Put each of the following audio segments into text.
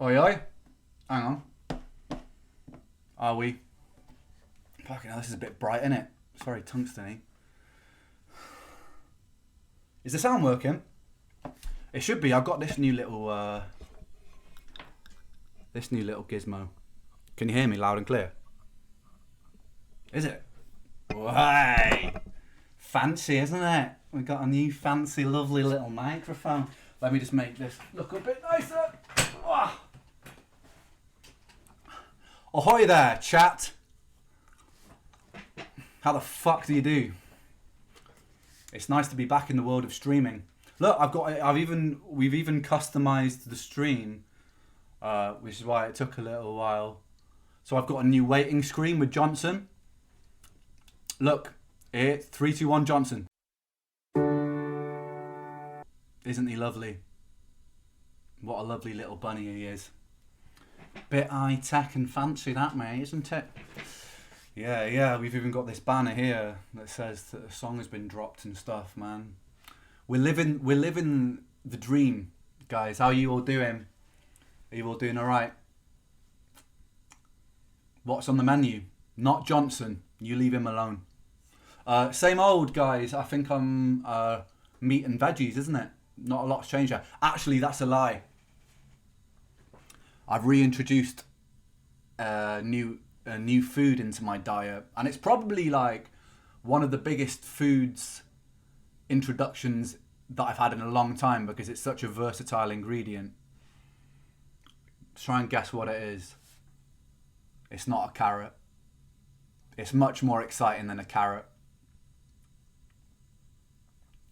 Oi, oi. Hang on. Are we? Fucking hell, this is a bit bright, isn't it? It's very tungsten-y. Is the sound working? It should be. I've got this new little gizmo. Can you hear me loud and clear? Is it? Way! Fancy, isn't it? We got a new fancy, lovely little microphone. Let me just make this look a bit nicer. Oh. Ahoy there, chat. How the fuck do you do? It's nice to be back in the world of streaming. Look, we've even customized the stream, which is why it took a little while. So I've got a new waiting screen with Johnson. Look, it's 3, 2, 1 Johnson. Isn't he lovely? What a lovely little bunny he is. Bit high tech and fancy that, mate, isn't it? Yeah, we've even got this banner here that says that a song has been dropped and stuff, man. We're living the dream, guys. How are you all doing? Are you all doing alright? What's on the menu? Not Johnson. You leave him alone. Same old, guys. I think I'm meat and veggies, isn't it? Not a lot's changed there. Actually, that's a lie. I've reintroduced new food into my diet, and it's probably like one of the biggest foods introductions that I've had in a long time because it's such a versatile ingredient. Try and guess what it is. It's not a carrot. It's much more exciting than a carrot.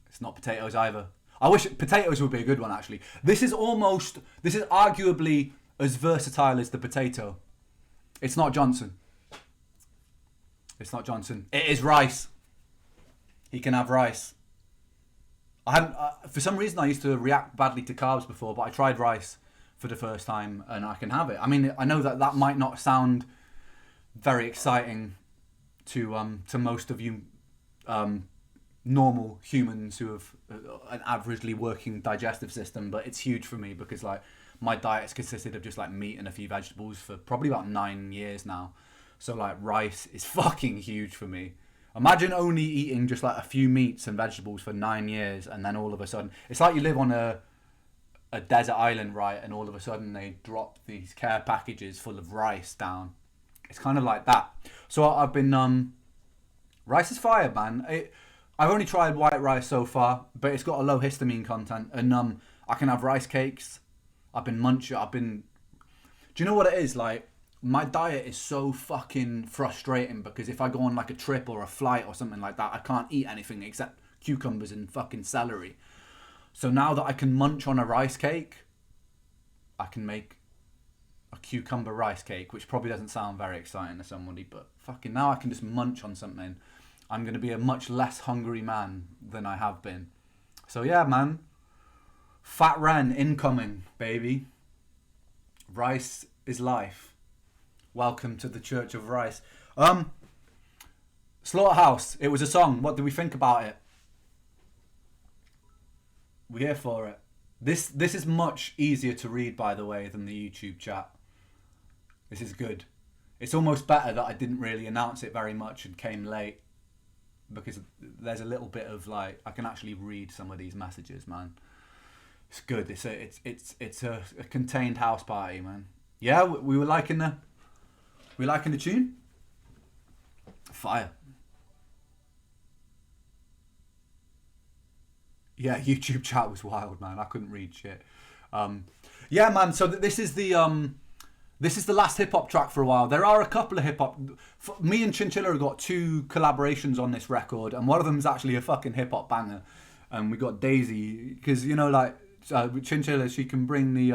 It's not potatoes either. I wish potatoes would be a good one, actually. This is arguably as versatile as the potato. It's not Johnson. It's not Johnson. It is rice. He can have rice. I hadn't. For some reason, I used to react badly to carbs before, but I tried rice for the first time, and I can have it. I mean, I know that might not sound very exciting to most of you normal humans who have an averagely working digestive system, but it's huge for me because like my diet's consisted of just like meat and a few vegetables for probably about 9 years now. So like rice is fucking huge for me. Imagine only eating just like a few meats and vegetables for 9 years, and then all of a sudden it's like you live on a desert island, right? And all of a sudden they drop these care packages full of rice down. It's kind of like that. So I've been rice is fire, man. I've only tried white rice so far, but it's got a low histamine content, and I can have rice cakes. Do you know what it is? Like, my diet is so fucking frustrating because if I go on like a trip or a flight or something like that, I can't eat anything except cucumbers and fucking celery. So now that I can munch on a rice cake, I can make a cucumber rice cake, which probably doesn't sound very exciting to somebody, but fucking now I can just munch on something. I'm going to be a much less hungry man than I have been. So yeah, man. Fat Ren incoming, baby. Rice is life. Welcome to the Church of Rice. Slaughterhouse. It was a song. What do we think about it? We're here for it. This is much easier to read, by the way, than the YouTube chat. This is good. It's almost better that I didn't really announce it very much and came late, because there's a little bit of like I can actually read some of these messages, man. It's good. It's a contained house party, man. Yeah, we were liking the tune. Fire. Yeah, YouTube chat was wild, man. I couldn't read shit. Yeah, man. So this is the last hip hop track for a while. There are a couple of hip hop. Me and Chinchilla have got 2 collaborations on this record, and one of them is actually a fucking hip hop banger. And we got Daisy because like Chinchilla, she can bring the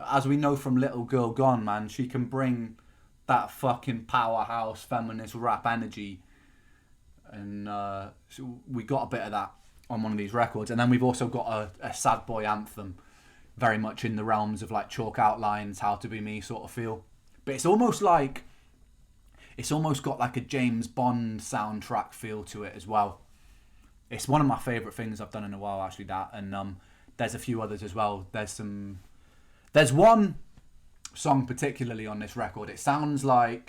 as we know from Little Girl Gone, man. She can bring that fucking powerhouse feminist rap energy, and so we got a bit of that on one of these records. And then we've also got a sad boy anthem, very much in the realms of like Chalk Outlines, How to Be Me sort of feel. But it's almost got like a James Bond soundtrack feel to it as well. It's one of my favourite things I've done in a while, actually, that. And there's a few others as well. There's some There's one song particularly on this record. It sounds a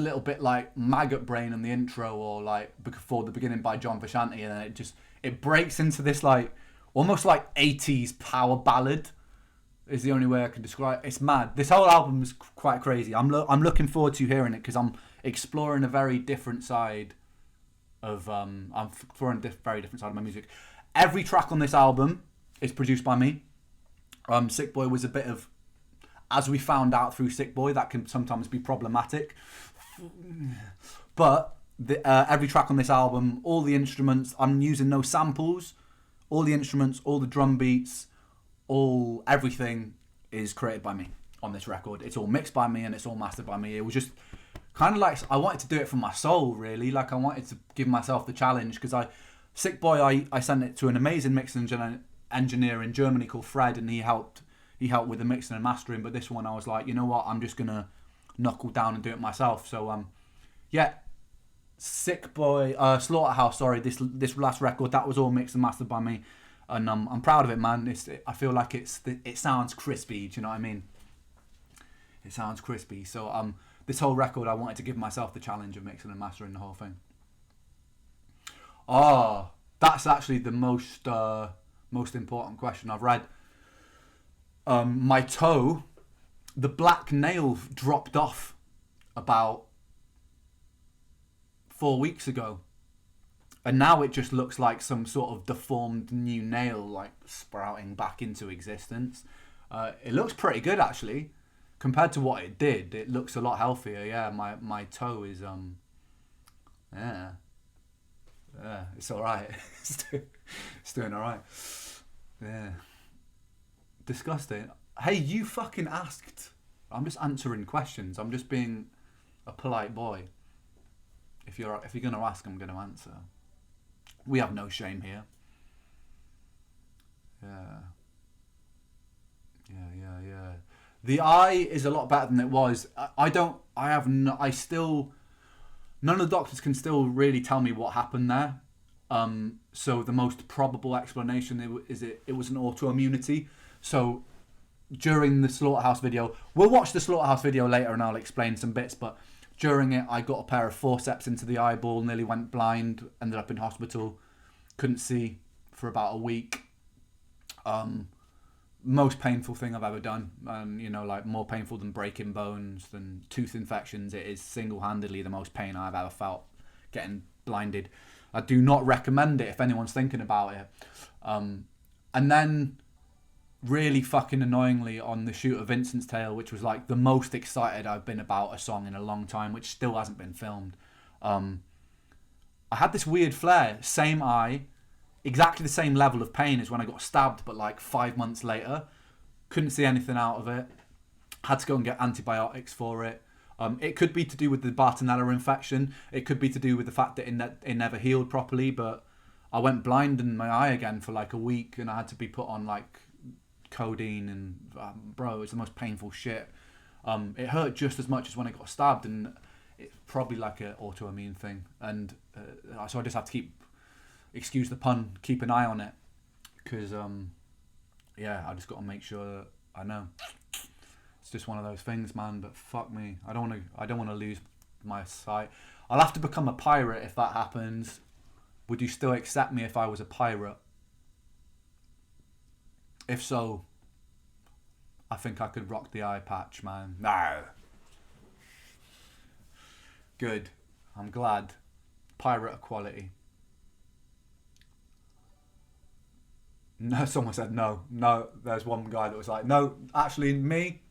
little bit like Maggot Brain in the intro, or like Before the Beginning by John Frusciante, and then it breaks into this like almost like 80s power ballad is the only way I can describe it. It's mad. This whole album is quite crazy. I'm looking forward to hearing it because I'm exploring a very different side of very different side of my music. Every track on this album is produced by me. Sick Boy was a bit of, as we found out through Sick Boy, that can sometimes be problematic. But every track on this album, all the instruments, I'm using no samples. All the instruments, all the drum beats, everything is created by me on this record. It's all mixed by me and it's all mastered by me. It was just kind of like, I wanted to do it from my soul, really. Like, I wanted to give myself the challenge, because Sick Boy, I sent it to an amazing mixing engineer in Germany called Fred, and he helped with the mixing and mastering. But this one, I was like, you know what, I'm just gonna knuckle down and do it myself. So Sick Boy, Slaughterhouse, sorry, this last record, that was all mixed and mastered by me, and I'm proud of it, man. I feel like it sounds crispy. Do you know what I mean? It sounds crispy. So this whole record, I wanted to give myself the challenge of mixing and mastering the whole thing. Oh, that's actually the most important question I've read. My toe, the black nail dropped off about 4 weeks ago, and now it just looks like some sort of deformed new nail, like sprouting back into existence. It looks pretty good, actually, compared to what it did. It looks a lot healthier. Yeah, my toe is it's all right. It's doing all right. Yeah, disgusting. Hey, you fucking asked. I'm just answering questions. I'm just being a polite boy. If you're gonna ask, I'm gonna answer. We have no shame here. Yeah. The eye is a lot better than it was. None of the doctors can still really tell me what happened there. So the most probable explanation is it was an autoimmunity. So during the Slaughterhouse video, we'll watch the Slaughterhouse video later and I'll explain some bits, but during it, I got a pair of forceps into the eyeball, nearly went blind, ended up in hospital, couldn't see for about a week. Most painful thing I've ever done. Like more painful than breaking bones, than tooth infections. It is single-handedly the most pain I've ever felt, getting blinded. I do not recommend it if anyone's thinking about it. And then, really fucking annoyingly, on the shoot of Vincent's Tale, which was like the most excited I've been about a song in a long time, which still hasn't been filmed, I had this weird flare, same eye, exactly the same level of pain as when I got stabbed, but like 5 months later. Couldn't see anything out of it. Had to go and get antibiotics for it. It could be to do with the Bartonella infection. It could be to do with the fact that it never healed properly, but I went blind in my eye again for like a week, and I had to be put on like codeine, and bro, it's the most painful shit. It hurt just as much as when I got stabbed, and it's probably like an autoimmune thing, and so I just have to excuse the pun, keep an eye on it, because I just got to make sure that I know. It's just one of those things, man. But fuck me, I don't want to lose my sight. I'll have to become a pirate if that happens. Would you still accept me if I was a pirate? If so, I think I could rock the eye patch, man. No. Good. I'm glad. Pirate equality. No, someone said no. No, there's one guy that was like, no, actually me,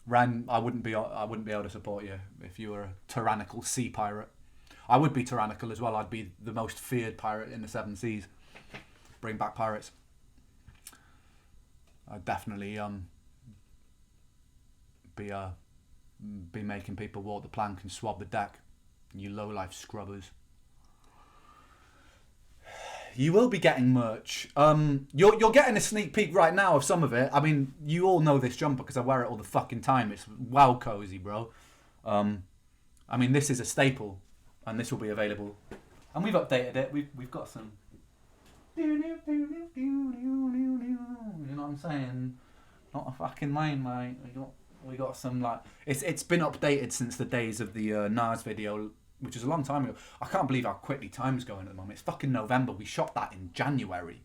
Ren, I wouldn't be able to support you if you were a tyrannical sea pirate. I would be tyrannical as well. I'd be the most feared pirate in the seven seas. Bring back pirates. I'd definitely be making people walk the plank and swab the deck. You low-life scrubbers. You will be getting merch. You're getting a sneak peek right now of some of it. I mean, you all know this jumper because I wear it all the fucking time. It's wow cozy, bro. I mean, this is a staple, and this will be available. And we've updated it. We've got some You know what I'm saying? Not a fucking mine, mate. We got some like it's been updated since the days of the Nas video, which is a long time ago. I can't believe how quickly time's going at the moment. It's fucking November. We shot that in January.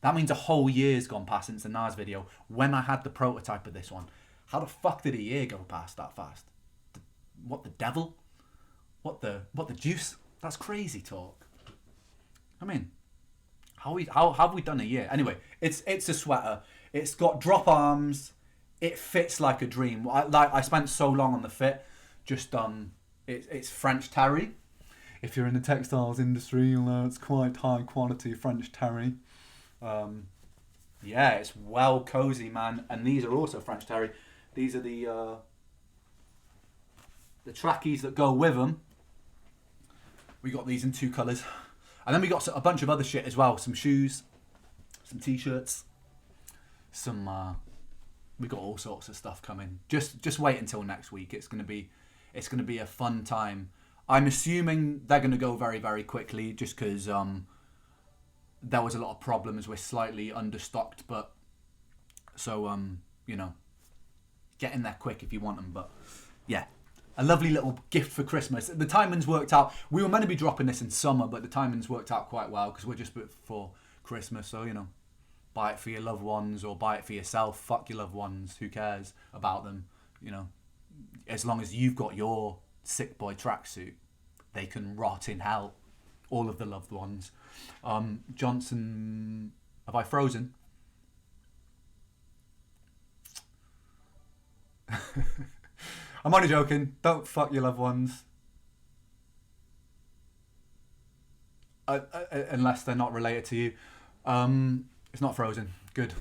That means a whole year's gone past since the Nas video when I had the prototype of this one. How the fuck did a year go past that fast? What the devil? What the juice? That's crazy talk. I mean, how have we done a year? Anyway, it's a sweater. It's got drop arms. It fits like a dream. I spent so long on the fit. Just it's French terry. If you're in the textiles industry, you'll know it's quite high quality French terry. Yeah, it's well cozy, man. And these are also French terry. These are the trackies that go with them. We got these in 2 colours. And then we got a bunch of other shit as well. Some shoes, some t-shirts, some... we got all sorts of stuff coming. Just wait until next week. It's gonna be a fun time. I'm assuming they're gonna go very, very quickly just because there was a lot of problems. We're slightly understocked, but so you know, get in there quick if you want them. But yeah, a lovely little gift for Christmas. The timing's worked out. We were meant to be dropping this in summer, but the timing's worked out quite well because we're just before Christmas. So you know, buy it for your loved ones or buy it for yourself. Fuck your loved ones. Who cares about them? You know, as long as you've got your sick boy tracksuit, they can rot in hell. All of the loved ones. Johnson, have I frozen? I'm only joking. Don't fuck your loved ones. Unless they're not related to you. It's not frozen. Good.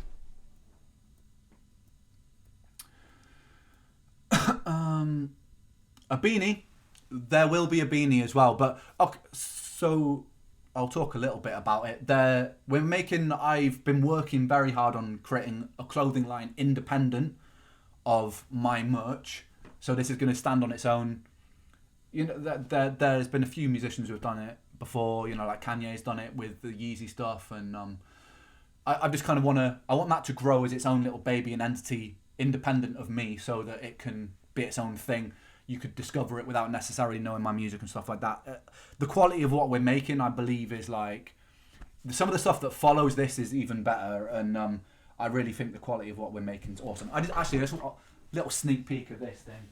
A beanie. There will be a beanie as well. But okay, so I'll talk a little bit about it. I've been working very hard on creating a clothing line independent of my merch. So this is going to stand on its own. You know, there's been a few musicians who have done it before. You know, like Kanye's done it with the Yeezy stuff, and I just kind of I want that to grow as its own little baby and entity, independent of me, so that it can be its own thing. You could discover it without necessarily knowing my music and stuff like that. The quality of what we're making, I believe, is like some of the stuff that follows this is even better, and I really think the quality of what we're making is awesome. There's a little sneak peek of this thing.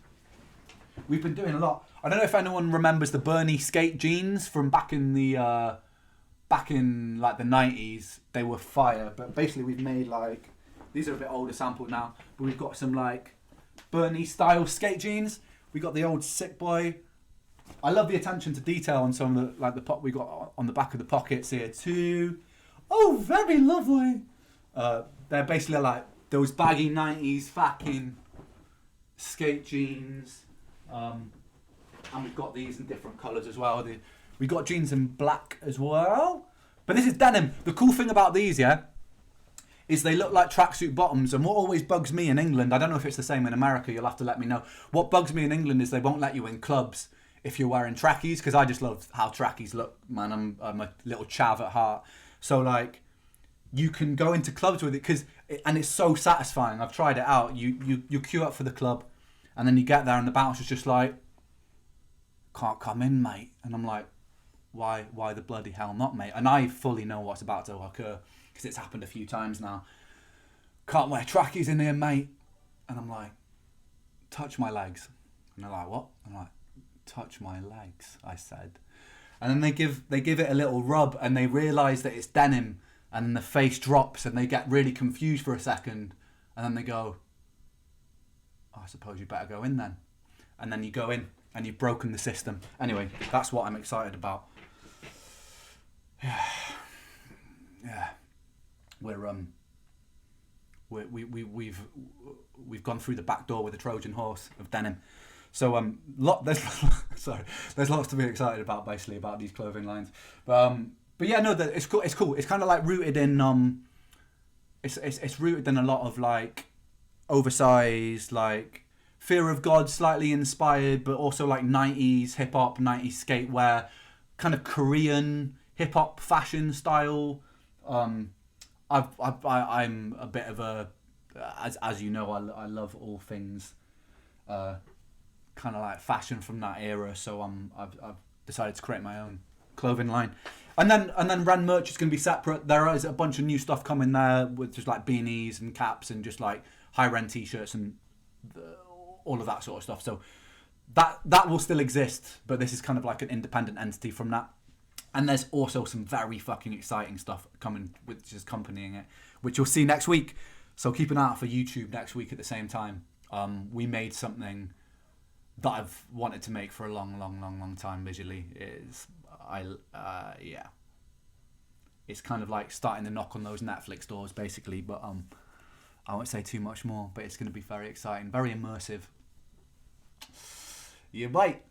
We've been doing a lot. I don't know if anyone remembers the Bernie skate jeans from back in like the 90s. They were fire, but basically we've made like, these are a bit older sampled now, but we've got some like Bernie style skate jeans. We got the old sick boy. I love the attention to detail on some of the like the pop we got on the back of the pockets here too. Oh, very lovely. They're basically like those baggy 90s fucking skate jeans. And we've got these in different colours as well. We got jeans in black as well. But this is denim. The cool thing about these, yeah, is they look like tracksuit bottoms. And what always bugs me in England, I don't know if it's the same in America, you'll have to let me know. What bugs me in England is they won't let you in clubs if you're wearing trackies, because I just love how trackies look, man. I'm a little chav at heart. So like, you can go into clubs with it, and it's so satisfying. I've tried it out. You queue up for the club, and then you get there and the bouncer's just like, can't come in, mate. And I'm like, why the bloody hell not, mate? And I fully know what's about to occur, because it's happened a few times now. Can't wear trackies in here, mate. And I'm like, touch my legs. And they're like, what? I'm like, touch my legs, I said. And then they give it a little rub, and they realise that it's denim, and then the face drops, and they get really confused for a second, and then they go, oh, I suppose you better go in then. And then you go in, and you've broken the system. Anyway, that's what I'm excited about. Yeah. We've gone through the back door with a Trojan horse of denim. So there's lots to be excited about, basically, about these clothing lines. But yeah, no, it's cool. It's cool. It's kind of like rooted in it's rooted in a lot of like oversized, like Fear of God, slightly inspired, but also like 90s hip hop, 90s skatewear, kind of Korean hip hop fashion style. I'm a bit of a, as you know, I love all things kind of like fashion from that era. So I've decided to create my own clothing line. And then Rand merch is going to be separate. There is a bunch of new stuff coming there with just like beanies and caps and just like high end t-shirts and all of that sort of stuff. So that will still exist, but this is kind of like an independent entity from that. And there's also some very fucking exciting stuff coming, which is accompanying it, which you'll see next week. So keep an eye out for YouTube next week at the same time. We made something that I've wanted to make for a long time visually. Yeah. It's kind of like starting to knock on those Netflix doors, basically, but I won't say too much more, but it's going to be very exciting, very immersive. Yeah, bite.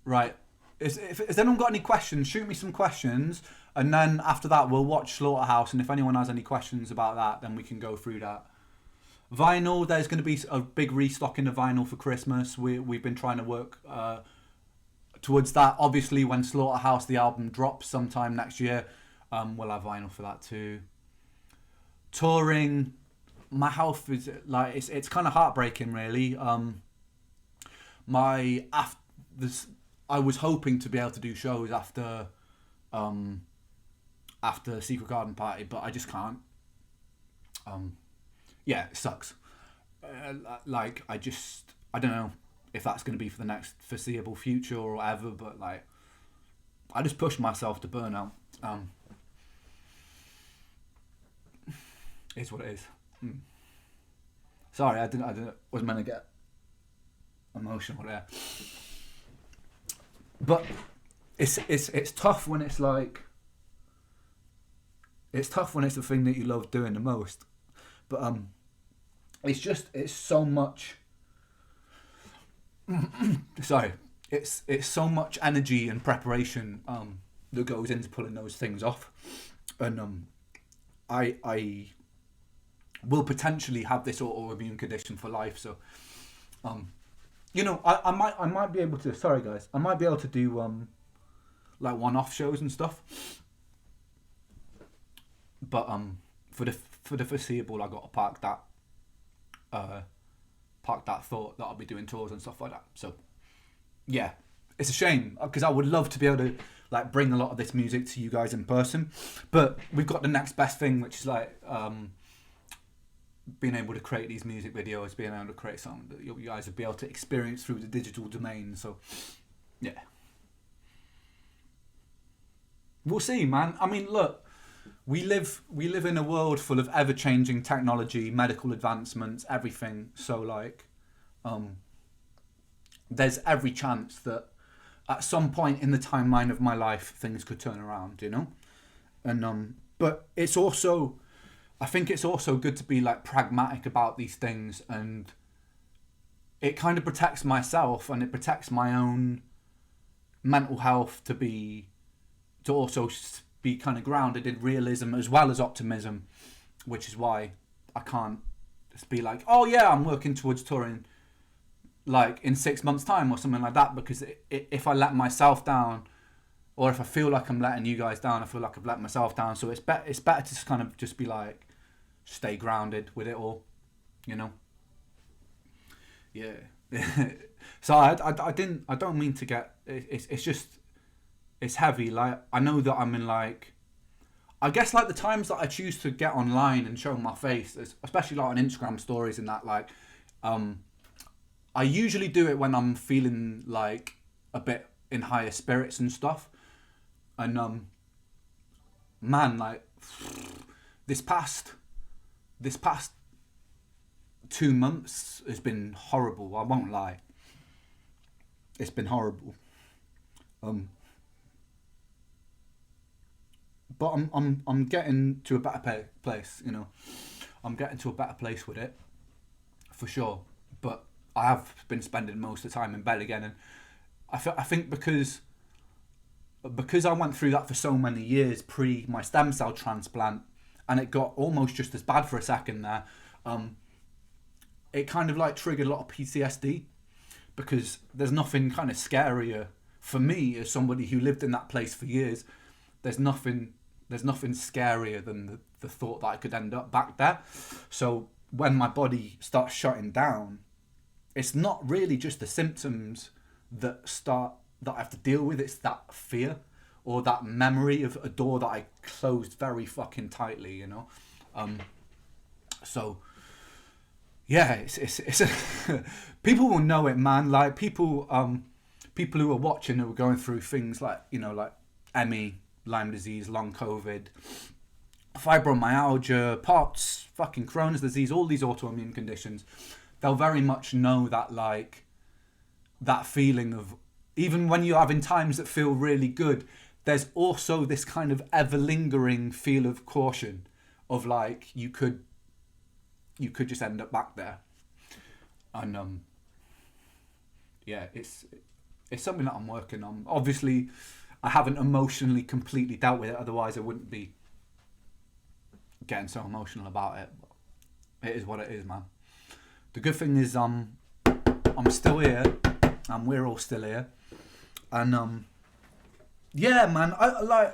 Right. Has anyone got any questions? Shoot me some questions, and then after that we'll watch Slaughterhouse, and if anyone has any questions about that, then we can go through that. Vinyl, there's going to be a big restocking of vinyl for Christmas. We've been trying to work towards that. Obviously, when Slaughterhouse, the album, drops sometime next year, we'll have vinyl for that too. Touring, my health is like it's kind of heartbreaking, really. I was hoping to be able to do shows after Secret Garden Party, but I just can't. Yeah, it sucks. I don't know if that's going to be for the next foreseeable future or whatever, but like, I just pushed myself to burnout. It's what it is. Sorry, I wasn't meant to get emotional there. But it's tough when it's like, it's tough when it's the thing that you love doing the most. But it's so much. Sorry, it's so much energy and preparation that goes into pulling those things off, and I will potentially have this autoimmune condition for life. So, I might be able to. Sorry, guys, I might be able to do like one-off shows and stuff. But for the foreseeable, I got to park that thought that I'll be doing tours and stuff like that. So, yeah, it's a shame because I would love to be able to like bring a lot of this music to you guys in person, but we've got the next best thing, which is like being able to create these music videos, being able to create something that you guys will be able to experience through the digital domain. So, yeah, we'll see, man. I mean, look. We live in a world full of ever-changing technology, medical advancements, everything. So like, there's every chance that at some point in the timeline of my life, things could turn around, you know? And but it's also, I think it's also good to be like pragmatic about these things, and it kind of protects myself and it protects my own mental health to also be kind of grounded in realism as well as optimism, which is why I can't just be like, oh yeah, I'm working towards touring like in 6 months time or something like that, because if I let myself down, or if I feel like I'm letting you guys down, I feel like I've let myself down. So it's better to just kind of just be like, stay grounded with it all, you know? Yeah. So I don't mean to get, it's just, it's heavy. Like, I know that I'm in like, I guess like the times that I choose to get online and show my face, especially like on Instagram stories and that, like, I usually do it when I'm feeling like a bit in higher spirits and stuff. And man, like this past 2 months has been horrible. I won't lie. It's been horrible. But I'm getting to a better place, you know. I'm getting to a better place with it, for sure. But I have been spending most of the time in bed again, and I think because I went through that for so many years pre my stem cell transplant, and it got almost just as bad for a second there. It kind of like triggered a lot of PTSD, because there's nothing kind of scarier for me as somebody who lived in that place for years. There's nothing scarier than the thought that I could end up back there. So when my body starts shutting down, it's not really just the symptoms that I have to deal with. It's that fear or that memory of a door that I closed very fucking tightly, you know. So yeah, it's people will know it, man. Like people who are watching, who are going through things like, you know, like ME, Lyme disease, long COVID, fibromyalgia, POTS, fucking Crohn's disease, all these autoimmune conditions, they'll very much know that, like, that feeling of, even when you're having times that feel really good, there's also this kind of ever lingering feel of caution of like, you could just end up back there. And yeah, it's something that I'm working on. Obviously, I haven't emotionally completely dealt with it, otherwise I wouldn't be getting so emotional about it. It is what it is, man. The good thing is I'm still here, and we're all still here. And yeah, man, I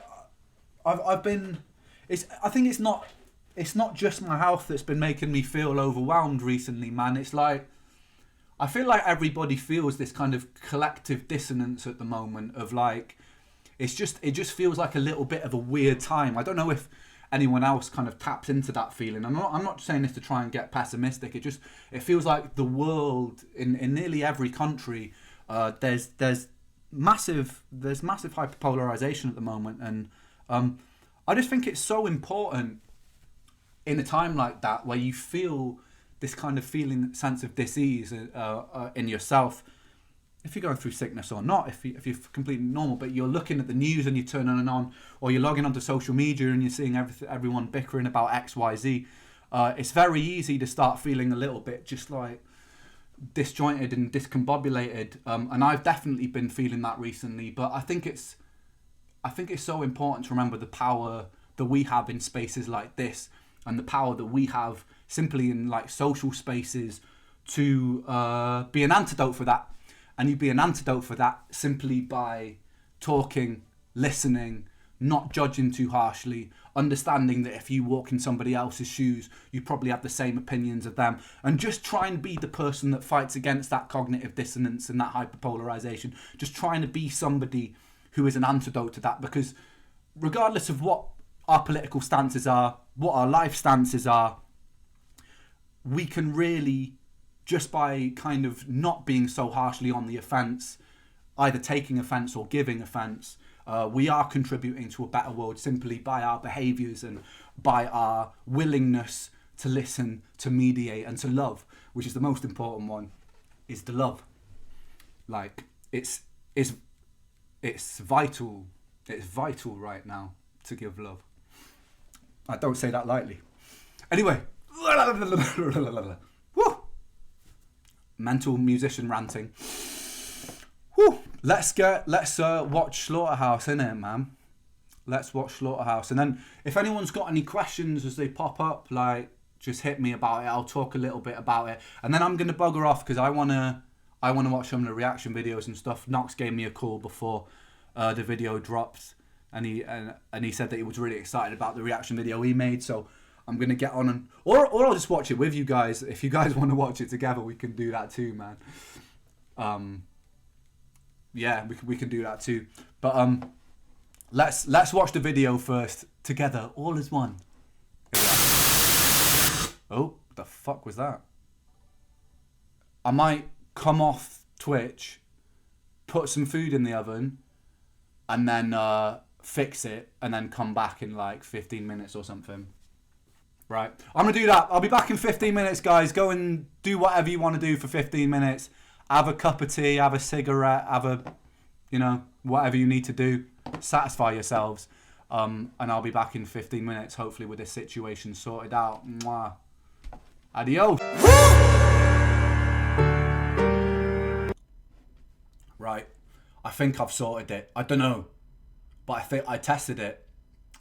think it's not just my health that's been making me feel overwhelmed recently, man. It's like, I feel like everybody feels this kind of collective dissonance at the moment of like, it just feels like a little bit of a weird time. I don't know if anyone else kind of taps into that feeling. I'm not saying this to try and get pessimistic. It feels like the world in nearly every country, there's massive hyperpolarization at the moment, and I just think it's so important in a time like that where you feel this kind of sense of dis-ease in yourself, if you're going through sickness or not, if you're completely normal, but you're looking at the news and you're turning it on, or you're logging onto social media and you're seeing everyone bickering about X, Y, Z, it's very easy to start feeling a little bit just like disjointed and discombobulated, and I've definitely been feeling that recently. But I think it's so important to remember the power that we have in spaces like this, and the power that we have simply in like social spaces to be an antidote for that. And you be an antidote for that simply by talking, listening, not judging too harshly, understanding that if you walk in somebody else's shoes, you probably have the same opinions of them, and just try and be the person that fights against that cognitive dissonance and that hyperpolarization. Just trying to be somebody who is an antidote to that, because regardless of what our political stances are, what our life stances are, we can really, just by kind of not being so harshly on the offence, either taking offence or giving offence, we are contributing to a better world simply by our behaviours and by our willingness to listen, to mediate and to love, which is the most important one, is the love. Like, it's vital. It's vital right now to give love. I don't say that lightly. Anyway. Woo! Mental musician ranting. Woo! Let's watch Slaughterhouse, innit, man? Let's watch Slaughterhouse, and then if anyone's got any questions as they pop up, like, just hit me about it. I'll talk a little bit about it, and then I'm gonna bugger off because I wanna watch some of the reaction videos and stuff. Knox gave me a call before the video dropped, and he said that he was really excited about the reaction video he made. So I'm gonna get on and or I'll just watch it with you guys. If you guys want to watch it together, we can do that too, man. Yeah, we can do that too. But let's watch the video first together, all as one. Oh, the fuck was that? I might come off Twitch, put some food in the oven, and then fix it, and then come back in like 15 minutes or something. Right, I'm gonna do that. I'll be back in 15 minutes, guys. Go and do whatever you want to do for 15 minutes. Have a cup of tea, have a cigarette, have a, whatever you need to do. Satisfy yourselves. And I'll be back in 15 minutes, hopefully with this situation sorted out. Mwah. Adios. Right, I think I've sorted it. I don't know, but I think I tested it,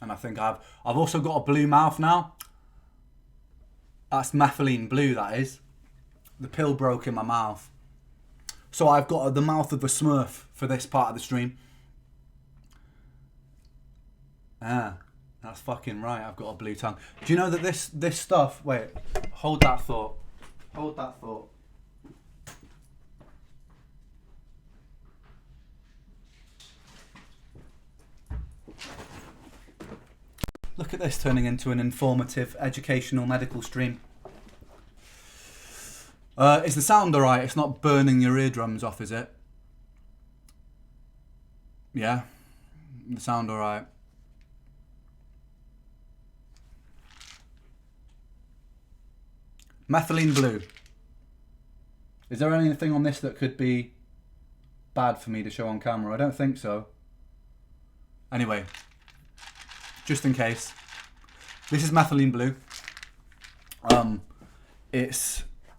and I think I've also got a blue mouth now. That's methylene blue, that is. The pill broke in my mouth. So I've got the mouth of a Smurf for this part of the stream. Ah, that's fucking right. I've got a blue tongue. Do you know that this stuff... Wait, hold that thought. Hold that thought. Look at this turning into an informative, educational, medical stream. Is the sound alright? It's not burning your eardrums off, is it? Yeah? The sound alright? Methylene blue. Is there anything on this that could be bad for me to show on camera? I don't think so. Anyway, just in case, this is methylene blue.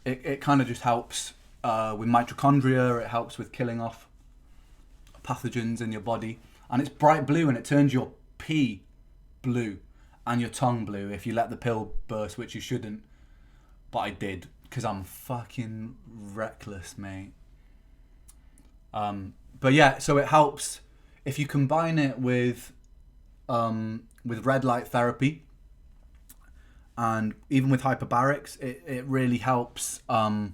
It kind of just helps with mitochondria. It helps with killing off pathogens in your body, and it's bright blue, and it turns your pee blue and your tongue blue if you let the pill burst, which you shouldn't, but I did because I'm fucking reckless, mate. But yeah, so it helps if you combine it with red light therapy. And even with hyperbarics, it really helps. I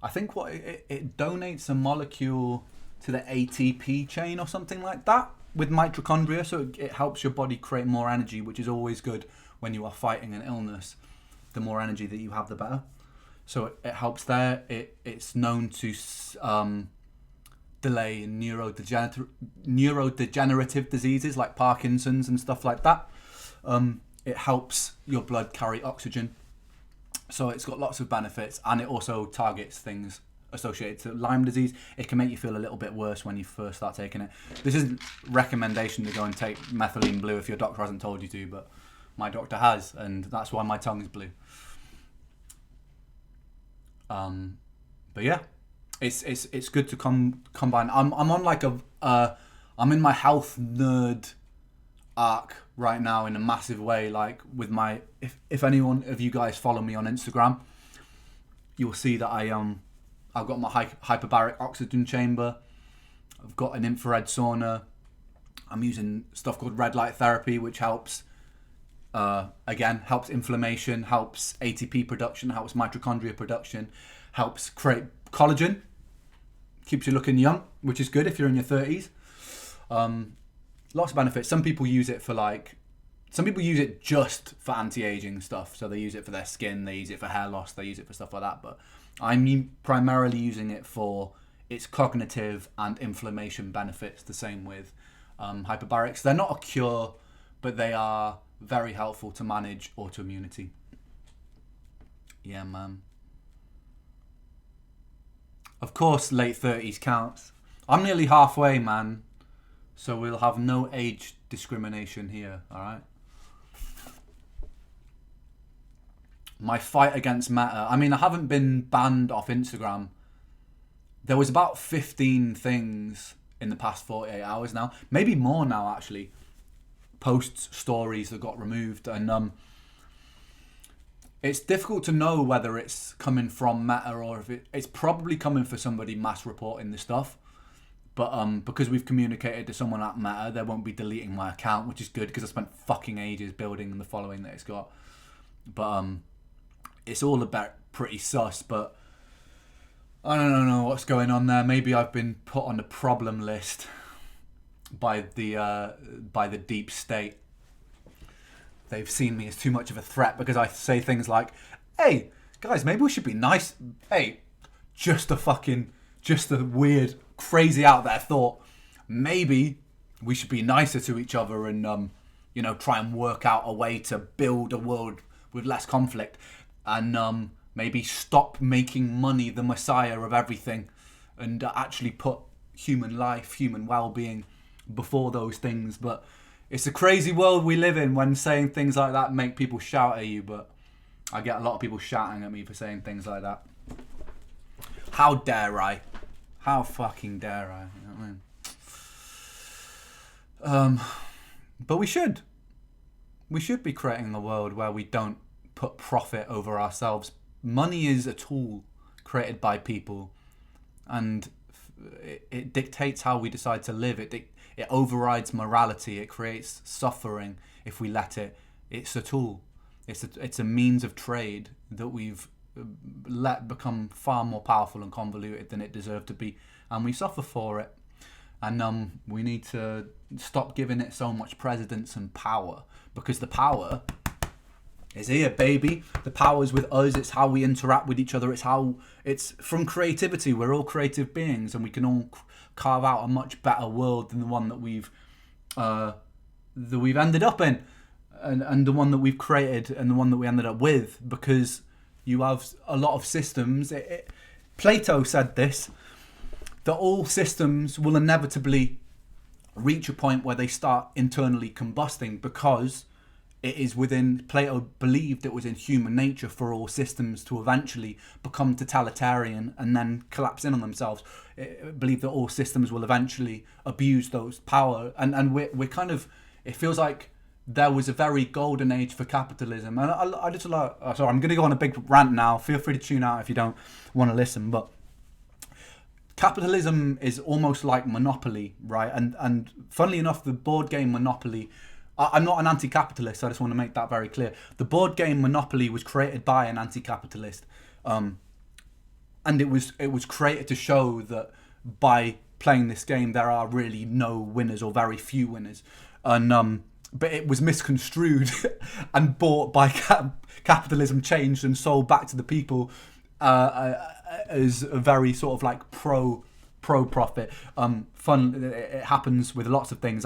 think it donates a molecule to the ATP chain or something like that with mitochondria. So it helps your body create more energy, which is always good when you are fighting an illness. The more energy that you have, the better. So it helps there. It's known to delay neurodegenerative diseases like Parkinson's and stuff like that. It helps your blood carry oxygen. So it's got lots of benefits, and it also targets things associated to Lyme disease. It can make you feel a little bit worse when you first start taking it. This isn't a recommendation to go and take methylene blue if your doctor hasn't told you to, but my doctor has, and that's why my tongue is blue. But yeah, it's good to combine. I'm on like I'm in my health nerd arc right now in a massive way. Like with my, if anyone of you guys follow me on Instagram, you'll see that I've got my hyperbaric oxygen chamber. I've got an infrared sauna. I'm using stuff called red light therapy, which helps helps inflammation, helps ATP production, helps mitochondria production, helps create collagen, keeps you looking young, which is good if you're in your 30s. Lots of benefits. Some people use it just for anti-aging stuff. So they use it for their skin, they use it for hair loss, they use it for stuff like that. But I'm primarily using it for its cognitive and inflammation benefits. The same with hyperbarics. They're not a cure, but they are very helpful to manage autoimmunity. Yeah, man. Of course, late 30s counts. I'm nearly halfway, man. So we'll have no age discrimination here, alright? My fight against Meta. I mean, I haven't been banned off Instagram. There was about 15 things in the past 48 hours now. Maybe more now, actually. Posts, stories that got removed. And it's difficult to know whether it's coming from Meta or if it's probably coming for somebody mass reporting the stuff. But because we've communicated to someone at Meta, they won't be deleting my account, which is good because I spent fucking ages building the following that it's got. But it's all about pretty sus. But I don't know what's going on there. Maybe I've been put on the problem list by the deep state. They've seen me as too much of a threat because I say things like, "Hey guys, maybe we should be nice." Hey, just a weird, crazy out there thought. Maybe we should be nicer to each other and try and work out a way to build a world with less conflict, and maybe stop making money the messiah of everything, and actually put human life, human well-being before those things. But it's a crazy world we live in when saying things like that make people shout at you. But I get a lot of people shouting at me for saying things like that. How dare I? How fucking dare I? You know what I mean? But we should be creating a world where we don't put profit over ourselves. Money is a tool created by people and it dictates how we decide to live. It overrides morality. It creates suffering if we let it. It's a tool. It's a means of trade that we've let become far more powerful and convoluted than it deserved to be, and we suffer for it. And we need to stop giving it so much precedence and power, because the power is here, baby. The power's with us. It's how we interact with each other. It's from creativity. We're all creative beings, and we can all carve out a much better world than the one that we've ended up in, and the one that we've created, and the one that we ended up with, because you have a lot of systems. Plato said this, that all systems will inevitably reach a point where they start internally combusting, because it is within, Plato believed it was in human nature for all systems to eventually become totalitarian and then collapse in on themselves. It believed that all systems will eventually abuse those power, and we're kind of, it feels like there was a very golden age for capitalism. And I just like, sorry, I'm going to go on a big rant now. Feel free to tune out if you don't want to listen. But capitalism is almost like Monopoly, right? And funnily enough, the board game Monopoly, I'm not an anti-capitalist, so I just want to make that very clear. The board game Monopoly was created by an anti-capitalist. And it was created to show that by playing this game, there are really no winners, or very few winners. And but it was misconstrued and bought by capitalism, changed and sold back to the people as a very sort of like pro-profit. Fun. It happens with lots of things.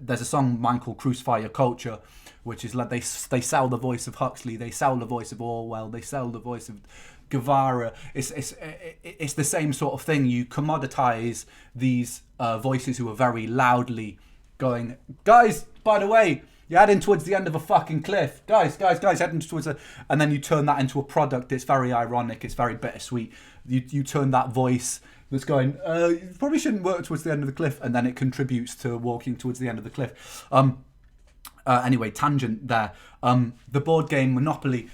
There's a song of mine called "Crucify Your Culture," which is like they sell the voice of Huxley, they sell the voice of Orwell, they sell the voice of Guevara. It's the same sort of thing. You commoditize these voices who are very loudly going, guys, by the way, you're heading towards the end of a fucking cliff. Guys, heading towards and then you turn that into a product. It's very ironic. It's very bittersweet. You turn that voice that's going, you probably shouldn't work towards the end of the cliff, and then it contributes to walking towards the end of the cliff. Anyway, tangent there. The board game Monopoly,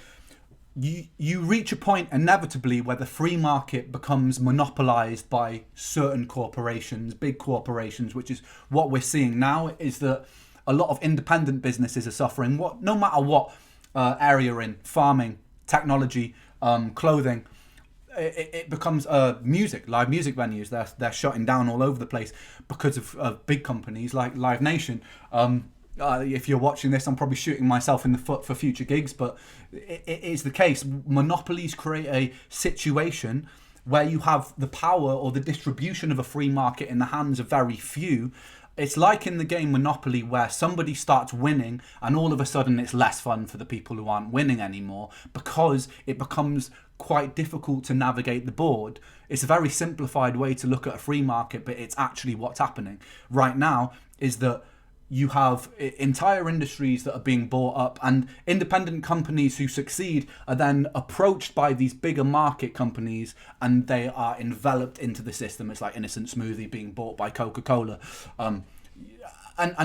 you reach a point inevitably where the free market becomes monopolized by certain corporations, big corporations, which is what we're seeing now, is that a lot of independent businesses are suffering, no matter what area you're in, farming, technology, clothing. It becomes live music venues. They're shutting down all over the place because of big companies like Live Nation. If you're watching this, I'm probably shooting myself in the foot for future gigs, but it is the case. Monopolies create a situation where you have the power or the distribution of a free market in the hands of very few. It's like in the game Monopoly, where somebody starts winning and all of a sudden it's less fun for the people who aren't winning anymore, because it becomes quite difficult to navigate the board. It's a very simplified way to look at a free market, but it's actually what's happening right now, is that you have entire industries that are being bought up, and independent companies who succeed are then approached by these bigger market companies, and they are enveloped into the system. It's like Innocent Smoothie being bought by Coca-Cola. And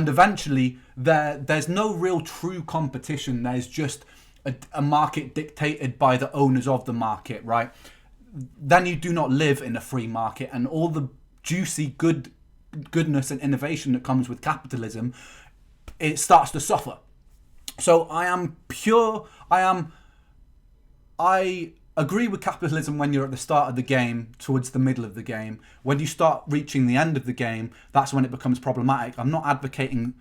eventually there's no real true competition. There's just a market dictated by the owners of the market, right? Then you do not live in a free market, and all the juicy goodness and innovation that comes with capitalism, it starts to suffer. So I agree with capitalism when you're at the start of the game, towards the middle of the game. When you start reaching the end of the game, that's when it becomes problematic. I'm not advocating.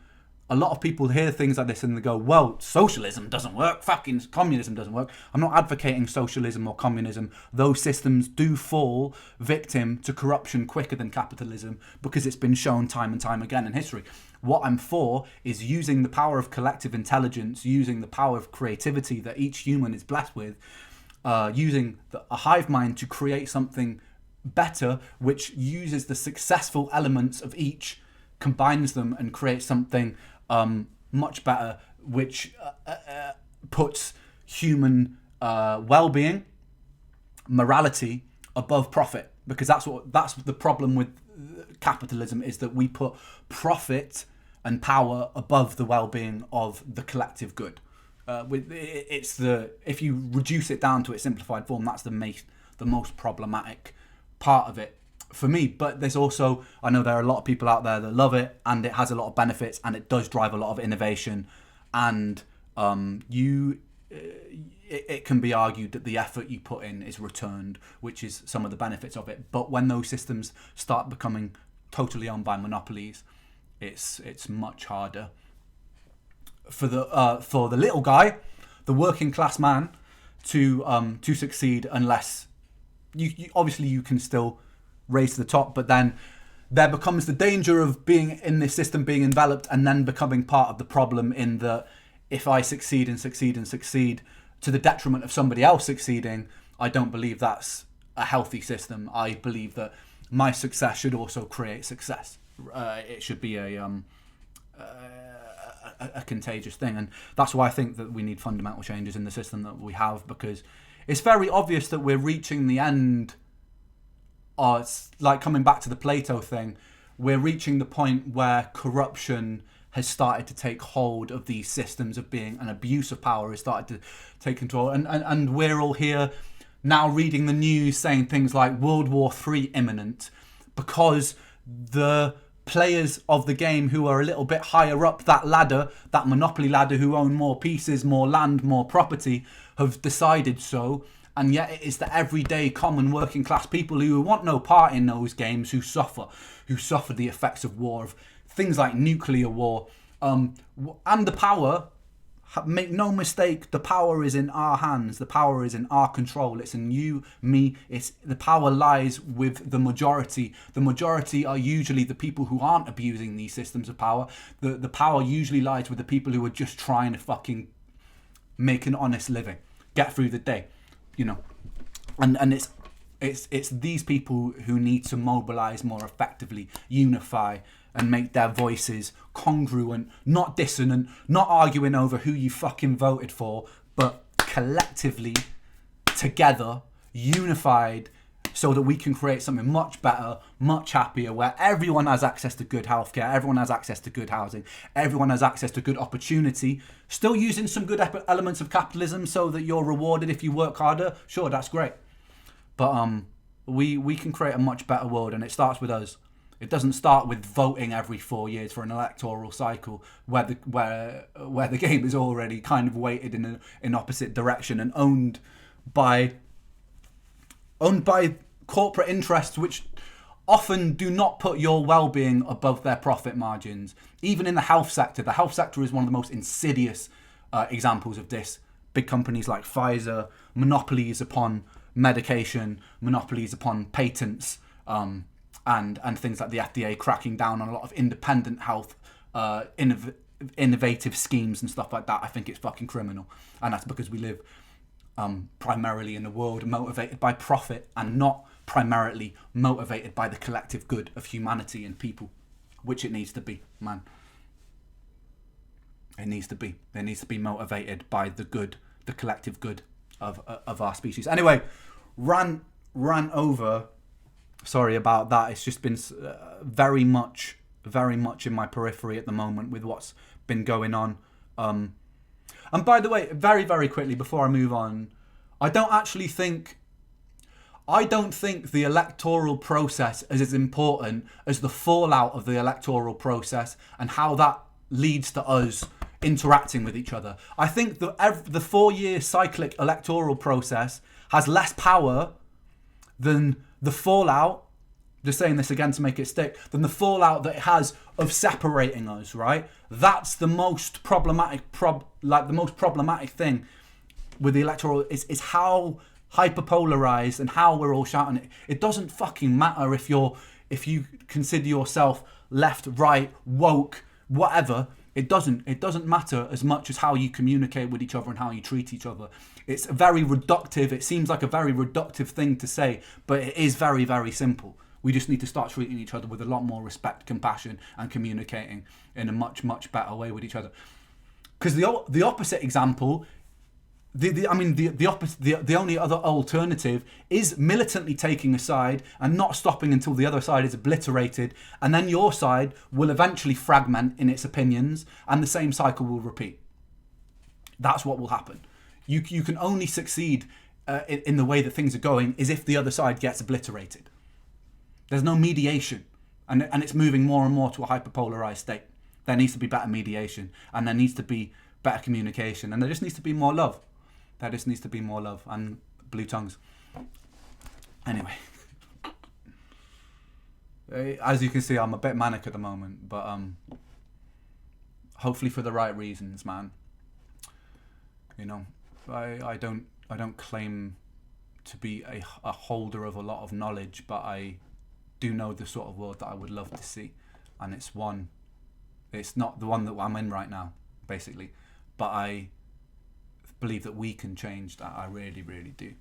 A lot of people hear things like this and they go, well, socialism doesn't work, fucking communism doesn't work. I'm not advocating socialism or communism. Those systems do fall victim to corruption quicker than capitalism, because it's been shown time and time again in history. What I'm for is using the power of collective intelligence, using the power of creativity that each human is blessed with, using a hive mind to create something better, which uses the successful elements of each, combines them and creates something much better, which puts human well-being, morality above profit. Because that's the problem with capitalism, is that we put profit and power above the well-being of the collective good. If you reduce it down to its simplified form, that's the most problematic part of it. for me. But there's also, I know there are a lot of people out there that love it, and it has a lot of benefits, and it does drive a lot of innovation, and it can be argued that the effort you put in is returned, which is some of the benefits of it. But when those systems start becoming totally owned by monopolies, it's much harder for the little guy, the working class man, to succeed, unless you obviously you can still raise to the top, but then there becomes the danger of being in this system, being enveloped, and then becoming part of the problem, in that if I succeed and succeed and succeed to the detriment of somebody else succeeding, I don't believe that's a healthy system. I believe that my success should also create success. It should be a contagious thing, and that's why I think that we need fundamental changes in the system that we have, because it's very obvious that we're reaching the end. It's like coming back to the Plato thing. We're reaching the point where corruption has started to take hold of these systems of being, an abuse of power has started to take control, and we're all here now reading the news saying things like World War III imminent, because the players of the game who are a little bit higher up that ladder, that monopoly ladder, who own more pieces, more land, more property, have decided so. And yet it is the everyday common working class people who want no part in those games who suffer the effects of war, of things like nuclear war, and the power. Make no mistake, the power is in our hands. The power is in our control. It's in you, me. The power lies with the majority. The majority are usually the people who aren't abusing these systems of power. The power usually lies with the people who are just trying to fucking make an honest living, get through the day, you know. And it's these people who need to mobilize more effectively, unify, and make their voices congruent, not dissonant, not arguing over who you fucking voted for, but collectively, together, unified, so that we can create something much better, much happier, where everyone has access to good healthcare, everyone has access to good housing, everyone has access to good opportunity, still using some good elements of capitalism so that you're rewarded if you work harder. Sure, that's great. But we can create a much better world, and it starts with us. It doesn't start with voting every 4 years for an electoral cycle where the game is already kind of weighted in opposite direction and owned by corporate interests, which often do not put your well-being above their profit margins. Even in the health sector is one of the most insidious examples of this. Big companies like Pfizer, monopolies upon medication, monopolies upon patents, and things like the FDA cracking down on a lot of independent health, innovative schemes and stuff like that. I think it's fucking criminal, and that's because we live primarily in a world motivated by profit and not primarily motivated by the collective good of humanity and people, which it needs to be, man. It needs to be. It needs to be motivated by the good, the collective good of our species. Anyway, rant over. Sorry about that. It's just been very much in my periphery at the moment with what's been going on. And by the way, very, very quickly before I move on, I don't think the electoral process is as important as the fallout of the electoral process and how that leads to us interacting with each other. I think the 4-year cyclic electoral process has less power than the fallout, just saying this again to make it stick, than the fallout that it has of separating us, right? That's the most problematic thing with the electoral is how hyperpolarized and how we're all shouting it. It doesn't fucking matter if you consider yourself left, right, woke, whatever. It doesn't matter as much as how you communicate with each other and how you treat each other. It's very reductive. It seems like a very reductive thing to say, but it is very, very simple. We just need to start treating each other with a lot more respect, compassion, and communicating in a much, much better way with each other. Because the opposite example, the only other alternative is militantly taking a side and not stopping until the other side is obliterated, and then your side will eventually fragment in its opinions, and the same cycle will repeat. That's what will happen. You can only succeed in the way that things are going is if the other side gets obliterated. There's no mediation. And it's moving more and more to a hyperpolarized state. There needs to be better mediation. And there needs to be better communication. And there just needs to be more love. There just needs to be more love. And blue tongues. Anyway. As you can see, I'm a bit manic at the moment. But hopefully for the right reasons, man. You know, I don't claim to be a holder of a lot of knowledge, but I do know the sort of world that I would love to see, and it's not the one that I'm in right now, basically, but I believe that we can change that. I really, really do.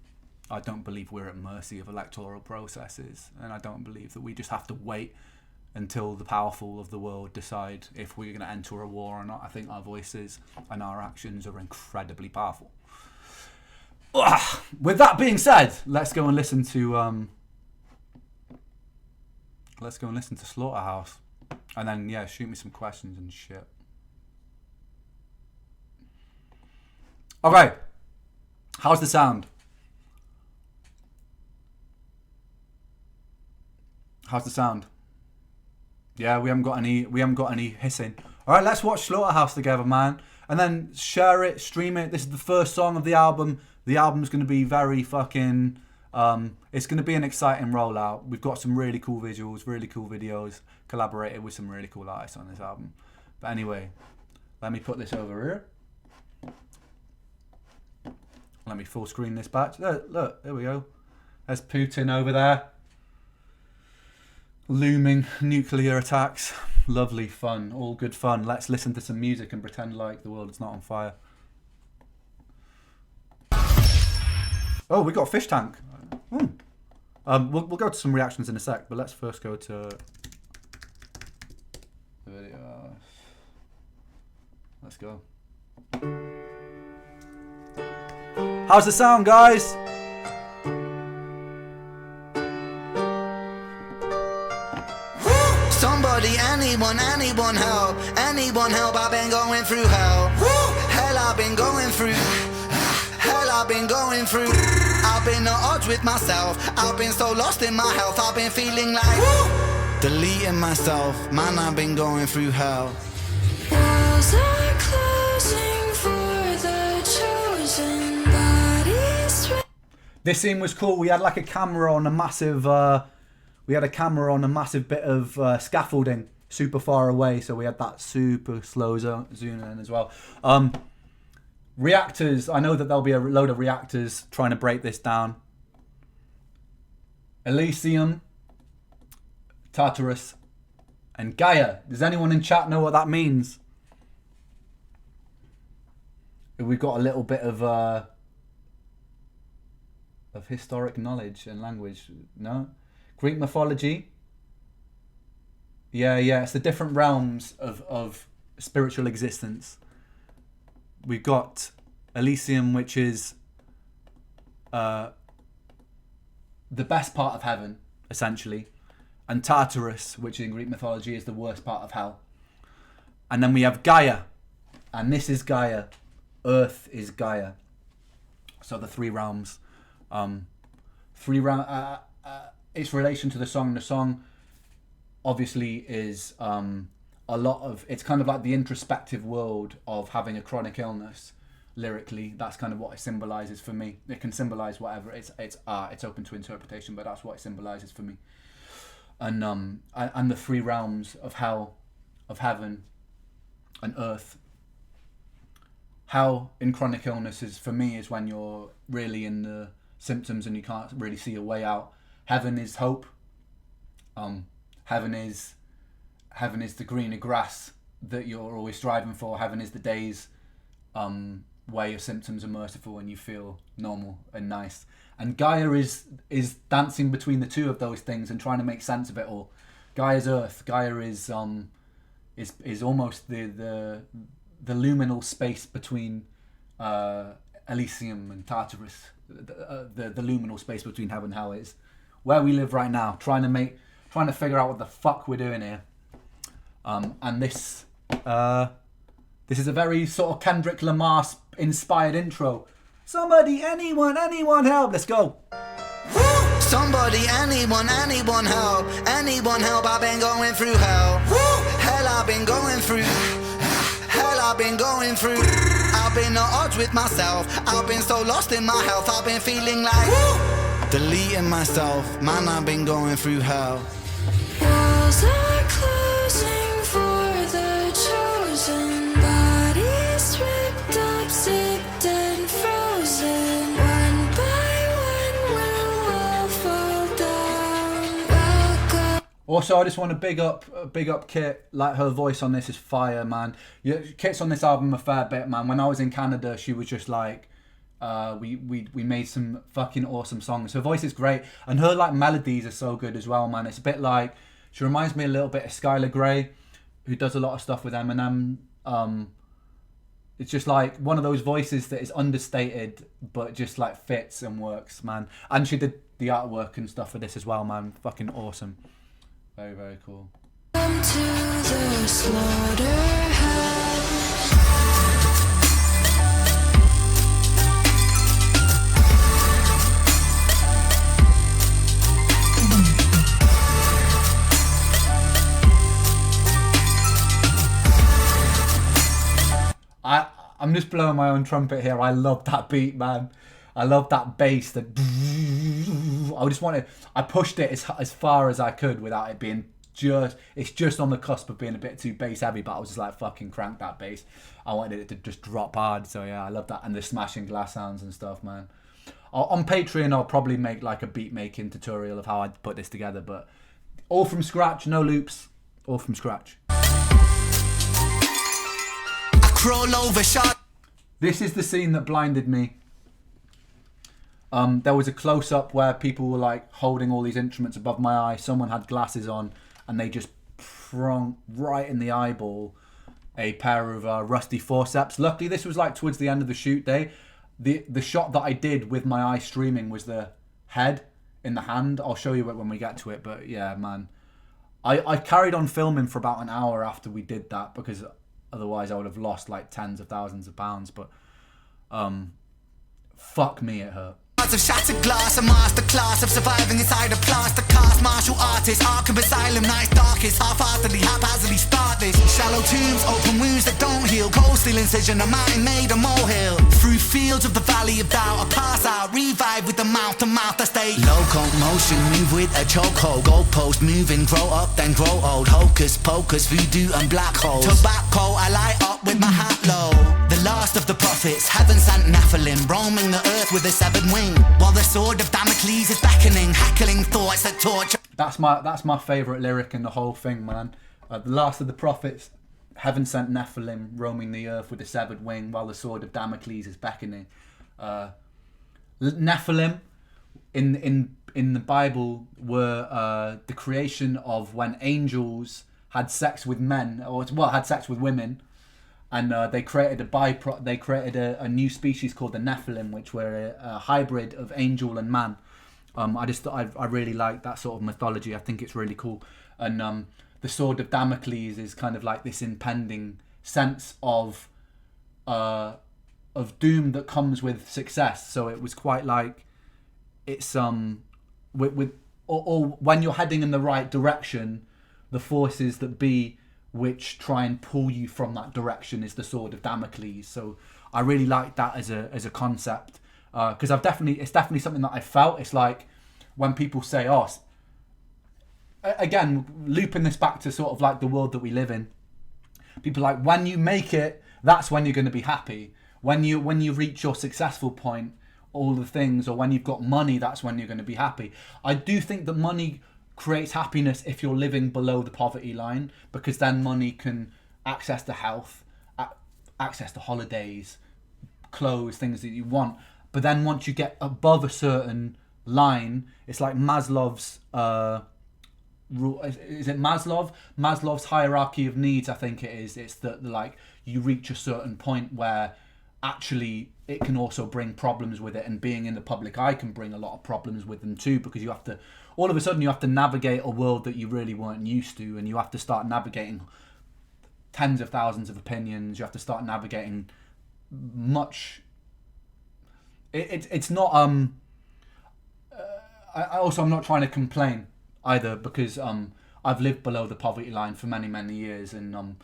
I don't believe we're at mercy of electoral processes, and I don't believe that we just have to wait until the powerful of the world decide if we're going to enter a war or not. I think our voices and our actions are incredibly powerful. Ugh. With that being said, let's go and listen to Slaughterhouse, and then shoot me some questions and shit. Okay, how's the sound? How's the sound? Yeah, we haven't got any hissing. All right, let's watch Slaughterhouse together, man, and then share it, stream it. This is the first song of the album. The album's going to be very fucking. It's going to be an exciting rollout. We've got some really cool visuals, really cool videos, collaborated with some really cool artists on this album. But anyway, let me put this over here. Let me full screen this batch. Look, there we go. There's Putin over there. Looming nuclear attacks. Lovely fun, all good fun. Let's listen to some music and pretend like the world is not on fire. Oh, we got a fish tank. We'll go to some reactions in a sec, but let's first go to the video. Let's go. How's the sound, guys? Somebody, anyone help. Anyone help, I've been going through hell. Hell, I've been going through. Hell, I've been going through. I've been at odds with myself. I've been so lost in my health. I've been feeling like deleting myself. Man, I've been going through hell. Walls are closing for the chosen bodies. This scene was cool. We had like a camera on a massive bit of scaffolding super far away, so we had that super slow zoom in as well. Reactors, I know that there'll be a load of reactors trying to break this down. Elysium, Tartarus, and Gaia. Does anyone in chat know what that means? We've got a little bit of historic knowledge and language. No? Greek mythology. Yeah, it's the different realms of spiritual existence. We've got Elysium, which is the best part of heaven, essentially. And Tartarus, which in Greek mythology is the worst part of hell. And then we have Gaia. And this is Gaia. Earth is Gaia. So the three realms. Its relation to the song. The song obviously is a lot of, it's kind of like the introspective world of having a chronic illness. Lyrically, that's kind of what it symbolizes for me. It can symbolize whatever. It's art. It's open to interpretation, but that's what it symbolizes for me. And the three realms of hell, of heaven, and earth. Hell in chronic illnesses for me is when you're really in the symptoms and you can't really see a way out. Heaven is hope. Heaven is the greener grass that you're always striving for. Heaven is the days where your symptoms are merciful and you feel normal and nice. And Gaia is dancing between the two of those things and trying to make sense of it all. Gaia's earth. Gaia is almost the luminal space between Elysium and Tartarus. The luminal space between heaven and hell is where we live right now, trying to figure out what the fuck we're doing here. And this is a very sort of Kendrick Lamar inspired intro. Somebody, anyone help, let's go. Somebody, anyone help. Anyone help, I've been going through hell. Woo! Hell, I've been going through. Hell, I've been going through. I've been at odds with myself. I've been so lost in my health. I've been feeling like deleting myself. Man, I've been going through hell. Walls are closing for the chosen. Bodies ripped up, zipped and frozen. One by one we'll all fall down. Welcome. Also, I just want to big up Kit. Like, her voice on this is fire, man. Yeah, Kit's on this album a fair bit, man. When I was in Canada, she was just like, we made some fucking awesome songs. Her voice is great, and her like melodies are so good as well, man. It's a bit like, she reminds me a little bit of Skylar Grey, who does a lot of stuff with Eminem. It's just like one of those voices that is understated but just like fits and works, man. And she did the artwork and stuff for this as well, man. Fucking awesome. Very, very cool. Come to the slaughterhouse. I'm just blowing my own trumpet here. I love that beat, man. I love that bass. That I pushed it as far as I could without it being it's just on the cusp of being a bit too bass heavy, but I was just like, fucking crank that bass. I wanted it to just drop hard. So yeah, I love that. And the smashing glass sounds and stuff, man. On Patreon, I'll probably make like a beat making tutorial of how I put this together, but all from scratch, no loops, all from scratch. Crawl over shot. This is the scene that blinded me. There was a close-up where people were like holding all these instruments above my eye. Someone had glasses on and they just prong right in the eyeball a pair of rusty forceps. Luckily, this was like towards the end of the shoot day. The shot that I did with my eye streaming was the head in the hand. I'll show you it when we get to it. But yeah, man, I carried on filming for about an hour after we did that because otherwise I would have lost like tens of thousands of pounds. But fuck me, it hurt. Of shattered glass, a masterclass of surviving inside a plaster cast. Martial artist, Arkham Asylum, night's darkest. Half-heartedly, haphazardly start this. Shallow tombs, open wounds that don't heal. Cold steel incision, a mountain made a molehill. Through fields of the valley of doubt, I pass out, revive with the mouth to mouth. I stay locomotion, move with a chokehold. Goalpost moving, grow up then grow old. Hocus pocus, voodoo and black holes. Tobacco, I light up with my hat low. The last of the prophets, heaven sent Nephilim, roaming the earth with a severed wing. While the sword of Damocles is beckoning, heckling thoughts that torture. That's my favourite lyric in the whole thing, man. The last of the prophets, heaven sent Nephilim, roaming the earth with a severed wing, while the sword of Damocles is beckoning. Nephilim, in the Bible, were the creation of when angels had sex with men, or had sex with women. And they created a new species called the Nephilim, which were a hybrid of angel and man. I really like that sort of mythology. I think it's really cool. And the sword of Damocles is kind of like this impending sense of doom that comes with success. So it was quite like it's with when you're heading in the right direction, the forces that be which try and pull you from that direction is the sword of Damocles. So I really like that as a concept, because it's definitely something that I felt. It's like when people say, oh, again, looping this back to sort of like the world that we live in, people are like, when you make it, that's when you're going to be happy. When you reach your successful point, all the things, or when you've got money, that's when you're going to be happy. I do think that money creates happiness if you're living below the poverty line, because then money can access to health, access to holidays, clothes, things that you want. But then once you get above a certain line, it's like Maslow's rule. Is it Maslow's hierarchy of needs? I think it is. It's that like you reach a certain point where actually it can also bring problems with it, and being in the public eye can bring a lot of problems with them too, because you have to, all of a sudden you have to navigate a world that you really weren't used to, and you have to start navigating tens of thousands of opinions. You have to start navigating much. It's not I'm not trying to complain either, because I've lived below the poverty line for many years, and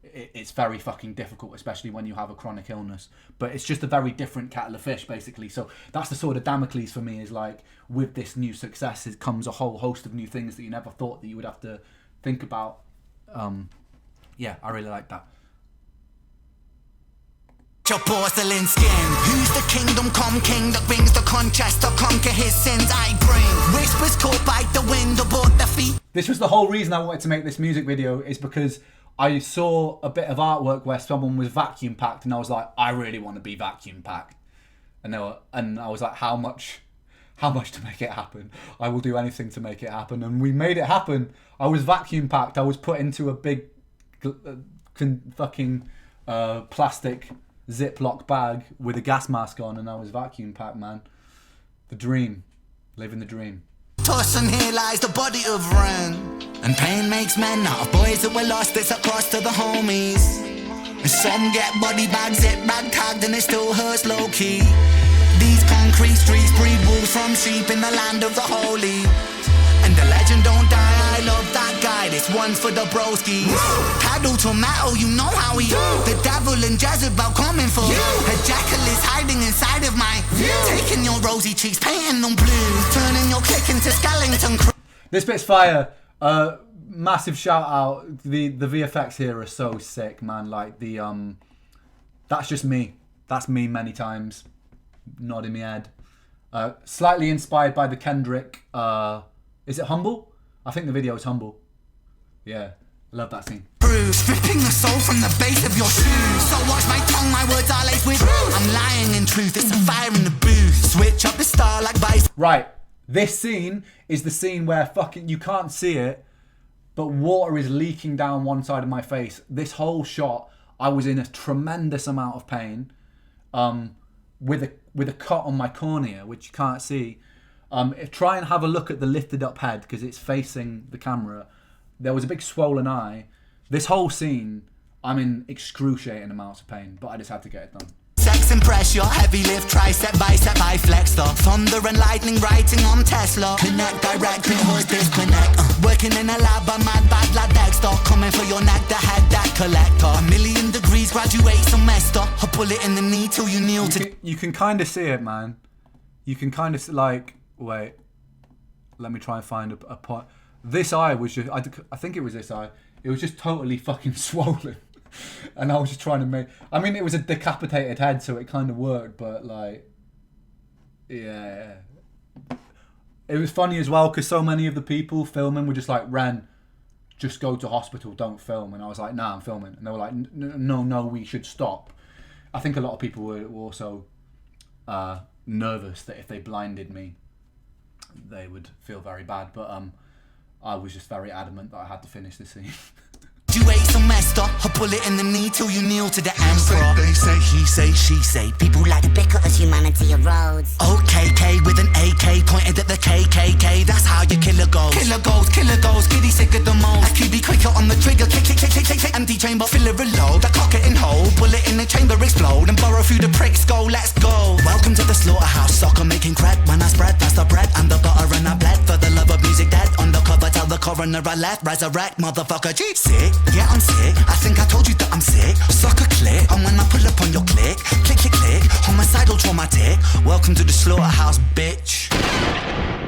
it's very fucking difficult, especially when you have a chronic illness. But it's just a very different kettle of fish, basically. So that's the sort of Damocles for me, is like, with this new success, it comes a whole host of new things that you never thought that you would have to think about. Yeah, I really like that. Your porcelain skin. Who's the kingdom come king that brings the contrast to conquer his sins I bring? Whispers caught by the wind aboard the feet. This was the whole reason I wanted to make this music video, is because I saw a bit of artwork where someone was vacuum packed, and I was like, I really want to be vacuum packed. And I was like, how much to make it happen? I will do anything to make it happen. And we made it happen. I was vacuum packed. I was put into a big fucking plastic Ziploc bag with a gas mask on, and I was vacuum packed, man. The dream. Living the dream. Toss and here lies the body of Rant. And pain makes men out of boys that were lost. It's across to the homies. And some get body bags, zip rag tagged, and it still hurts low key. These concrete streets breed wolves from sheep in the land of the holy. And the legend don't die, I love that guy. This one's for the broskies. Paddle tomato, you know how he. The devil and Jezebel coming for. A jackal is hiding inside of my. Taking your rosy cheeks, painting them blue. Turning your click into skeleton crew. This bit's fire. Massive shout out. The VFX here are so sick, man. Like the that's just me. That's me many times. Nodding my head. Slightly inspired by the Kendrick. Is it Humble? I think the video is Humble. Yeah, love that scene. Stripping the soul from the base of your shoes. So watch my tongue, my words are laced with truth. I'm lying in truth, it's a fire in the booth. Switch up the star like vice. Right, this scene is the scene where fucking you can't see it, but water is leaking down one side of my face. This whole shot, I was in a tremendous amount of pain, with a cut on my cornea, which you can't see. Try and have a look at the lifted up head, because it's facing the camera. There was a big swollen eye. This whole scene, I'm in excruciating amounts of pain, but I just had to get it done. Sex and pressure, heavy lift, tricep, bicep, I flex the thunder and lightning, writing on Tesla. Connect, direct, pause, disconnect. Working in a lab, a mad bad lad Dexter. Coming for your neck, the head, that collector. 1,000,000 degrees, graduate semester. A bullet in the knee till you kneel to. You can kind of see it, man. You can kind of like. Wait, let me try and find a point. This eye was just, I think it was this eye. It was just totally fucking swollen. And I was just trying to make, I mean, it was a decapitated head, so it kind of worked, but like, yeah. It was funny as well, because so many of the people filming were just like, Ren, just go to hospital, don't film. And I was like, nah, I'm filming. And they were like, no, we should stop. I think a lot of people were also nervous that if they blinded me, they would feel very bad, but I was just very adamant that I had to finish the scene. Graduate semester, a bullet in the knee till you kneel to the emperor. They say, he say, she say. People like to bicker as humanity erodes. OKK with an AK pointed at the KKK. That's how your killer goes. Killer goes, giddy sick of the most. QB quicker on the trigger, click. Empty chamber, fill it reload. The cock it in hole, bullet in the chamber explode. And burrow through the pricks, go, let's go. Welcome to the slaughterhouse, soccer making crack. When I spread, that's the bread and the butter and I bled. For the love of music dead, undercover, tell the coroner I left. Resurrect, motherfucker, G. Sick, yeah, I'm sick. I think I told you that I'm sick. Suck a click, and when I pull up on your click, click, homicidal traumatic. Welcome to the slaughterhouse, bitch.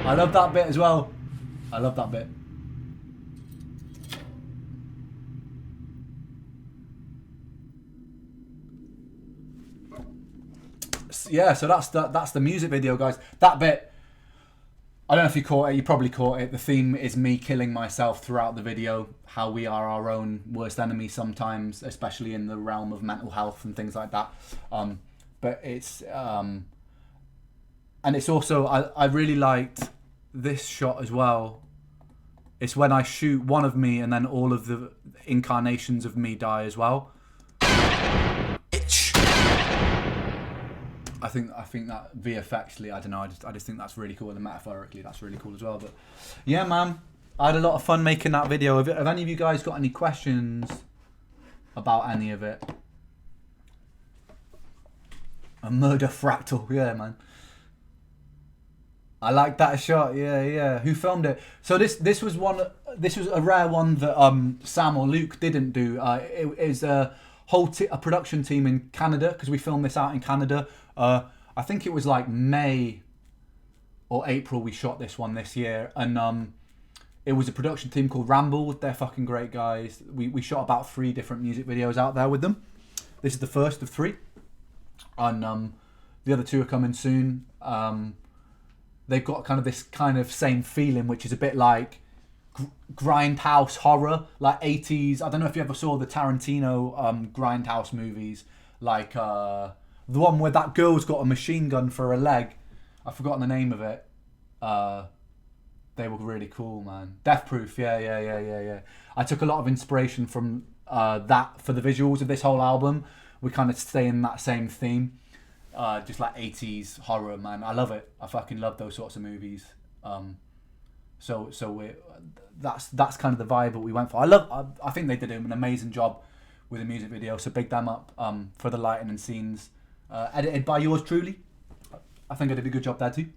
I love that bit as well. I love that bit. Yeah, so that's the music video, guys. That bit, I don't know if you caught it. You probably caught it. The theme is me killing myself throughout the video. How we are our own worst enemy sometimes, especially in the realm of mental health and things like that. But it's and it's also I really liked this shot as well. It's when I shoot one of me and then all of the incarnations of me die as well. I think that VFXly, I don't know, I just think that's really cool, and metaphorically that's really cool as well. But yeah, man, I had a lot of fun making that video. Have any of you guys got any questions about any of it? A murder fractal, yeah, man. I like that shot. Yeah, yeah. Who filmed it? So this was one. This was a rare one that Sam or Luke didn't do. It is a a production team in Canada, because we filmed this out in Canada. I think it was like May or April we shot this one this year, and it was a production team called Ramble. They're fucking great guys. We shot about 3 different music videos out there with them. This is the first of 3, and the other 2 are coming soon. They've got kind of this kind of same feeling, which is a bit like grindhouse horror, like 80s. I don't know if you ever saw the Tarantino grindhouse movies, like the one where that girl's got a machine gun for a leg. I've forgotten the name of it. They were really cool, man. Death Proof, yeah. I took a lot of inspiration from that for the visuals of this whole album. We kind of stay in that same theme. Just like 80s horror, man. I love it. I fucking love those sorts of movies. So that's kind of the vibe that we went for. I think they did an amazing job with the music video. So big them up for the lighting and scenes. Edited by yours truly. I think I did a good job there too.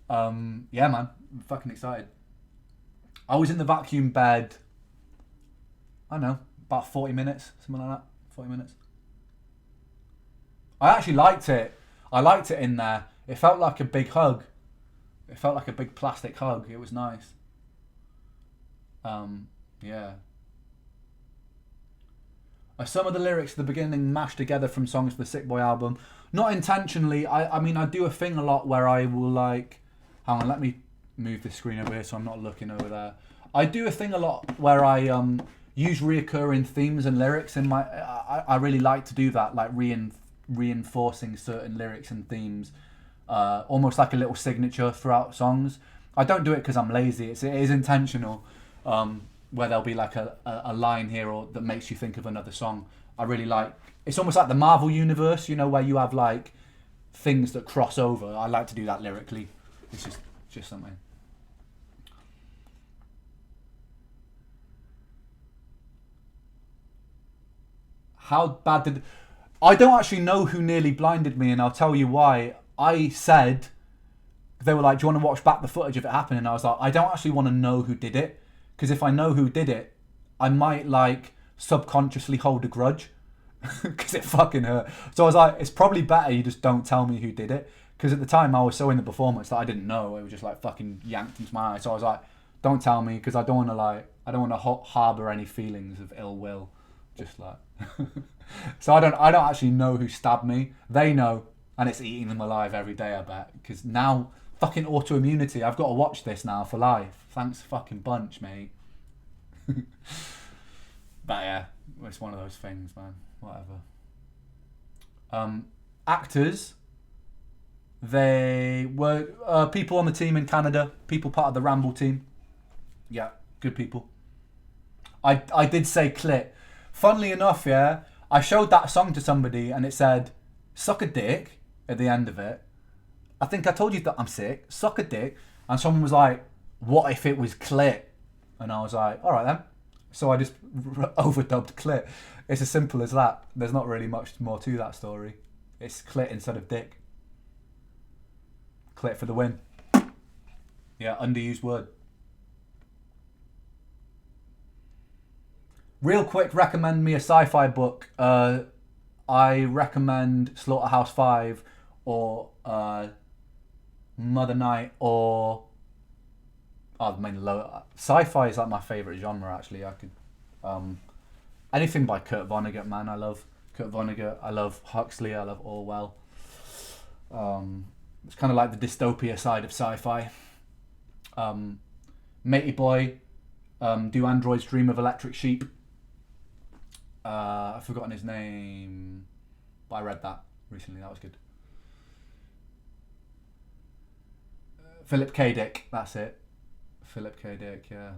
Yeah, man. I'm fucking excited. I was in the vacuum bed, I don't know, about 40 minutes, something like that. 40 minutes. I actually liked it. I liked it in there. It felt like a big hug. It felt like a big plastic hug. It was nice. Yeah. Are some of the lyrics at the beginning mashed together from songs for the Sick Boy album? Not intentionally. I mean, I do a thing a lot where I will like... Hang on, let me move the screen over here so I'm not looking over there. I do a thing a lot where I use reoccurring themes and lyrics in my... I really like to do that, like reinforcing certain lyrics and themes, almost like a little signature throughout songs. I don't do it because I'm lazy. It is intentional, where there'll be like a line here or that makes you think of another song. I really like... It's almost like the Marvel universe, you know, where you have like things that cross over. I like to do that lyrically. It's just something. How bad did... I don't actually know who nearly blinded me, and I'll tell you why. I said... They were like, do you want to watch back the footage of it happening? And I was like, I don't actually want to know who did it. Because if I know who did it, I might, like, subconsciously hold a grudge. Because it fucking hurt. So I was like, it's probably better you just don't tell me who did it. Because at the time, I was so in the performance that I didn't know. It was just, like, fucking yanked into my eye. So I was like, don't tell me, because I don't want to, like... I don't want to harbour any feelings of ill will. Just, like... So I don't actually know who stabbed me. They know, and it's eating them alive every day, I bet. Because now, fucking autoimmunity, I've got to watch this now for life. Thanks fucking bunch, mate. But yeah, it's one of those things, man. Whatever. Actors, they were people on the team in Canada, people part of the Ramble team. Yeah, good people. I did say clit. Funnily enough, yeah, I showed that song to somebody and it said, suck a dick at the end of it. I think I told you that I'm sick. Suck a dick. And someone was like, what if it was clit? And I was like, all right then. So I just overdubbed clit. It's as simple as that. There's not really much more to that story. It's clit instead of dick. Clit for the win. Yeah, underused word. Real quick, recommend me a sci-fi book. I recommend Slaughterhouse-5 or Mother Night or... Sci-fi is like my favourite genre, actually. I could... anything by Kurt Vonnegut, man. I love Kurt Vonnegut. I love Huxley. I love Orwell. It's kind of like the dystopia side of sci-fi. Matey Boy, Do Androids Dream of Electric Sheep? I've forgotten his name, but I read that recently. That was good. Philip K. Dick, that's it. Philip K. Dick, yeah.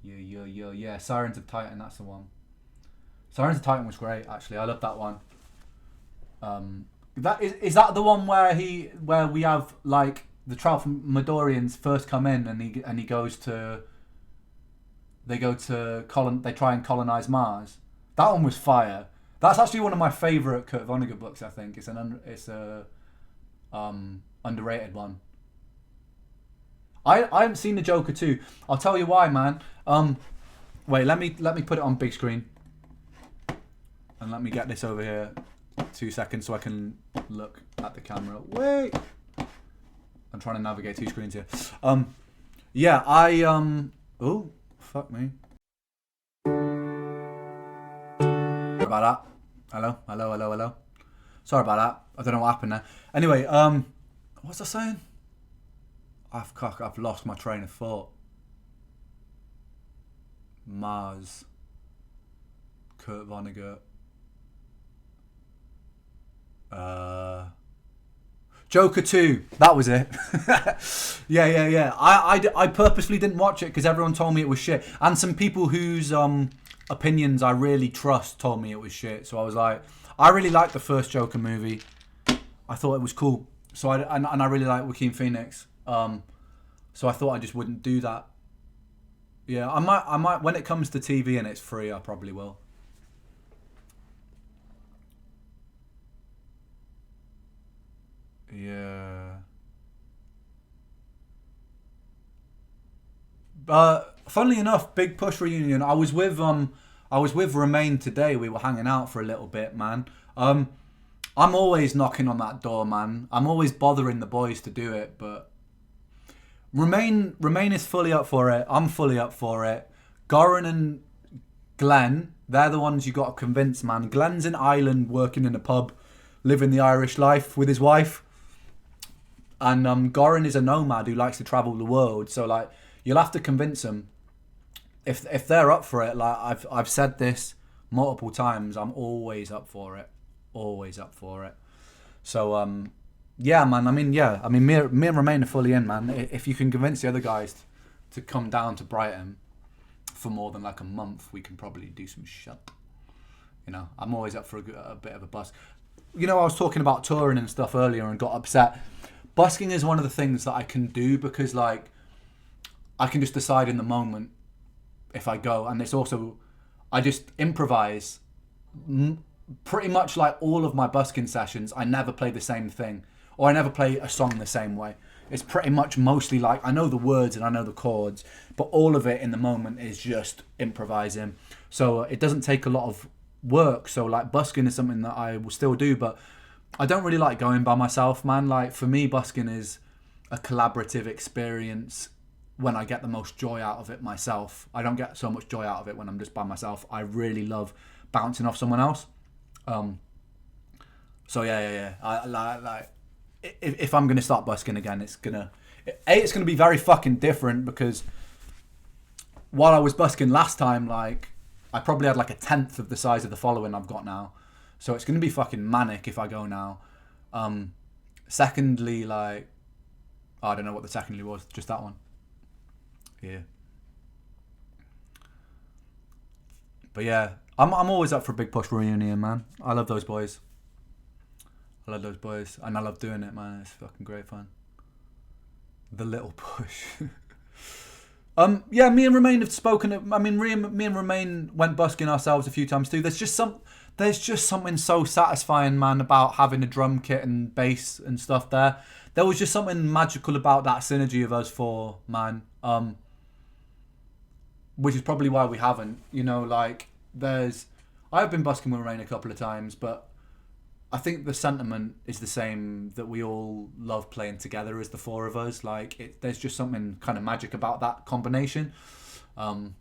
Yeah. Sirens of Titan, that's the one. Sirens of Titan was great, actually. I love that one. That is that the one where we have like the Tralfamadorians first come in and he goes to... They try and colonize Mars. That one was fire. That's actually one of my favorite Kurt Vonnegut books. I think it's underrated one. I haven't seen the Joker 2. I'll tell you why, man. Wait, let me put it on big screen. And let me get this over here 2 seconds so I can look at the camera. Wait. I'm trying to navigate 2 screens here. Yeah, oh, fuck me. Sorry about that. Hello. Sorry about that. I don't know what happened there. Anyway, what was I saying? I've lost my train of thought. Mars. Kurt Vonnegut. Joker 2. That was it. Yeah. I purposely didn't watch it because everyone told me it was shit. And some people whose opinions I really trust told me it was shit. So I was like, I really liked the first Joker movie. I thought it was cool. So I really like Joaquin Phoenix. So I thought I just wouldn't do that. Yeah, I might when it comes to TV and it's free, I probably will. Yeah. Funnily enough, Big Push reunion. I was with Romain today. We were hanging out for a little bit, man. I'm always knocking on that door, man. I'm always bothering the boys to do it, but Romain is fully up for it. I'm fully up for it. Goran and Glenn, they're the ones you got to convince, man. Glenn's in Ireland working in a pub, living the Irish life with his wife. And Goran is a nomad who likes to travel the world. So like, you'll have to convince them. If they're up for it, like I've said this multiple times, I'm always up for it. Always up for it. So yeah, man. I mean, me and Romain are fully in, man. If you can convince the other guys to come down to Brighton for more than like a month, we can probably do some shit. You know, I'm always up for a bit of a bus. You know, I was talking about touring and stuff earlier and got upset. Busking is one of the things that I can do because, like, I can just decide in the moment if I go. And it's also, I just improvise. Pretty much like all of my busking sessions, I never play the same thing. Or I never play a song the same way. It's pretty much mostly like, I know the words and I know the chords, but all of it in the moment is just improvising. So it doesn't take a lot of work. So like busking is something that I will still do, but I don't really like going by myself, man. Like for me, busking is a collaborative experience when I get the most joy out of it myself. I don't get so much joy out of it when I'm just by myself. I really love bouncing off someone else. So yeah. I like if I'm gonna start busking again, it's gonna be very fucking different because while I was busking last time, like I probably had like a 10th of the size of the following I've got now. So it's gonna be fucking manic if I go now. Secondly, like I don't know what the secondly was, just that one. Yeah. But yeah, I'm always up for a Big Push reunion, man. I love those boys. And I love doing it, man. It's fucking great fun. The Little Push. Yeah, me and Romain have spoken. I mean, me and Romain went busking ourselves a few times too. There's just something so satisfying, man, about having a drum kit and bass and stuff there. There was just something magical about that synergy of us four, man. Which is probably why we haven't. You know, like I've been busking with Romain a couple of times, but I think the sentiment is the same, that we all love playing together as the four of us. Like, there's just something kind of magic about that combination. And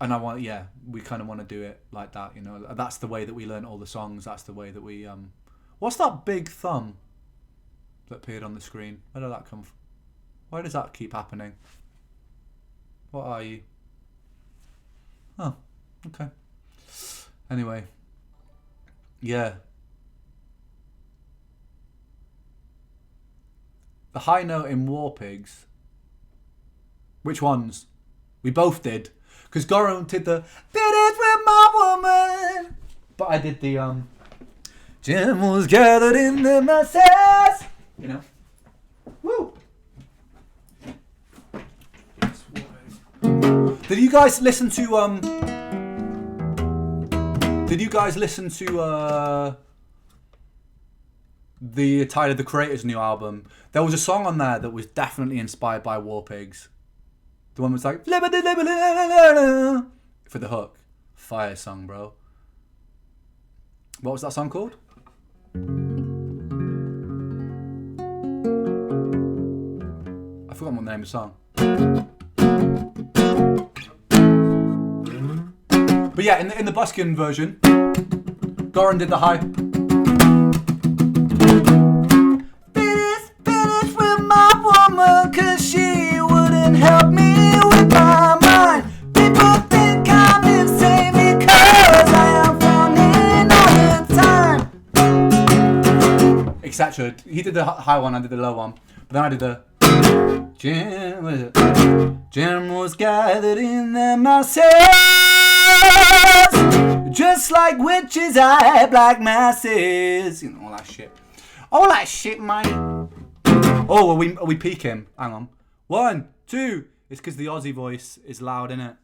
we kind of want to do it like that, you know. That's the way that we learn all the songs. That's the way that we... What's that big thumb that appeared on the screen? Where did that come from? Why does that keep happening? What are you? Oh, okay. Anyway. Yeah. The high note in War Pigs. Which ones? We both did. Because Goran did the "Did it with my woman." But I did the Jim was gathered in the masses. You know? Woo! Did you guys listen to the Tyler the Creator's new album. There was a song on there that was definitely inspired by War Pigs. The one was like for the hook. Fire song, bro. What was that song called? I forgot what the name of the song. But yeah, in the buskin version, Goran did the high. Finish with my woman, cause she wouldn't help me with my mind. People think I'm insane because I am falling all the time. Etc. He did the high one, I did the low one. But then I did the Generals gathered in their masses, just like witches at black masses. You know, all that shit. All that shit, mate. Oh, are we peaking? Hang on. 1, 2. It's because the Aussie voice is loud, innit?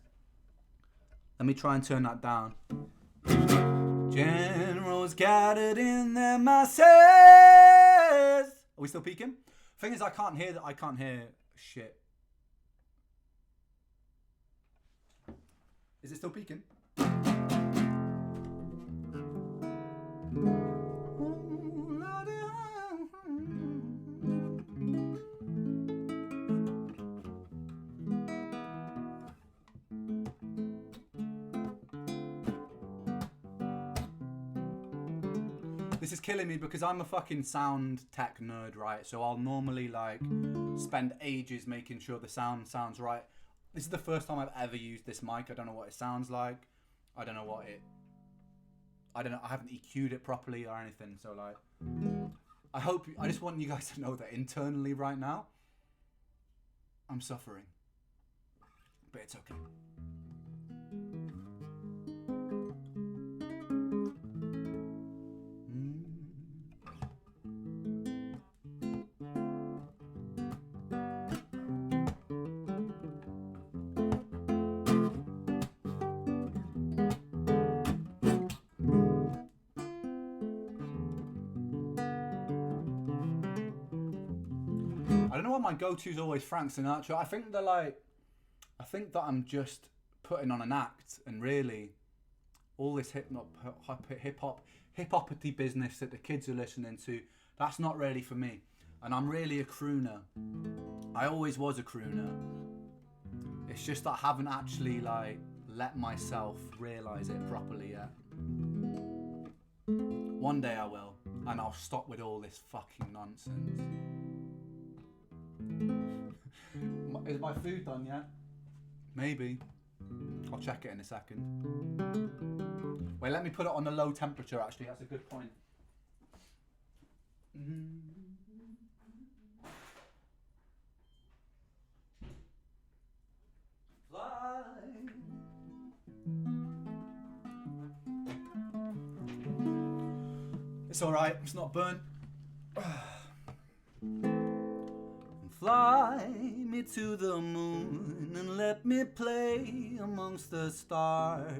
Let me try and turn that down. Generals gathered in their masses. Are we still peaking? Thing is, I can't hear shit. Is it still peaking? This is killing me because I'm a fucking sound tech nerd, right? So I'll normally like spend ages making sure the sound sounds right. This is the first time I've ever used this mic. I don't know what it sounds like. I don't know. I haven't EQ'd it properly or anything. So like, I just want you guys to know that internally right now, I'm suffering. But it's okay. I don't know why my go-to is always Frank Sinatra. I think that I'm just putting on an act, and really, all this hip-hop-y business that the kids are listening to, that's not really for me. And I'm really a crooner. I always was a crooner. It's just that I haven't actually like let myself realise it properly yet. One day I will, and I'll stop with all this fucking nonsense. Is my food done yet? Maybe. I'll check it in a second. Wait, let me put it on the low temperature actually, that's a good point. Fly. It's alright, it's not burnt. Fly me to the moon and let me play amongst the stars.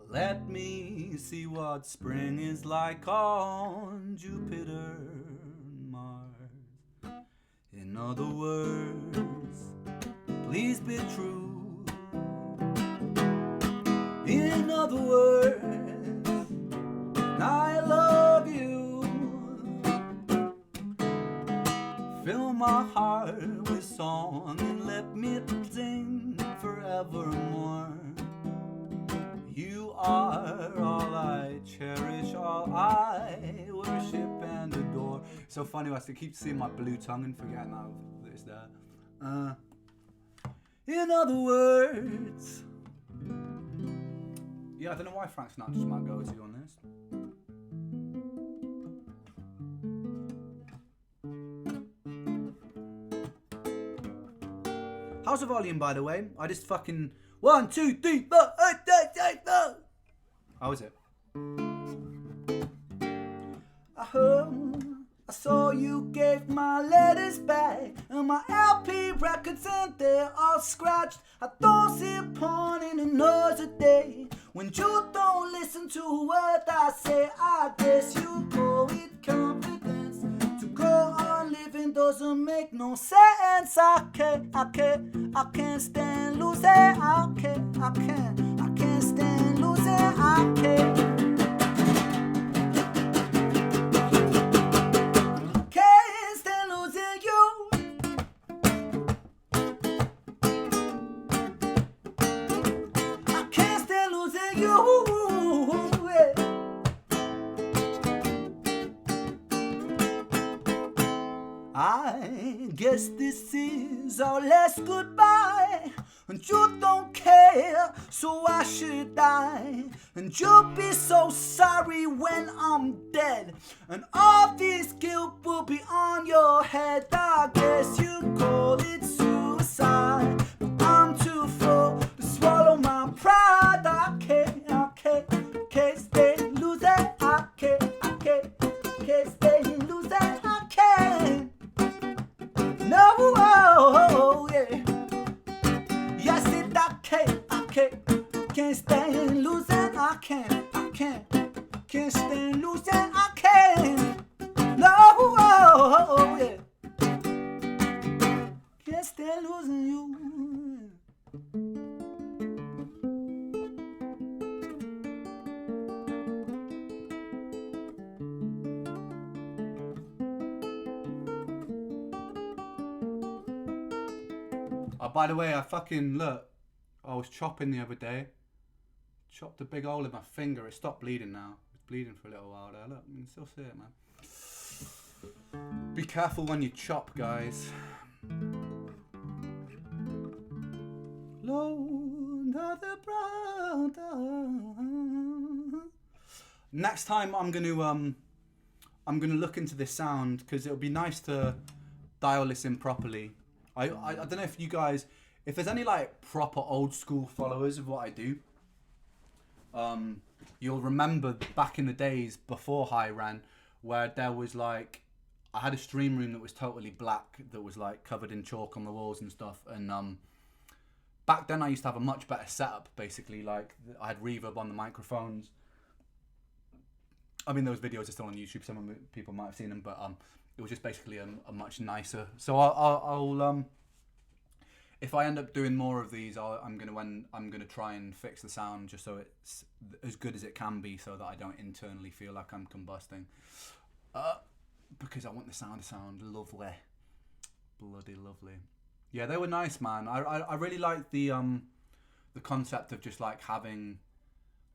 Let me see what spring is like on Jupiter and Mars. In other words, please be true. In other words, I love you. Fill my heart with song and let me sing forevermore. You are all I cherish, all I worship and adore. So funny, I keep seeing my blue tongue and forgetting that it's there. In other words, yeah, I don't know why Frank Sinatra's my go-to on this. How's the volume, by the way? I just fucking 1, 2, 3, 4, 5, 6, 7, 8. How is it? I saw you gave my letters back and my LP records and they're all scratched. I don't see a point in another day when you don't listen to what I say. I guess you go with confidence. To go on living doesn't make no sense. I can't stand losing. I can't stand losing. I can't. I guess this is our last goodbye, and you don't care, so why should I? And you'll be so sorry when I'm dead, and all this guilt will be on your head. I guess you call it suicide, but I'm too full to swallow my pride. I can't stay losing. I can't stay losing. I can't. No, oh, yeah. Yes, I can't stand losing. I can't stand losing. I can't. No, oh, yeah. Can't stand losing you. Oh, by the way, I was chopping the other day. Chopped a big hole in my finger. It stopped bleeding now. It's bleeding for a little while there. Look, you can still see it, man. Be careful when you chop, guys. Next time I'm gonna look into this sound because it'll be nice to dial this in properly. I don't know if you guys, if there's any like proper old school followers of what I do, you'll remember back in the days before High Ran, where there was like, I had a stream room that was totally black, that was like covered in chalk on the walls and stuff, and back then I used to have a much better setup, basically. Like, I had reverb on the microphones. I mean, those videos are still on YouTube, some people might have seen them, but it was just basically a much nicer. So I'll if I end up doing more of these, I'm gonna try and fix the sound just so it's as good as it can be, so that I don't internally feel like I'm combusting. Because I want the sound to sound lovely, bloody lovely. Yeah, they were nice, man. I really like the concept of just like having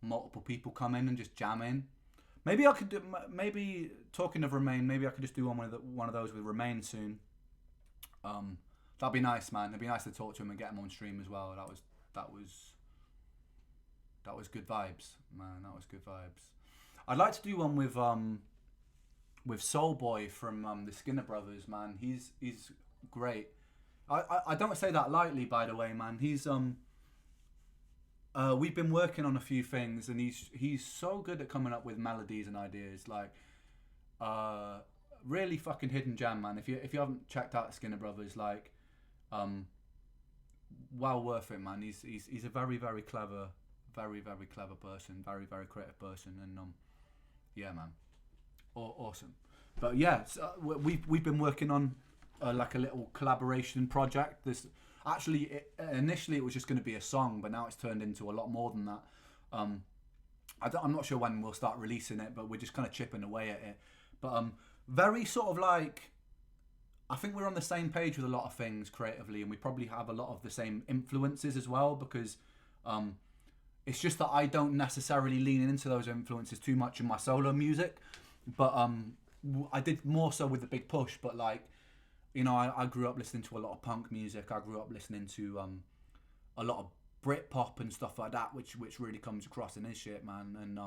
multiple people come in and just jam in. Maybe I could do. Maybe talking of Remain, maybe I could just do one of those with Remain soon. That'd be nice, man. It'd be nice to talk to him and get him on stream as well. That was good vibes, man. That was good vibes. I'd like to do one with Soul Boy from the Skinner Brothers, man. He's great. I don't say that lightly, by the way, man. He's we've been working on a few things, and he's so good at coming up with melodies and ideas. Like, really fucking hidden gem, man. If you haven't checked out Skinner Brothers, like, well worth it, man. He's a very, very clever person, very, very creative person, and yeah, man, awesome. But yeah, so we've been working on like a little collaboration project. This actually initially it was just going to be a song, but now it's turned into a lot more than that. I'm not sure when we'll start releasing it, but we're just kind of chipping away at it. But very sort of like, I think we're on the same page with a lot of things creatively, and we probably have a lot of the same influences as well, because it's just that I don't necessarily lean into those influences too much in my solo music, but I did more so with the Big Push. But like, you know, I grew up listening to a lot of punk music. I grew up listening to a lot of Britpop and stuff like that, which really comes across in his shit, man. And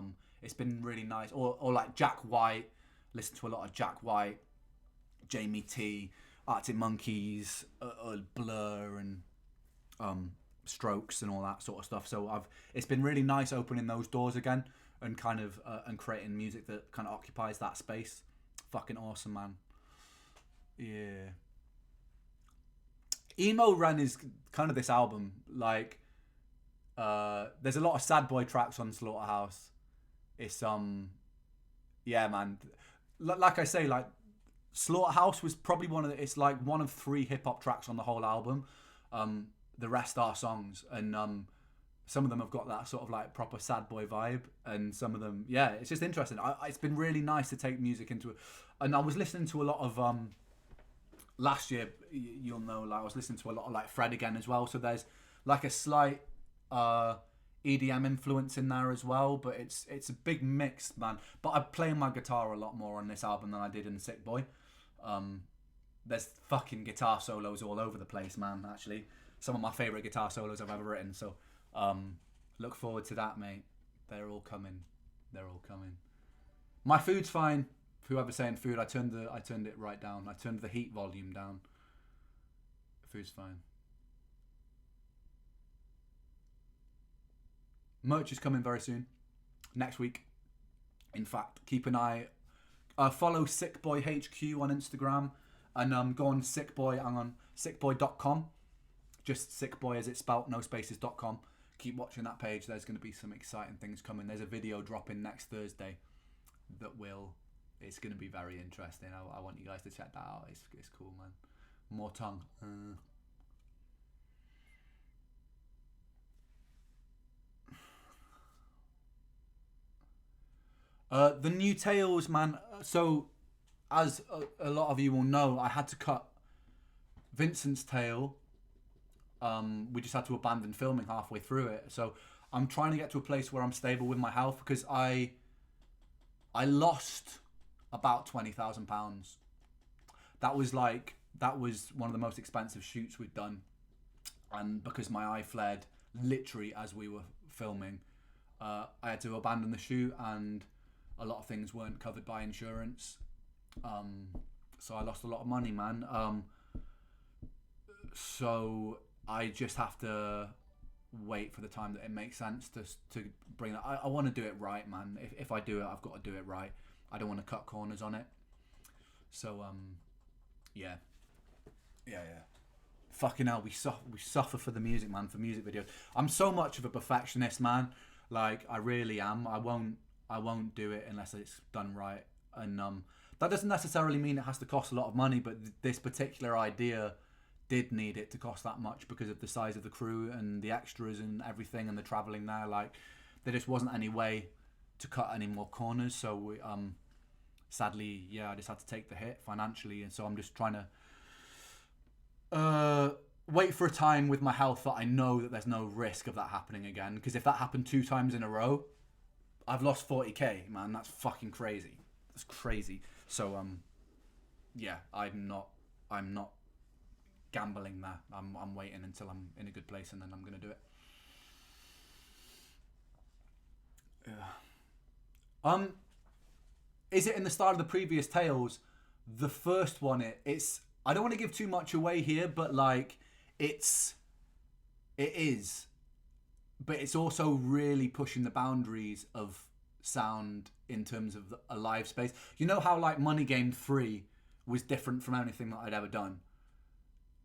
it's been really nice. Or like Jack White, listen to a lot of Jack White, Jamie T, Arctic Monkeys, Blur, and Strokes and all that sort of stuff. So it's been really nice opening those doors again, and kind of and creating music that kind of occupies that space. Fucking awesome, man. Yeah. Emo Ren is kind of this album. Like, there's a lot of sad boy tracks on Slaughterhouse. It's yeah, man. Like I say, like Slaughterhouse was probably it's like one of 3 hip hop tracks on the whole album. The rest are songs, and some of them have got that sort of like proper sad boy vibe, and some of them, yeah, it's just interesting. It's been really nice to take music into it, and I was listening to a lot of last year. You'll know, like I was listening to a lot of like Fred again as well. So there's like a slight EDM influence in there as well, but it's a big mix, man. But I play my guitar a lot more on this album than I did in Sick Boy. There's fucking guitar solos all over the place, man. Actually, some of my favourite guitar solos I've ever written. So look forward to that, mate. They're all coming. They're all coming. My food's fine. Whoever's saying food, I turned it right down. I turned the heat volume down. Food's fine. Merch is coming very soon. Next week. In fact, keep an eye. Follow Sickboy HQ on Instagram, and go on Sickboy. I'm on sickboy.com. Just Sickboy as it's spelt, no spaces.com. Keep watching that page. There's going to be some exciting things coming. There's a video dropping next Thursday that it's going to be very interesting. I want you guys to check that out. It's cool, man. More tongue. The new tails, man. So, as a lot of you will know, I had to cut Vincent's tail. We just had to abandon filming halfway through it. So I'm trying to get to a place where I'm stable with my health, because I lost about £20,000. That was one of the most expensive shoots we'd done, and because my eye flared literally as we were filming, I had to abandon the shoot, and a lot of things weren't covered by insurance. So I lost a lot of money, man. So I just have to wait for the time that it makes sense to bring that. I want to do it right, man. If I do it, I've got to do it right. I don't want to cut corners on it. So yeah. Fucking hell, we suffer for the music, man. For music videos, I'm so much of a perfectionist, man. Like, I really am. I won't do it unless it's done right. And that doesn't necessarily mean it has to cost a lot of money, but this particular idea did need it to cost that much because of the size of the crew and the extras and everything and the travelling there. Like, there just wasn't any way to cut any more corners. So we, sadly, yeah, I just had to take the hit financially, and so I'm just trying to wait for a time with my health that I know that there's no risk of that happening again. Because if that happened 2 times in a row, I've lost 40k, man. That's fucking crazy. That's crazy. So yeah, I'm not gambling there. I'm waiting until I'm in a good place, and then I'm gonna do it. Yeah. Is it in the style of the previous tales? The first one, it's. I don't want to give too much away here, but like, it is, but it's also really pushing the boundaries of sound in terms of a live space. You know how like Money Game 3 was different from anything that I'd ever done,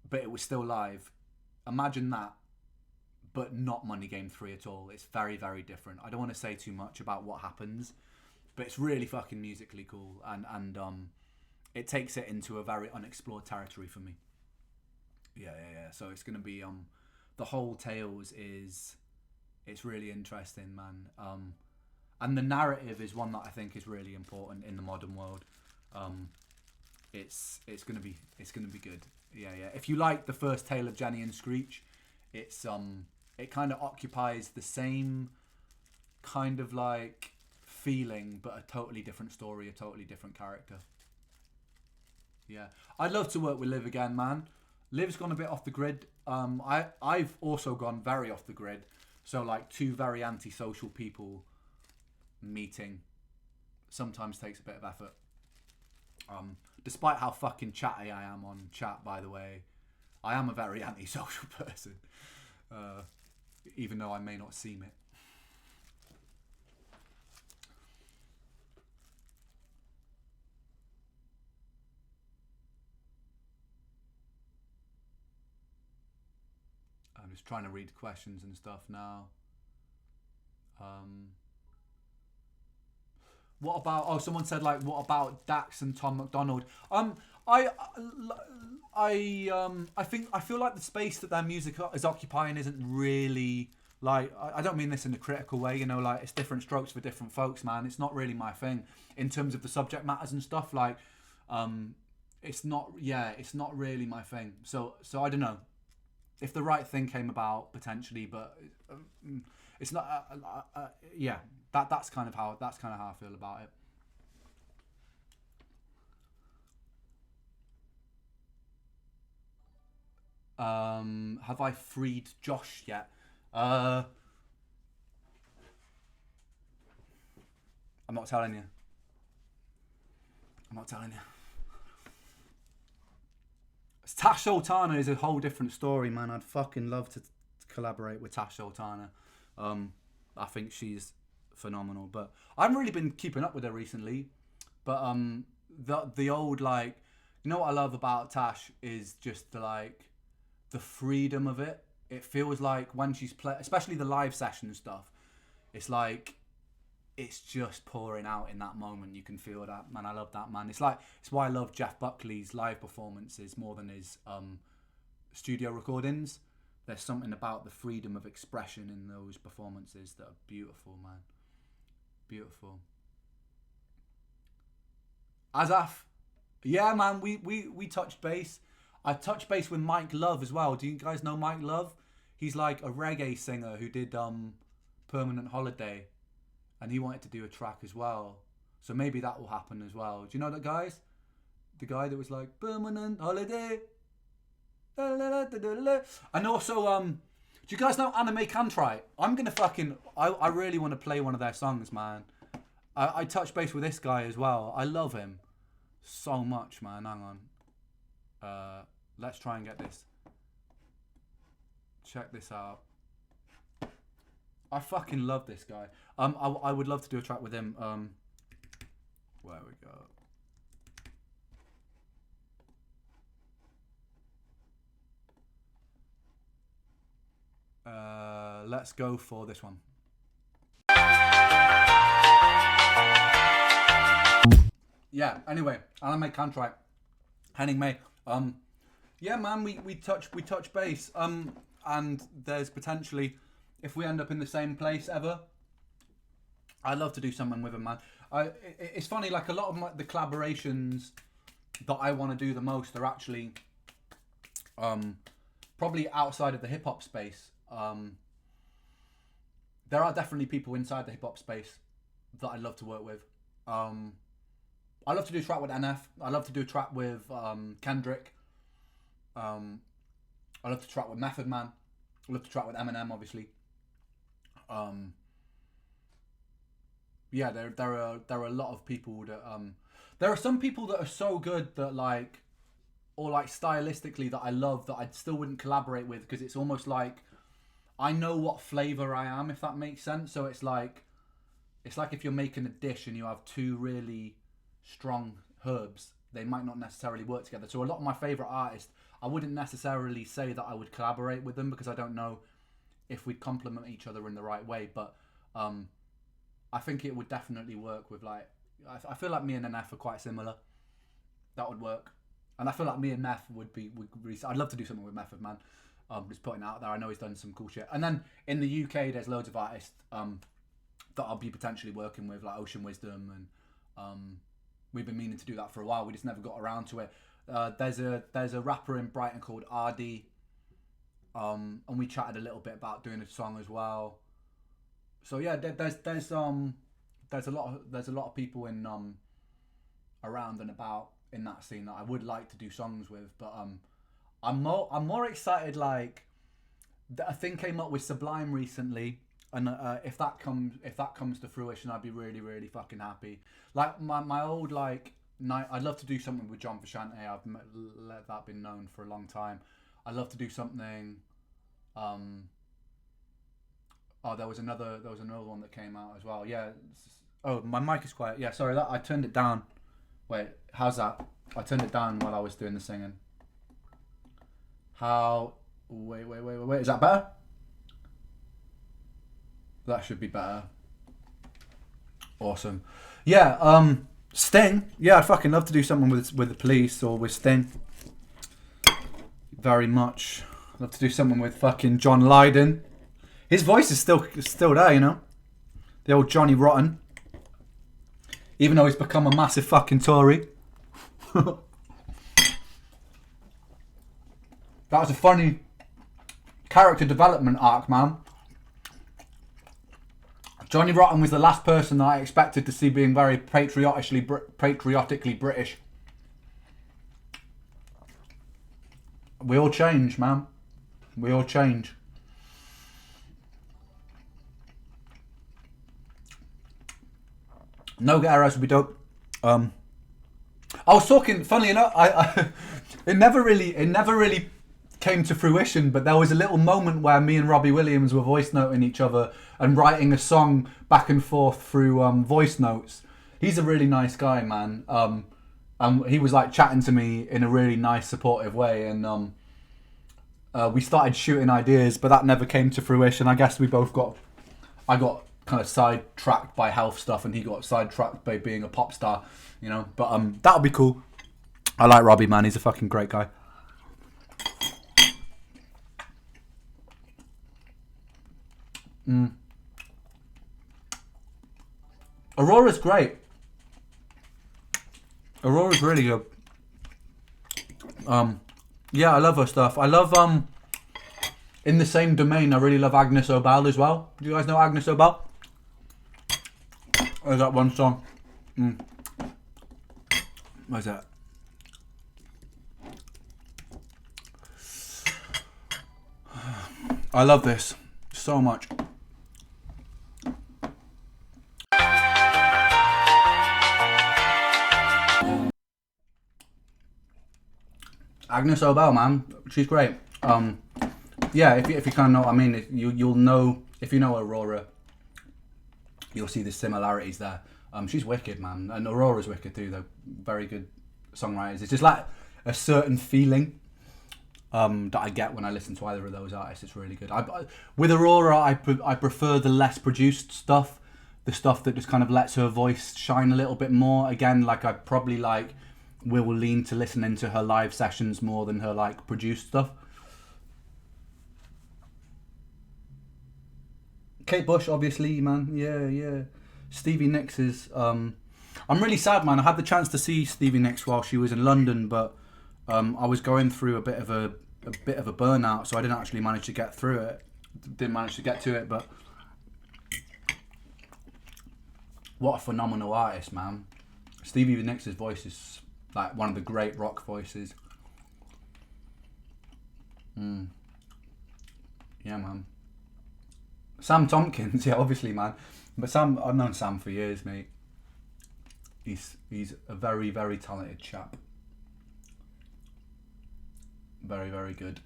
but it was still live. Imagine that, but not Money Game 3 at all. It's very, very different. I don't want to say too much about what happens, but it's really fucking musically cool, and it takes it into a very unexplored territory for me. Yeah. So it's going to be the whole tales it's really interesting, man. And the narrative is one that I think is really important in the modern world. It's going to be good. Yeah. If you like the first tale of Jenny and Screech, it kind of occupies the same kind of like feeling, but a totally different story, a totally different character. Yeah, I'd love to work with Liv again, man. Liv's gone a bit off the grid. I've also gone very off the grid. So like 2 very antisocial people meeting sometimes takes a bit of effort. Despite how fucking chatty I am on chat, by the way, I am a very antisocial person. Even though I may not seem it. just trying to read questions and stuff now. What about? Oh, someone said like, what about Dax and Tom McDonald? I think I feel like the space that their music is occupying isn't really like. I don't mean this in a critical way, you know. Like it's different strokes for different folks, man. It's not really my thing in terms of the subject matters and stuff. Like, it's not. Yeah, it's not really my thing. So I don't know if the right thing came about potentially, but it's not. Yeah, that's kind of how I feel about it. Have I freed Josh yet? I'm not telling you. Tash Sultana is a whole different story, man. I'd fucking love to collaborate with Tash Sultana. I think she's phenomenal, but I haven't really been keeping up with her recently. But the old, like, you know what I love about Tash is just the freedom of it. It feels like when she's especially the live session stuff, it's like it's just pouring out in that moment. You can feel that, man. I love that, man. It's why I love Jeff Buckley's live performances more than his studio recordings. There's something about the freedom of expression in those performances that are beautiful, man. Beautiful. Azaf, yeah, man. We touched base. I touched base with Mike Love as well. Do you guys know Mike Love? He's like a reggae singer who did Permanent Holiday, and he wanted to do a track as well. So maybe that will happen as well. Do you know that, guys? The guy that was like Permanent Holiday. And also, do you guys know Anime Cantrite? I'm gonna I really want to play one of their songs, man. I touched base with this guy as well. I love him so much, man. Hang on. Let's try and get this. Check this out. I fucking love this guy. I would love to do a track with him. Where we go. Let's go for this one. Yeah. Anyway, Anime Cantrite, Henning May. Yeah, man. We touch base. And there's potentially, if we end up in the same place ever, I'd love to do something with him, man. It's funny, like a lot of the collaborations that I want to do the most are actually probably outside of the hip hop space. There are definitely people inside the hip hop space that I'd love to work with. I love to do a track with NF. I love to do a track with Kendrick. I love to track with Method Man. I love to track with Eminem, obviously. Yeah, there are a lot of people that there are some people that are so good that like, or like stylistically that I love that I still wouldn't collaborate with because it's almost like I know what flavor I am, if that makes sense. So it's like if you're making a dish and you have two really strong herbs, they might not necessarily work together. So a lot of my favorite artists, I wouldn't necessarily say that I would collaborate with them because I don't know if we'd complement each other in the right way. But I think it would definitely work with like, I feel like me and NF are quite similar. That would work. And I feel like me and Meth would really, I'd love to do something with Method Man. Just putting it out there. I know he's done some cool shit. And then in the UK, there's loads of artists that I'll be potentially working with, like Ocean Wisdom, and we've been meaning to do that for a while. We just never got around to it. There's a rapper in Brighton called RD, and we chatted a little bit about doing a song as well. So yeah, there's a lot of people in around and about in that scene that I would like to do songs with, but I'm more excited. Like a thing came up with Sublime recently, and if that comes to fruition, I'd be really, really fucking happy. Like my old like night, I'd love to do something with John Frusciante. I've let that been known for a long time. I'd love to do something. Oh, there was another one that came out as well. Yeah. Oh, my mic is quiet. Yeah, sorry, I turned it down. Wait, how's that? I turned it down while I was doing the singing. How Wait. Is that better? That should be better. Awesome. Yeah, Sting. Yeah, I'd fucking love to do something with the Police or with Sting. Very much. I'd love to do something with fucking John Lydon. His voice is still there, you know? The old Johnny Rotten. Even though he's become a massive fucking Tory. That was a funny character development arc, man. Johnny Rotten was the last person that I expected to see being very patriotically British. We all change, man. We all change. No Get would be dope. I was talking. Funnily enough, it never really came to fruition. But there was a little moment where me and Robbie Williams were voice noting each other and writing a song back and forth through voice notes. He's a really nice guy, man. He was like chatting to me in a really nice, supportive way, and we started shooting ideas, but that never came to fruition. I guess I got kind of sidetracked by health stuff, and he got sidetracked by being a pop star, you know. But that'll be cool. I like Robbie, man. He's a fucking great guy. Aurora's great. Aurora's really good. Yeah, I love her stuff. I love in the same domain, I really love Agnes Obel as well. Do you guys know Agnes Obel? There's that one song. Where's that? I love this so much. Agnes Obel, man, she's great. Yeah, if you kind of know what I mean, you'll know, if you know Aurora, you'll see the similarities there. She's wicked, man, and Aurora's wicked too. They're very good songwriters. It's just like a certain feeling that I get when I listen to either of those artists. It's really good. With Aurora, I prefer the less produced stuff, the stuff that just kind of lets her voice shine a little bit more. Again, like I probably will lean to listening to her live sessions more than her like produced stuff. Kate Bush, obviously, man. Yeah. Stevie Nicks is. I'm really sad, man. I had the chance to see Stevie Nicks while she was in London, but I was going through a bit of a burnout, so I didn't actually manage to get through it. Didn't manage to get to it, but what a phenomenal artist, man. Stevie Nicks' voice is like one of the great rock voices. Yeah, man. Sam Tompkins, yeah, obviously, man. But Sam, I've known Sam for years, mate. He's a very, very talented chap. Very, very good.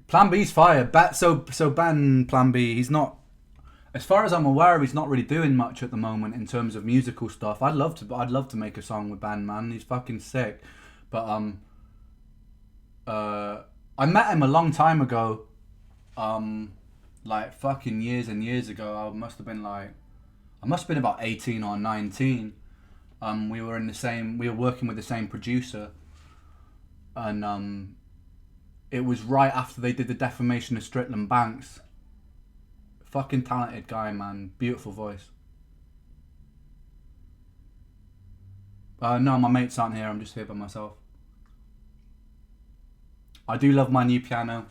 Plan B's fire. So ban Plan B. He's not, as far as I'm aware, he's not really doing much at the moment in terms of musical stuff. I'd love to make a song with Ban, man. He's fucking sick. But I met him a long time ago. Like fucking years and years ago. I must have been about 18 or 19. We were working with the same producer, and it was right after they did the defamation of Strickland Banks. Fucking talented guy, man. Beautiful voice. No, my mates aren't here. I'm just here by myself. I do love my new piano.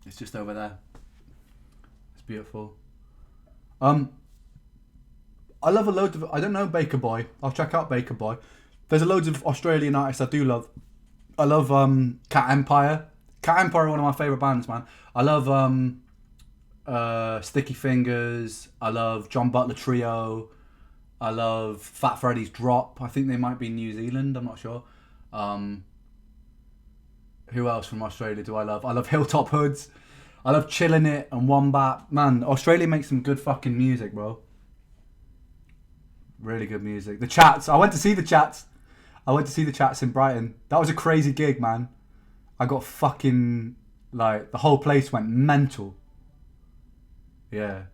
It's just over there. It's beautiful. I love a load of. I don't know Baker Boy. I'll check out Baker Boy. There's a loads of Australian artists I do love. I love Cat Empire. Cat Empire are one of my favourite bands, man. I love Sticky Fingers. I love John Butler Trio. I love Fat Freddy's Drop. I think they might be New Zealand. I'm not sure. Who else from Australia do I love? I love Hilltop Hoods. I love Chillin' It and Wombat. Man, Australia makes some good fucking music, bro. Really good music. The Chats. I went to see the Chats. In Brighton. That was a crazy gig, man. I got fucking, like, the whole place went mental. Yeah.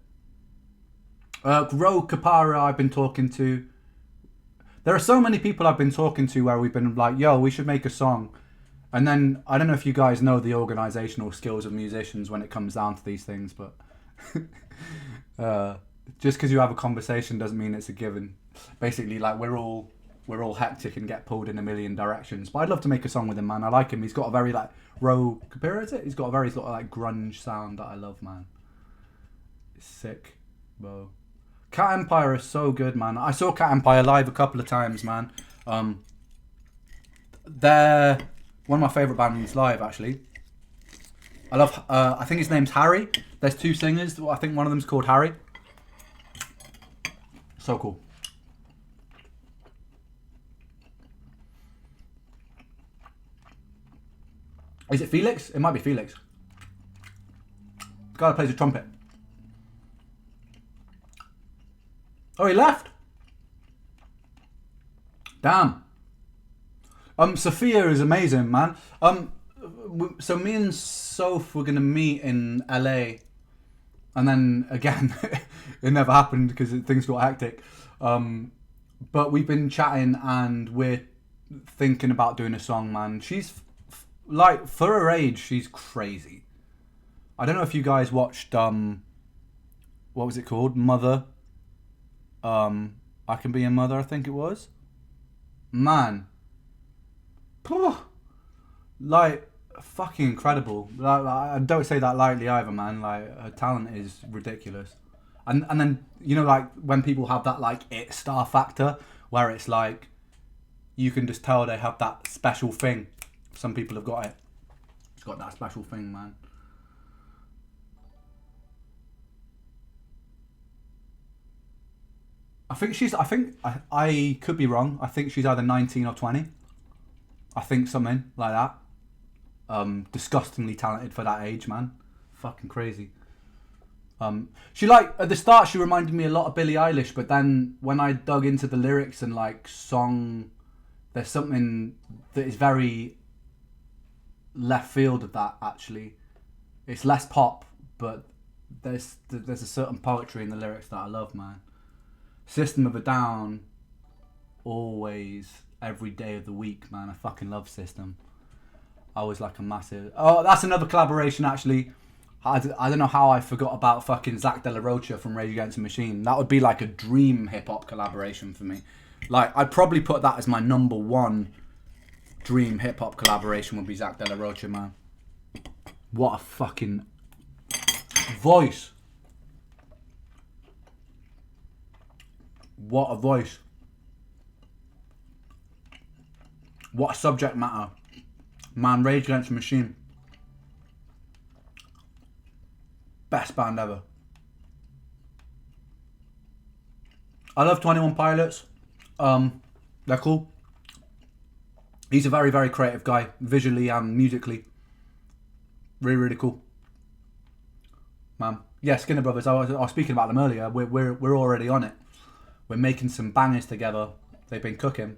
Ro Kapara I've been talking to. There are so many people I've been talking to where we've been like, yo, we should make a song. And then, I don't know if you guys know the organisational skills of musicians when it comes down to these things, but just because you have a conversation doesn't mean it's a given. Basically, like, we're all hectic and get pulled in a million directions. But I'd love to make a song with him, man. I like him. He's got a very, like, Ro Kapira, is it? He's got a very sort of, like, grunge sound that I love, man. It's sick, bro. Cat Empire is so good, man. I saw Cat Empire live a couple of times, man. They're one of my favourite bands live, actually. I love, I think his name's Harry. There's two singers. I think one of them's called Harry. So cool. Is it Felix? It might be Felix. The guy that plays the trumpet. Oh, he left? Damn. Sophia is amazing, man. So me and Soph were gonna meet in LA, and then again, it never happened because things got hectic. But we've been chatting, and we're thinking about doing a song, man. She's like, for her age, she's crazy. I don't know if you guys watched what was it called? Mother. I Can Be a Mother, I think it was. Man. Like, fucking incredible. Like, I don't say that lightly either, man. Like, her talent is ridiculous. And then, you know, like, when people have that, like, it star factor, where it's like, you can just tell they have that special thing. Some people have got it. It's got that special thing, man. I could be wrong. I think she's either 19 or 20. I think something like that. Disgustingly talented for that age, man. Fucking crazy. She, like, at the start she reminded me a lot of Billie Eilish, but then when I dug into the lyrics and, like, song, there's something that is very left field of that, actually. It's less pop, but there's a certain poetry in the lyrics that I love, man. System of a Down, always, every day of the week, man. I fucking love System. I was like a massive... Oh, that's another collaboration, actually. I don't know how I forgot about fucking Zach De La Rocha from Rage Against the Machine. That would be like a dream hip-hop collaboration for me. Like, I'd probably put that as my number one dream hip-hop collaboration would be Zach De La Rocha, man. What a fucking voice. What a voice. What a subject matter. Man, Rage Against the Machine. Best band ever. I love 21 Pilots. They're cool. He's a very, very creative guy, visually and musically. Really, really cool. Man. Yeah, Skinner Brothers. I was speaking about them earlier. We're already on it. We're making some bangers together. They've been cooking.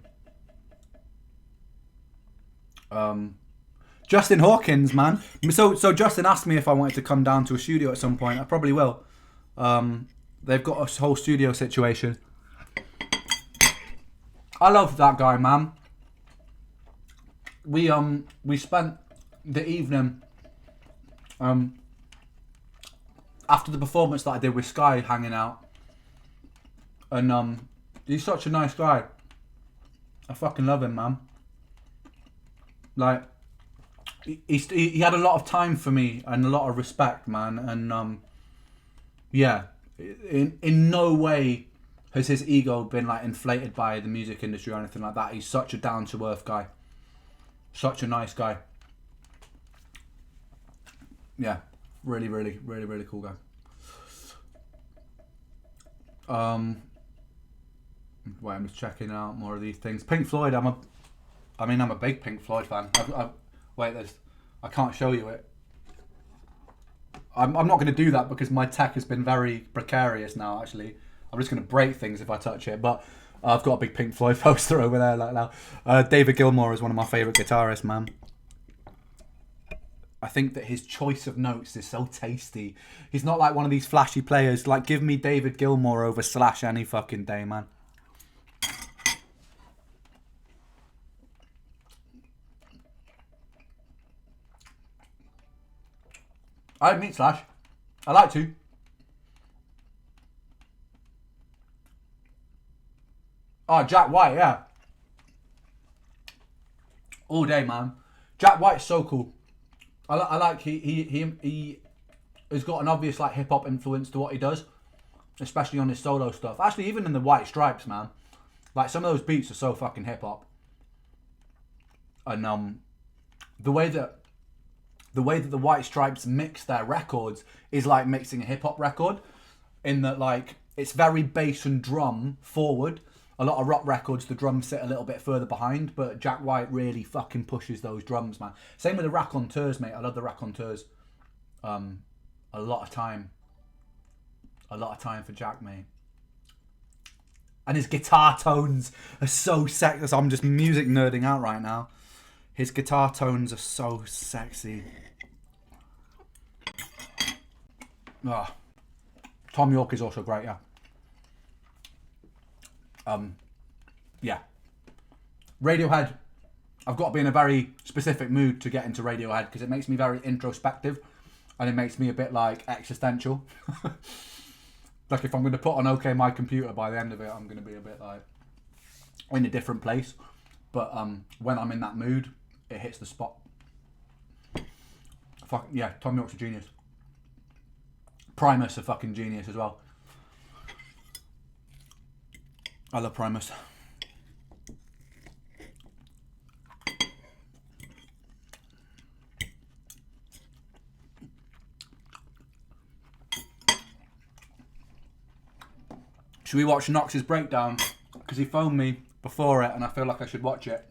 Justin Hawkins, man. So Justin asked me if I wanted to come down to a studio at some point. I probably will. They've got a whole studio situation. I love that guy, man. We spent the evening after the performance that I did with Sky hanging out. And he's such a nice guy. I fucking love him, man. Like, he had a lot of time for me and a lot of respect, man. And yeah, in no way has his ego been like inflated by the music industry or anything like that. He's such a down to earth guy. Such a nice guy. Yeah, really, really, really, really cool guy. Wait, I'm just checking out more of these things. Pink Floyd, I'm a big Pink Floyd fan. I can't show you it. I'm not going to do that because my tech has been very precarious now, actually. I'm just going to break things if I touch it. But I've got a big Pink Floyd poster over there like now. David Gilmour is one of my favourite guitarists, man. I think that his choice of notes is so tasty. He's not like one of these flashy players. Like, give me David Gilmour over Slash any fucking day, man. I meet Slash. I like to. Oh, Jack White, yeah. All day, man. Jack White's so cool. I like he has got an obvious like hip hop influence to what he does, especially on his solo stuff. Actually, even in the White Stripes, man. Like some of those beats are so fucking hip hop. And the way that the White Stripes mix their records is like mixing a hip hop record, in that like it's very bass and drum forward. A lot of rock records, the drums sit a little bit further behind, but Jack White really fucking pushes those drums, man. Same with the raconteurs, mate. I love the raconteurs. A lot of time for Jack, mate. And his guitar tones are so sexy. I'm just music nerding out right now. His guitar tones are so sexy. Oh. Tom York is also great, yeah. Yeah. Radiohead. I've got to be in a very specific mood to get into Radiohead because it makes me very introspective and it makes me a bit like existential. Like if I'm going to put on OK My Computer, by the end of it, I'm going to be a bit like in a different place. But when I'm in that mood, it hits the spot. Fuck yeah, Tom York's a genius. Primus a fucking genius as well. I love Primus. Should we watch Knox's breakdown? Because he phoned me before it and I feel like I should watch it.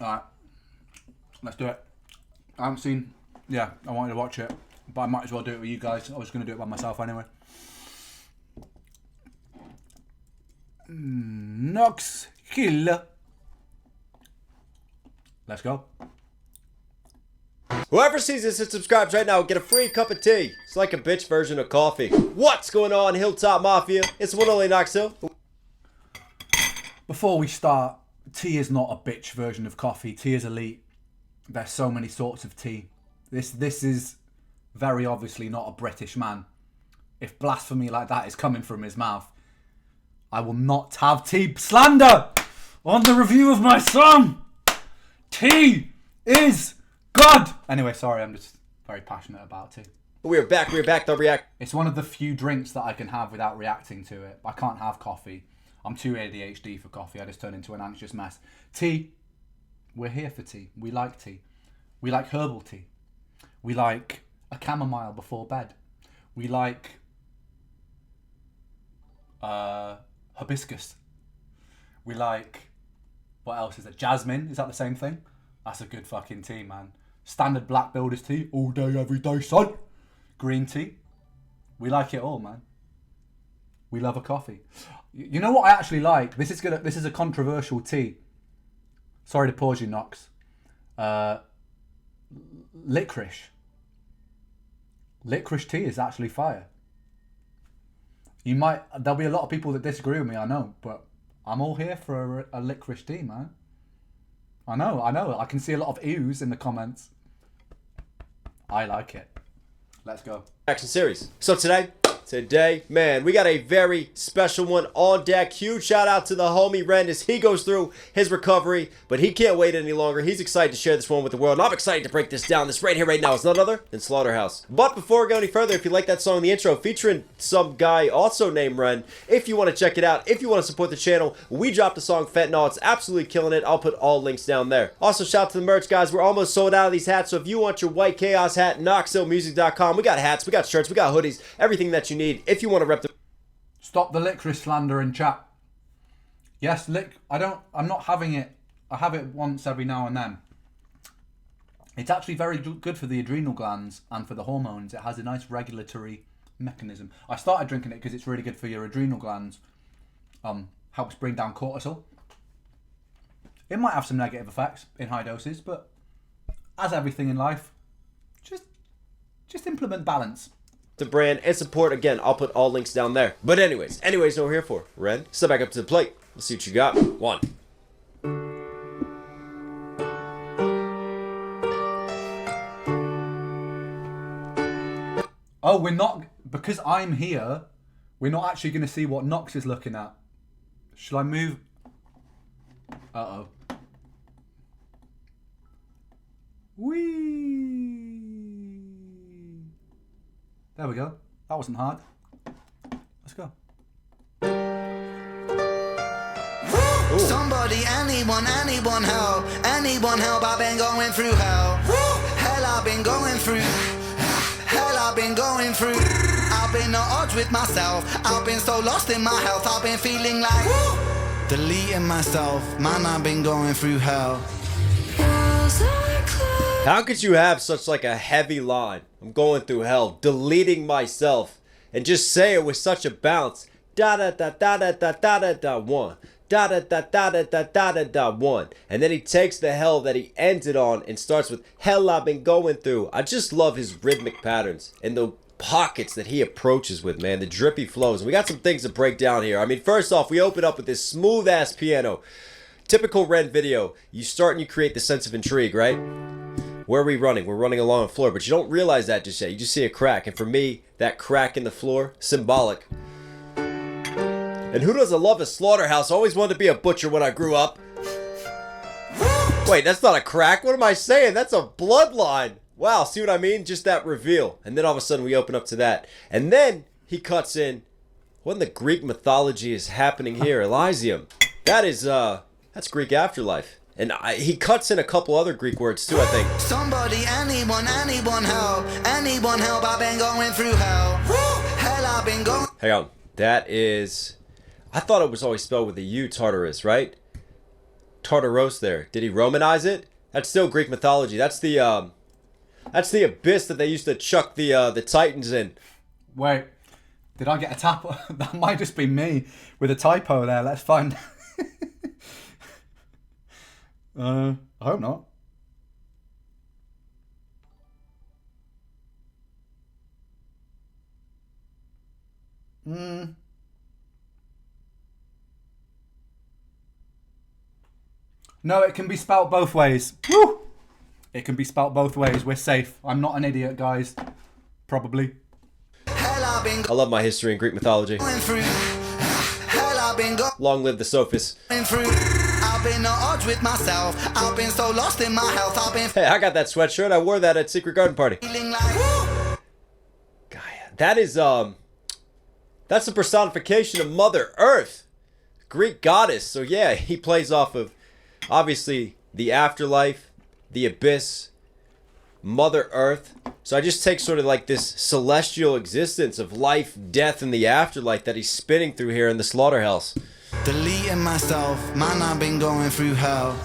Alright. Let's do it. I haven't seen... Yeah, I wanted to watch it. But I might as well do it with you guys. I was going to do it by myself anyway. Knox Killer. Let's go. Whoever sees this and subscribes right now will get a free cup of tea. It's like a bitch version of coffee. What's going on, Hilltop Mafia? It's one only Knox Hill. Before we start, tea is not a bitch version of coffee. Tea is elite. There's so many sorts of tea. This is very obviously not a British man. If blasphemy like that is coming from his mouth, I will not have tea slander on the review of my song. Tea is God. Anyway, sorry, I'm just very passionate about tea. We're back, don't react. It's one of the few drinks that I can have without reacting to it. I can't have coffee. I'm too ADHD for coffee. I just turn into an anxious mess. Tea, we're here for tea. We like tea. We like herbal tea. We like a chamomile before bed. We like hibiscus. We like, what else is it? Jasmine, is that the same thing? That's a good fucking tea, man. Standard black builder's tea, all day, every day, son. Green tea. We like it all, man. We love a coffee. You know what I actually like? This is a controversial tea. Sorry to pause you, Knox. Licorice. Licorice tea is actually fire. There'll be a lot of people that disagree with me, I know, but I'm all here for a licorice tea, man. I know. I can see a lot of ews in the comments. I like it. Let's go. Action series. So today, man, we got a very special one on deck. Huge shout out to the homie Ren as he goes through his recovery, but he can't wait any longer. He's excited to share this one with the world, and I'm excited to break this down. This right here, right now, is none other than Slaughterhouse. But before we go any further, if you like that song in the intro featuring some guy also named Ren, if you want to check it out, if you want to support the channel, we dropped the song Fentanyl. It's absolutely killing it. I'll put all links down there. Also, shout out to the merch, guys. We're almost sold out of these hats, so if you want your white chaos hat, knoxhillmusic.com. We got hats, we got shirts, we got hoodies, everything that you need. If you want to rep the... Stop the licorice slander in chat. Yes, I'm not having it. I have it once every now and then. It's actually very good for the adrenal glands and for the hormones. It has a nice regulatory mechanism. I started drinking it because it's really good for your adrenal glands. Helps bring down cortisol. It might have some negative effects in high doses, but as everything in life, just implement balance. The brand and support, again, I'll put all links down there. But anyways, what we're here for. Ren, step back up to the plate. Let's see what you got. One. Oh, we're not, because I'm here, we're not actually going to see what Knox is looking at. Shall I move? Uh-oh. Whee! There we go. That wasn't hard. Let's go. Somebody, anyone help. Anyone help, I've been going through hell. Hell, I've been going through. Hell, I've been going through. I've been at odds with myself. I've been so lost in my health. I've been feeling like deleting myself. Man, I've been going through hell. How could you have such like a heavy line? I'm going through hell, deleting myself, and just say it with such a bounce. Da da da da da da da da da one. Da da da da da da da da da one. And then he takes the hell that he ended on and starts with hell I've been going through. I just love his rhythmic patterns and the pockets that he approaches with, man. The drippy flows. And we got some things to break down here. I mean, first off, we open up with this smooth ass piano. Typical Ren video. You start and you create the sense of intrigue, right? Where are we running? We're running along the floor, but you don't realize that just yet. You just see a crack. And for me, that crack in the floor, symbolic. And who doesn't love a slaughterhouse? I always wanted to be a butcher when I grew up. Wait, that's not a crack. What am I saying? That's a bloodline. Wow, see what I mean? Just that reveal. And then all of a sudden we open up to that. And then he cuts in, what in the Greek mythology is happening here? Elysium. That is, that's Greek afterlife. And he cuts in a couple other Greek words too, I think. Somebody, anyone help. Anyone help, I've been going through hell. Hell, I've been going. Hang on. That is, I thought it was always spelled with a U, Tartarus, right? Tartaros there. Did he Romanize it? That's still Greek mythology. That's the abyss that they used to chuck the Titans in. Wait, did I get a tap? That might just be me with a typo there. Let's find. I hope not. No, it can be spelt both ways. Woo! It can be spelt both ways. We're safe. I'm not an idiot, guys. Probably. I love my history in Greek mythology. Long live the sophists. I've been at odds with myself. I've been so lost in my health. Hey, I got that sweatshirt. I wore that at Secret Garden Party. Gaia. That is that's a personification of Mother Earth, Greek goddess. So yeah, he plays off of obviously the afterlife, the abyss, Mother Earth. So I just take sort of like this celestial existence of life, death, and the afterlife that he's spinning through here in the slaughterhouse. Deleting myself, man, I've been going through hell.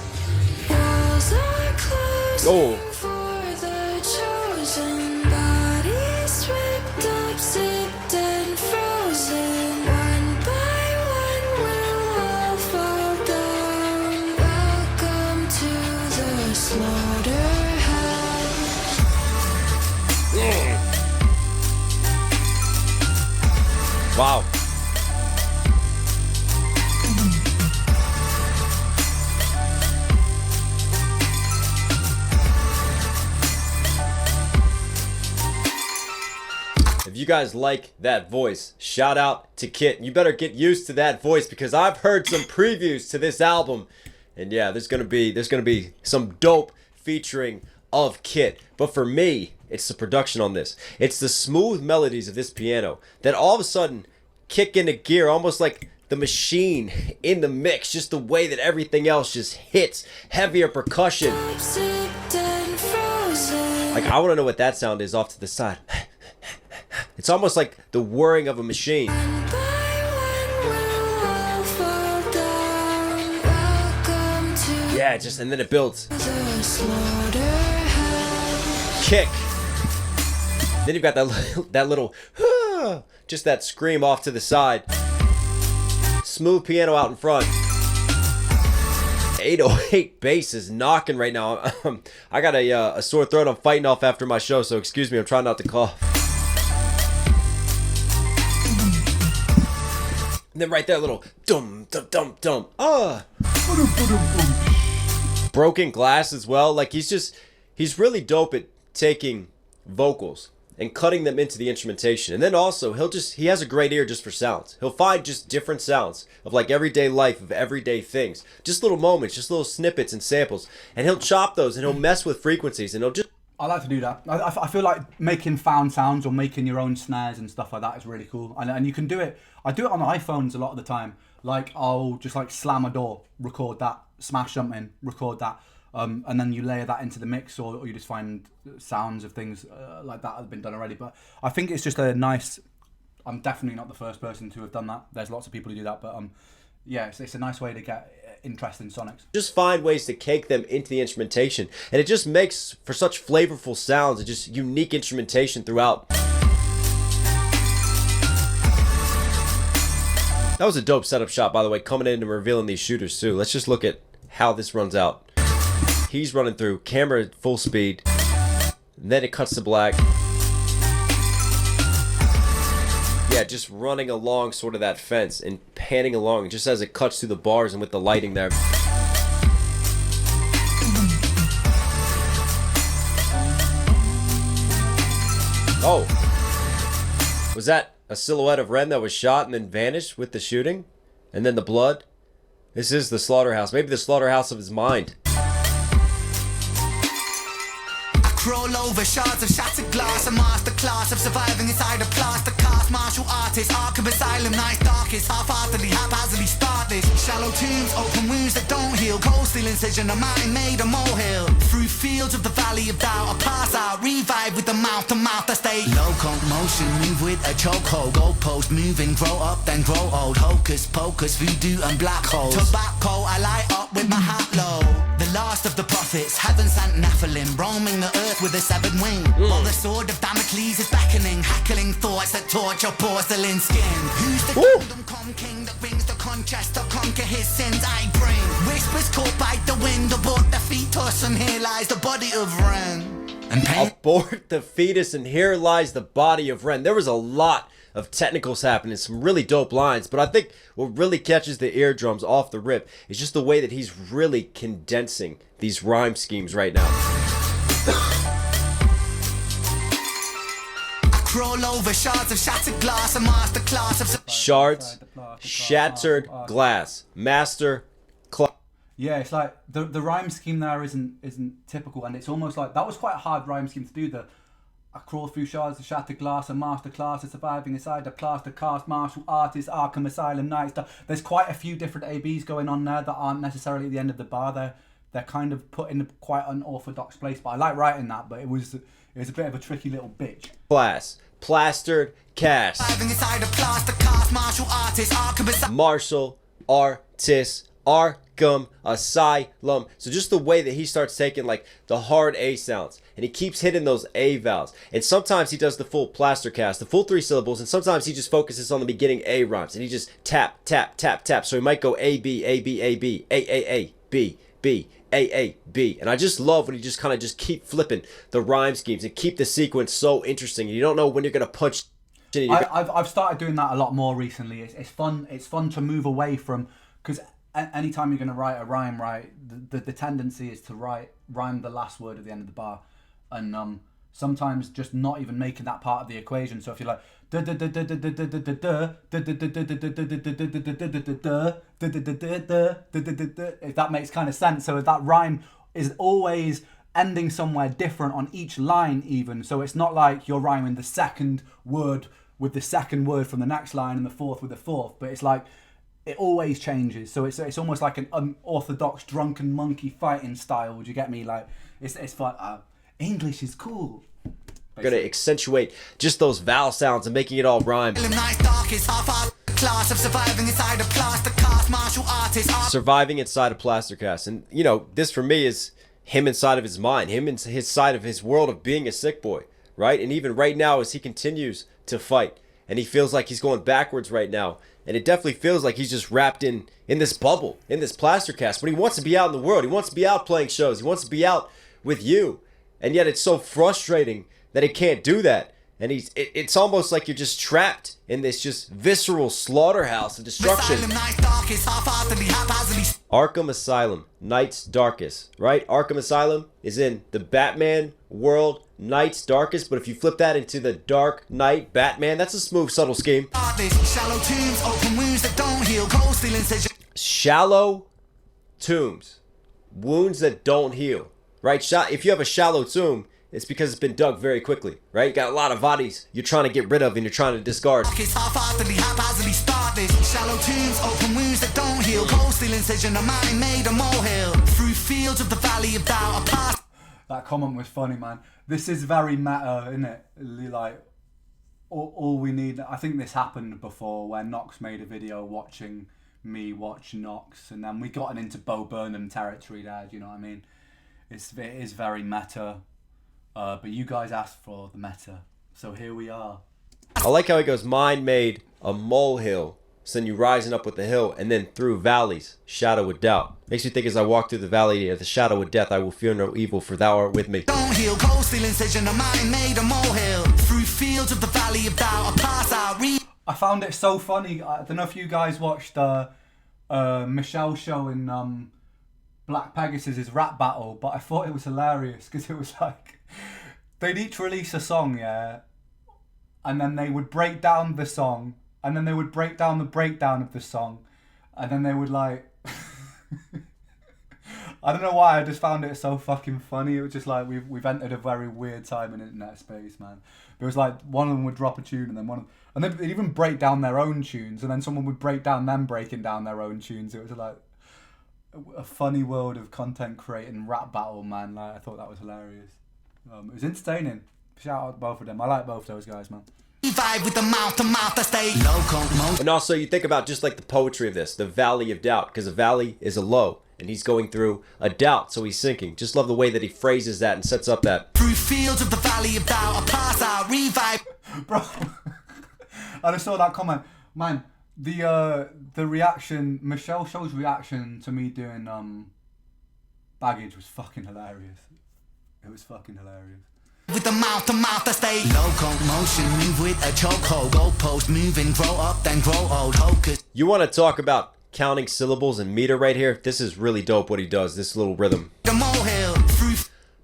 Oh. Wow. If you guys like that voice, shout out to Kit. You better get used to that voice because I've heard some previews to this album. And yeah, there's gonna be some dope featuring of Kit. But for me, it's the production on this. It's the smooth melodies of this piano that all of a sudden kick into gear, almost like the machine in the mix. Just the way that everything else just hits. Heavier percussion. Like, I want to know what that sound is off to the side. It's almost like the whirring of a machine. Yeah, just, and then it builds. Kick. Then you've got that little just that scream off to the side. Smooth piano out in front. 808 bass is knocking right now. I got a sore throat I'm fighting off after my show, so excuse me, I'm trying not to cough. And then right there, a little dum dum dum dum. Broken glass as well. Like he's really dope at taking vocals and cutting them into the instrumentation. And then also he has a great ear just for sounds. He'll find just different sounds of like everyday life, of everyday things. Just little moments, just little snippets and samples. And he'll chop those and he'll mess with frequencies and he'll just... I like to do that. I feel like making found sounds or making your own snares and stuff like that is really cool. And you can do it. I do it on iPhones a lot of the time. Like I'll just like slam a door, record that, smash something, record that. And then you layer that into the mix, or you just find sounds of things like that have been done already. But I think it's just a nice... I'm definitely not the first person to have done that. There's lots of people who do that, but yeah, it's a nice way to get interest in sonics. Just find ways to cake them into the instrumentation, and it just makes for such flavorful sounds and just unique instrumentation throughout. That was a dope setup shot, by the way, coming in and revealing these shooters too. Let's just look at how this runs out. He's running through, camera at full speed, and then it cuts to black. Yeah, just running along sort of that fence and panning along just as it cuts through the bars and with the lighting there. Oh, was that a silhouette of Ren that was shot and then vanished with the shooting? And then the blood? This is the slaughterhouse, maybe the slaughterhouse of his mind. Roll over shards of shattered glass, a masterclass of surviving inside a plaster cast. Martial artist, Arkham Asylum, night darkest, half-heartedly, haphazardly start this. Shallow tombs, open wounds that don't heal, cold steel incision, a mind made a molehill. Through fields of the valley of doubt, I pass out, revive with the mouth to mouth, I stay locomotion, move with a chokehold, goalpost moving, grow up then grow old. Hocus pocus, voodoo and black holes. Tobacco, I light up with my hat low. The last of the prophets, heaven sent Nephilim, roaming the earth with a severed wing. While the sword of Damocles is beckoning, hackling thoughts that torch your porcelain skin. Who's the kingdom come king that brings the contrast to conquer his sins I bring? Whispers caught by the wind aboard the fetus, and here lies the body of Ren. And Abort the fetus, and here lies the body of Ren. There was a lot of technicals happening, some really dope lines, but I think what really catches the eardrums off the rip is just the way that he's really condensing these rhyme schemes right now. Roll over shards of shattered glass, a masterclass of shards, shattered glass, master class. Yeah, it's like the rhyme scheme there isn't typical, and it's almost like that was quite a hard rhyme scheme to do. I crawl through shards of shattered glass, a masterclass of surviving inside a plaster cast, martial artist, Arkham Asylum, night star. There's quite a few different ABs going on there that aren't necessarily at the end of the bar. They're kind of put in quite an unorthodox place, but I like writing that. But it was a bit of a tricky little bitch. Class, plastered cast, martial artist, Arkham Asylum. So just the way that he starts taking like the hard A sounds, and he keeps hitting those A vowels, and sometimes he does the full plaster cast, the full 3 syllables, and sometimes he just focuses on the beginning A rhymes, and he just tap tap tap tap. So he might go A B A B A B A A A B B A A B, and I just love when you just kind of just keep flipping the rhyme schemes and keep the sequence so interesting. You don't know when you're gonna punch. I've started doing that a lot more recently. It's fun. It's fun to move away from, because anytime you're gonna write a rhyme, right, the tendency is to rhyme the last word at the end of the bar, and sometimes just not even making that part of the equation. So if you're like if that makes kind of sense. So that rhyme is always ending somewhere different on each line even. So it's not like you're rhyming the second word with the second word from the next line and the fourth with the fourth, but it's like it always changes. So it's almost like an unorthodox drunken monkey fighting style. Would you get me? Like it's fun. English is cool. Going to accentuate just those vowel sounds and making it all rhyme. Surviving inside a plaster cast. And, you know, this for me is him inside of his mind, him inside of his world of being a sick boy, right? And even right now as he continues to fight and he feels like he's going backwards right now. And it definitely feels like he's just wrapped in this bubble, in this plaster cast. But he wants to be out in the world. He wants to be out playing shows. He wants to be out with you. And yet it's so frustrating that he can't do that. And it's almost like you're just trapped in this just visceral slaughterhouse of destruction. Arkham Asylum, Night's Darkest, right? Arkham Asylum is in the Batman world, Night's Darkest, but if you flip that into the Dark Knight Batman, that's a smooth, subtle scheme. Shallow tombs, open wounds that don't heal, cold steel incision. Shallow tombs, wounds that don't heal, right? If you have a shallow tomb, it's because it's been dug very quickly, right? You got a lot of bodies you're trying to get rid of and you're trying to discard. Shallow tombs, open wounds that don't heal, cold steel incision, a mind made a molehill. Through fields of the valley of doubt, a past. That comment was funny, man. This is very meta, isn't it? Like, all we need... I think this happened before where Nox made a video watching me watch Nox, and then we gotten into Bo Burnham territory there, do you know what I mean? It is very meta, but you guys asked for the meta, so here we are. I like how he goes, mind made a molehill. So then you rising up with the hill, and then through valleys, shadow of doubt. Makes me think as I walk through the valley of the shadow of death, I will fear no evil, for thou art with me. Don't heal, cold steel incision, a mind made a molehill. Through fields of the valley of doubt, a pass out. I found it so funny. I don't know if you guys watched Michelle's show in Black Pegasus' rap battle, but I thought it was hilarious because it was like they'd each release a song, yeah, and then they would break down the song. And then they would break down the breakdown of the song. And then they would like... I don't know why, I just found it so fucking funny. It was just like, we've entered a very weird time in internet space, man. It was like, one of them would drop a tune and then and they'd even break down their own tunes. And then someone would break down them breaking down their own tunes. It was like a funny world of content creating rap battle, man. Like, I thought that was hilarious. It was entertaining. Shout out to both of them. I like both those guys, man. Vibe with the mouth to mouth, I stay low. And also you think about just like the poetry of this, the valley of doubt, because a valley is a low and he's going through a doubt, so he's sinking. Just love the way that he phrases that and sets up that. Through fields of the valley of doubt, I pass out, revive. Bro, I just saw that comment. Man, the reaction, Michelle Show's reaction to me doing baggage was fucking hilarious. It was fucking hilarious. With the mouth to mouth, I stay locomotion, move with a chokehold, goalpost moving, grow up, then grow old, hocus. You want to talk about counting syllables and meter right here? This is really dope what he does, this little rhythm. The molehill,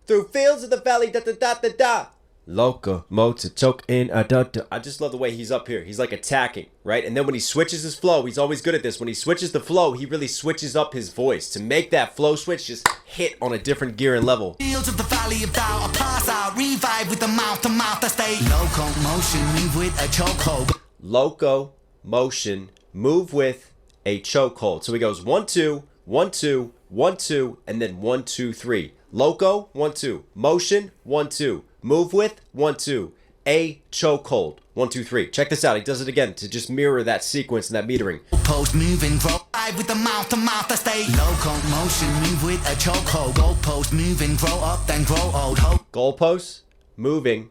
through fields of the valley, da da da da da. Locomotive choke in a da da. I just love the way he's up here. He's like attacking, right? And then when he switches his flow, he's always good at this. When he switches the flow, he really switches up his voice to make that flow switch just hit on a different gear and level. Fields of the valley of doubt, I pass out, revive with the mouth to mouth, I stay locomotion, move with a chokehold. Locomotion, move with a chokehold. So he goes 1 2 1 2 1 2 and then 1 2 3. Loco 1 2, motion 1 2. Move with 1 2, a chokehold 1 2 3. Check this out. He does it again to just mirror that sequence and that metering. Post moving, grow with the mouth to mouth, I stay locomotion, move with a chokehold. Goalpost moving, grow up, then grow old. Goalposts moving,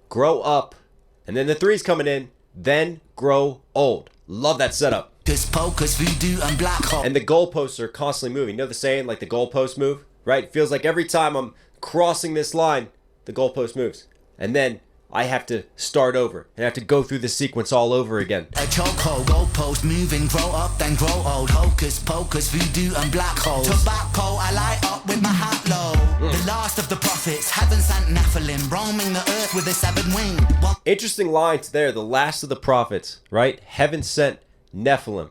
grow up, and then the three's coming in, then grow old. Love that setup. Pocus, voodoo, and black hole. And the goalposts are constantly moving. You know the saying, like the goalposts move, right? It feels like every time I'm crossing this line, the goalpost moves. And then I have to start over and I have to go through the sequence all over again. A chokehold, goalpost moving, grow up, then grow old. Hocus pocus, voodoo and black holes. Tobacco, I light up with my hat low. The last of the prophets, heaven sent Nephilim, roaming the earth with a 7-winged. Interesting lines there, the last of the prophets, right? Heaven sent Nephilim.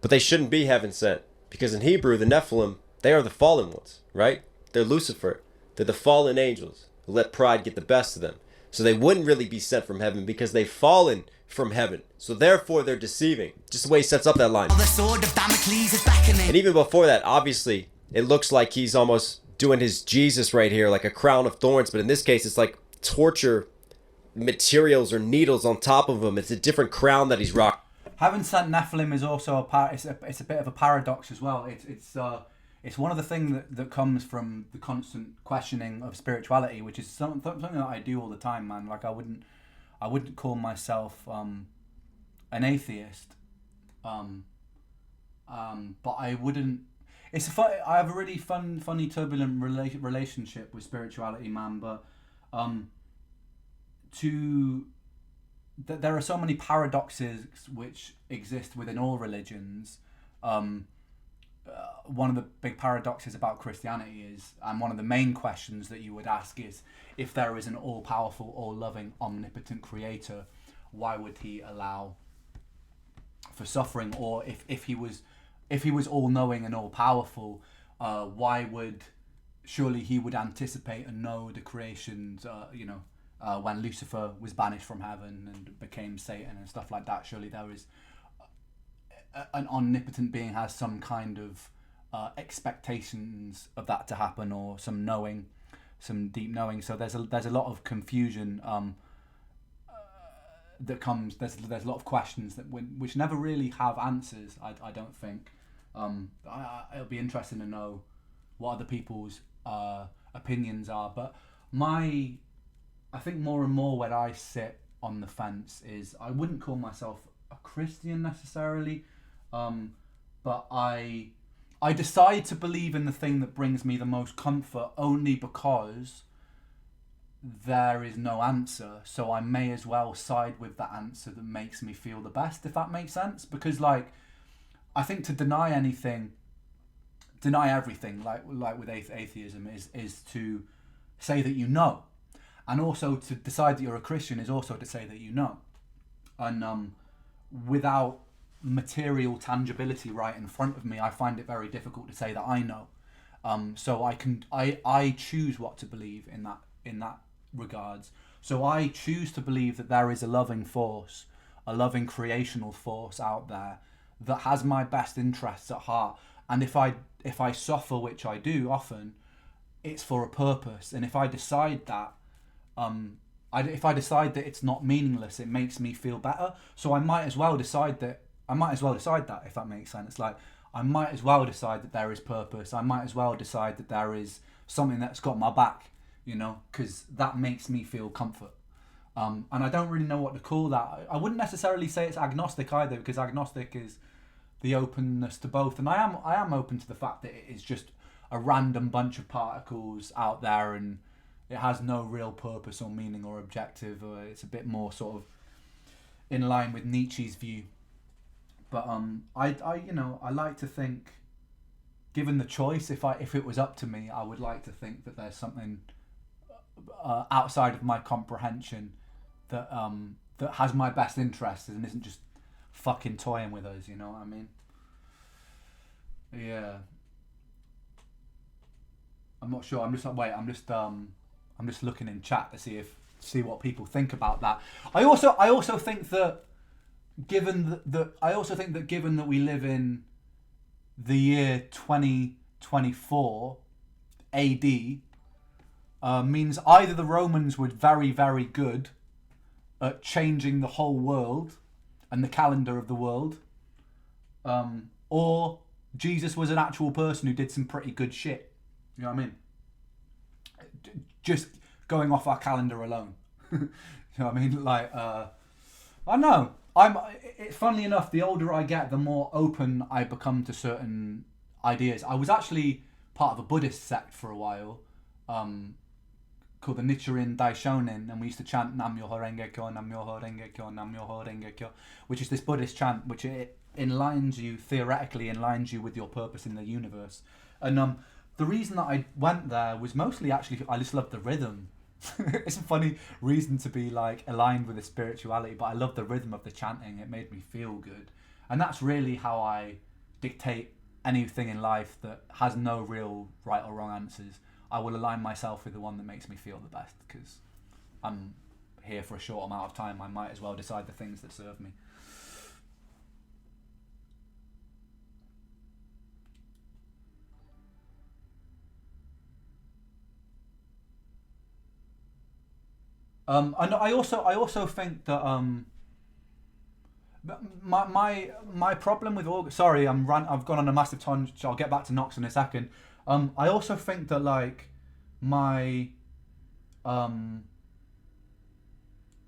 But they shouldn't be heaven sent, because in Hebrew, the Nephilim, they are the fallen ones, right? They're Lucifer. They're the fallen angels who let pride get the best of them. So they wouldn't really be sent from heaven because they've fallen from heaven. So therefore they're deceiving. Just the way he sets up that line. The sword of Damocles is beckoning. And even before that, obviously, it looks like he's almost doing his Jesus right here, like a crown of thorns. But in this case, it's like torture materials or needles on top of him. It's a different crown that he's rocking. Heaven sent Nephilim is also it's a bit of a paradox as well. It's one of the things that comes from the constant questioning of spirituality, which is something that I do all the time, man. Like I I wouldn't call myself an atheist. But I wouldn't. I have a really funny, turbulent relationship with spirituality, man. But there are so many paradoxes which exist within all religions. One of the big paradoxes about Christianity is, and one of the main questions that you would ask is, if there is an all-powerful, all-loving, omnipotent creator, why would he allow for suffering? Or if he was all-knowing and all-powerful, why would, surely he would anticipate and know the creations, when Lucifer was banished from heaven and became Satan and stuff like that. Surely there is an omnipotent being has some kind of expectations of that to happen, or some knowing, some deep knowing. So there's a lot of confusion that comes. There's a lot of questions which never really have answers. I don't think. It'll be interesting to know what other people's opinions are. But I think more and more where I sit on the fence is, I wouldn't call myself a Christian necessarily, but I decide to believe in the thing that brings me the most comfort only because there is no answer. So I may as well side with the answer that makes me feel the best, if that makes sense. Because I think to deny everything, like with atheism, is to say that you know. And also to decide that you're a Christian is also to say that you know. And without material tangibility right in front of me, I find it very difficult to say that I know. So I choose what to believe in that regards. So I choose to believe that there is a loving force, a loving creational force out there that has my best interests at heart. And if I suffer, which I do often, it's for a purpose. And if I decide that it's not meaningless, it makes me feel better. So I might as well decide that, if that makes sense. Like, I might as well decide that there is purpose. I might as well decide that there is something that's got my back, because that makes me feel comfort. And I don't really know what to call that. I wouldn't necessarily say it's agnostic either, because agnostic is the openness to both. And I am open to the fact that it is just a random bunch of particles out there, and it has no real purpose or meaning or objective, or it's a bit more sort of in line with Nietzsche's view. But I like to think, given the choice, if it was up to me, I would like to think that there's something outside of my comprehension that has my best interests and isn't just fucking toying with us. You know what I mean? Yeah. I'm not sure. I'm just looking in chat to see what people think about that. I also think that given that we live in the year 2024 AD, means either the Romans were very, very good at changing the whole world and the calendar of the world, or Jesus was an actual person who did some pretty good shit. You know what I mean? Just going off our calendar alone. You know what I mean? Like, I don't know. Funnily enough, the older I get, the more open I become to certain ideas. I was actually part of a Buddhist sect for a while, called the Nichiren Daishonin, and we used to chant Nam-myoho Renge-kyo, Nam-myoho Renge-kyo, Nam-myoho Renge-kyo, which is this Buddhist chant, which it theoretically enlines you with your purpose in the universe. And the reason that I went there was mostly actually, I just loved the rhythm. It's a funny reason to be like aligned with the spirituality, but I love the rhythm of the chanting. It made me feel good. And that's really how I dictate anything in life that has no real right or wrong answers. I will align myself with the one that makes me feel the best, because I'm here for a short amount of time. I might as well decide the things that serve me. And I also think that my problem with August. Sorry, I've gone on a massive tangent. I'll get back to Knox in a second. I also think that like my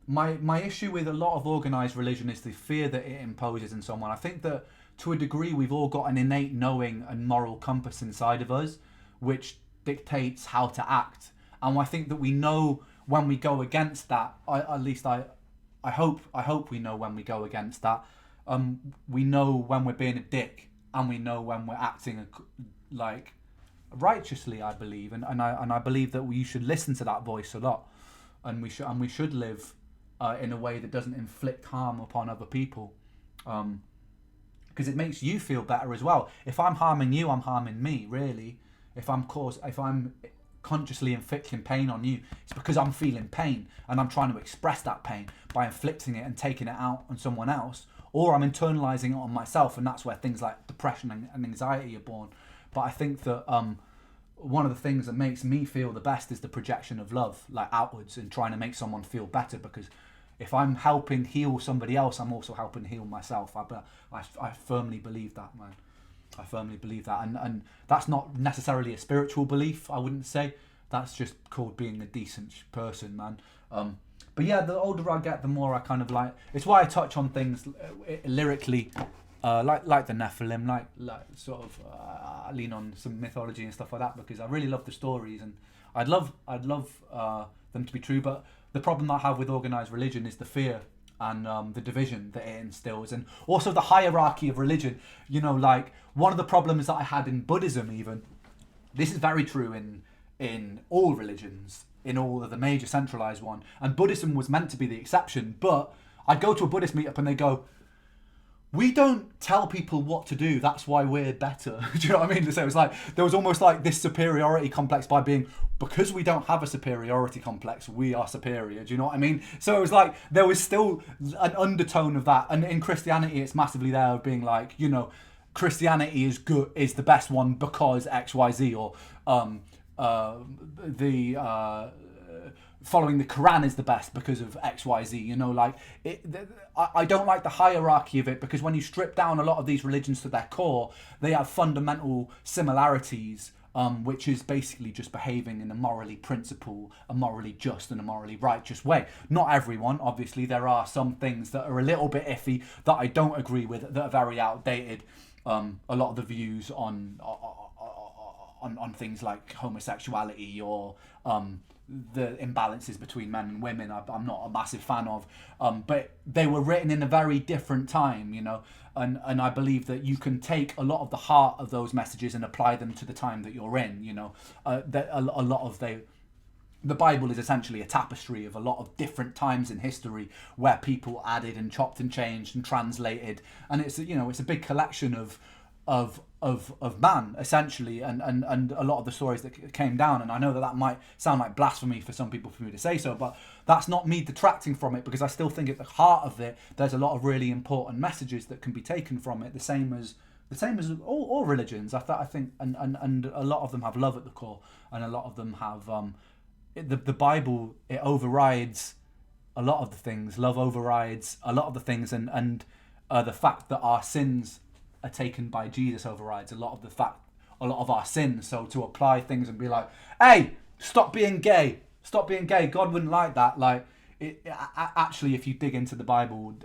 my issue with a lot of organized religion is the fear that it imposes on someone. I think that to a degree we've all got an innate knowing and moral compass inside of us, which dictates how to act. And I think that we know when we go against that. I hope we know when we go against that. We know when we're being a dick, and we know when we're acting like righteously. I believe, and I believe that we should listen to that voice a lot, and we should live in a way that doesn't inflict harm upon other people, because it makes you feel better as well. If I'm harming you, I'm harming me. Really, if I'm consciously inflicting pain on you, it's because I'm feeling pain and I'm trying to express that pain by inflicting it and taking it out on someone else, or I'm internalizing it on myself, and that's where things like depression and anxiety are born. But I think that one of the things that makes me feel the best is the projection of love, like outwards, and trying to make someone feel better, because if I'm helping heal somebody else, I'm also helping heal myself. I firmly believe that, man. I firmly believe that, and that's not necessarily a spiritual belief, I wouldn't say. That's just called being a decent person, man. But yeah, the older I get, the more I kind of like. It's why I touch on things lyrically, like the Nephilim, like sort of I lean on some mythology and stuff like that, because I really love the stories, and I'd love them to be true. But the problem I have with organized religion is the fear and the division that it instills, and also the hierarchy of religion. You know, like one of the problems that I had in Buddhism, even this is very true in all religions, in all of the major centralized one, and Buddhism was meant to be the exception. But I'd go to a Buddhist meetup and they go, we don't tell people what to do, that's why we're better. Do you know what I mean? So it was like there was almost like this superiority complex because we don't have a superiority complex, we are superior. Do you know what I mean? So it was like there was still an undertone of that. And in Christianity, it's massively there of being like, you know, Christianity is the best one because XYZ, or following the Quran is the best because of XYZ, you know, like I don't like the hierarchy of it, because when you strip down a lot of these religions to their core, they have fundamental similarities, which is basically just behaving in a morally principled, a morally just and a morally righteous way. Not everyone, obviously. There are some things that are a little bit iffy that I don't agree with, that are very outdated. A lot of the views on things like homosexuality, or the imbalances between men and women, I'm not a massive fan of, but they were written in a very different time, you know, and I believe that you can take a lot of the heart of those messages and apply them to the time that you're in, you know. That a lot of the Bible is essentially a tapestry of a lot of different times in history where people added and chopped and changed and translated, and it's, you know, it's a big collection of man, essentially, and a lot of the stories that came down. And I know that might sound like blasphemy for some people, for me to say so, but that's not me detracting from it, because I still think at the heart of it there's a lot of really important messages that can be taken from it, the same as all religions. I think and a lot of them have love at the core, and a lot of them have the Bible, it overrides a lot of the things. Love overrides a lot of the things, and the fact that our sins are taken by Jesus overrides a lot of our sins. So to apply things and be like, hey, stop being gay, God wouldn't like that. Like actually, if you dig into the Bible,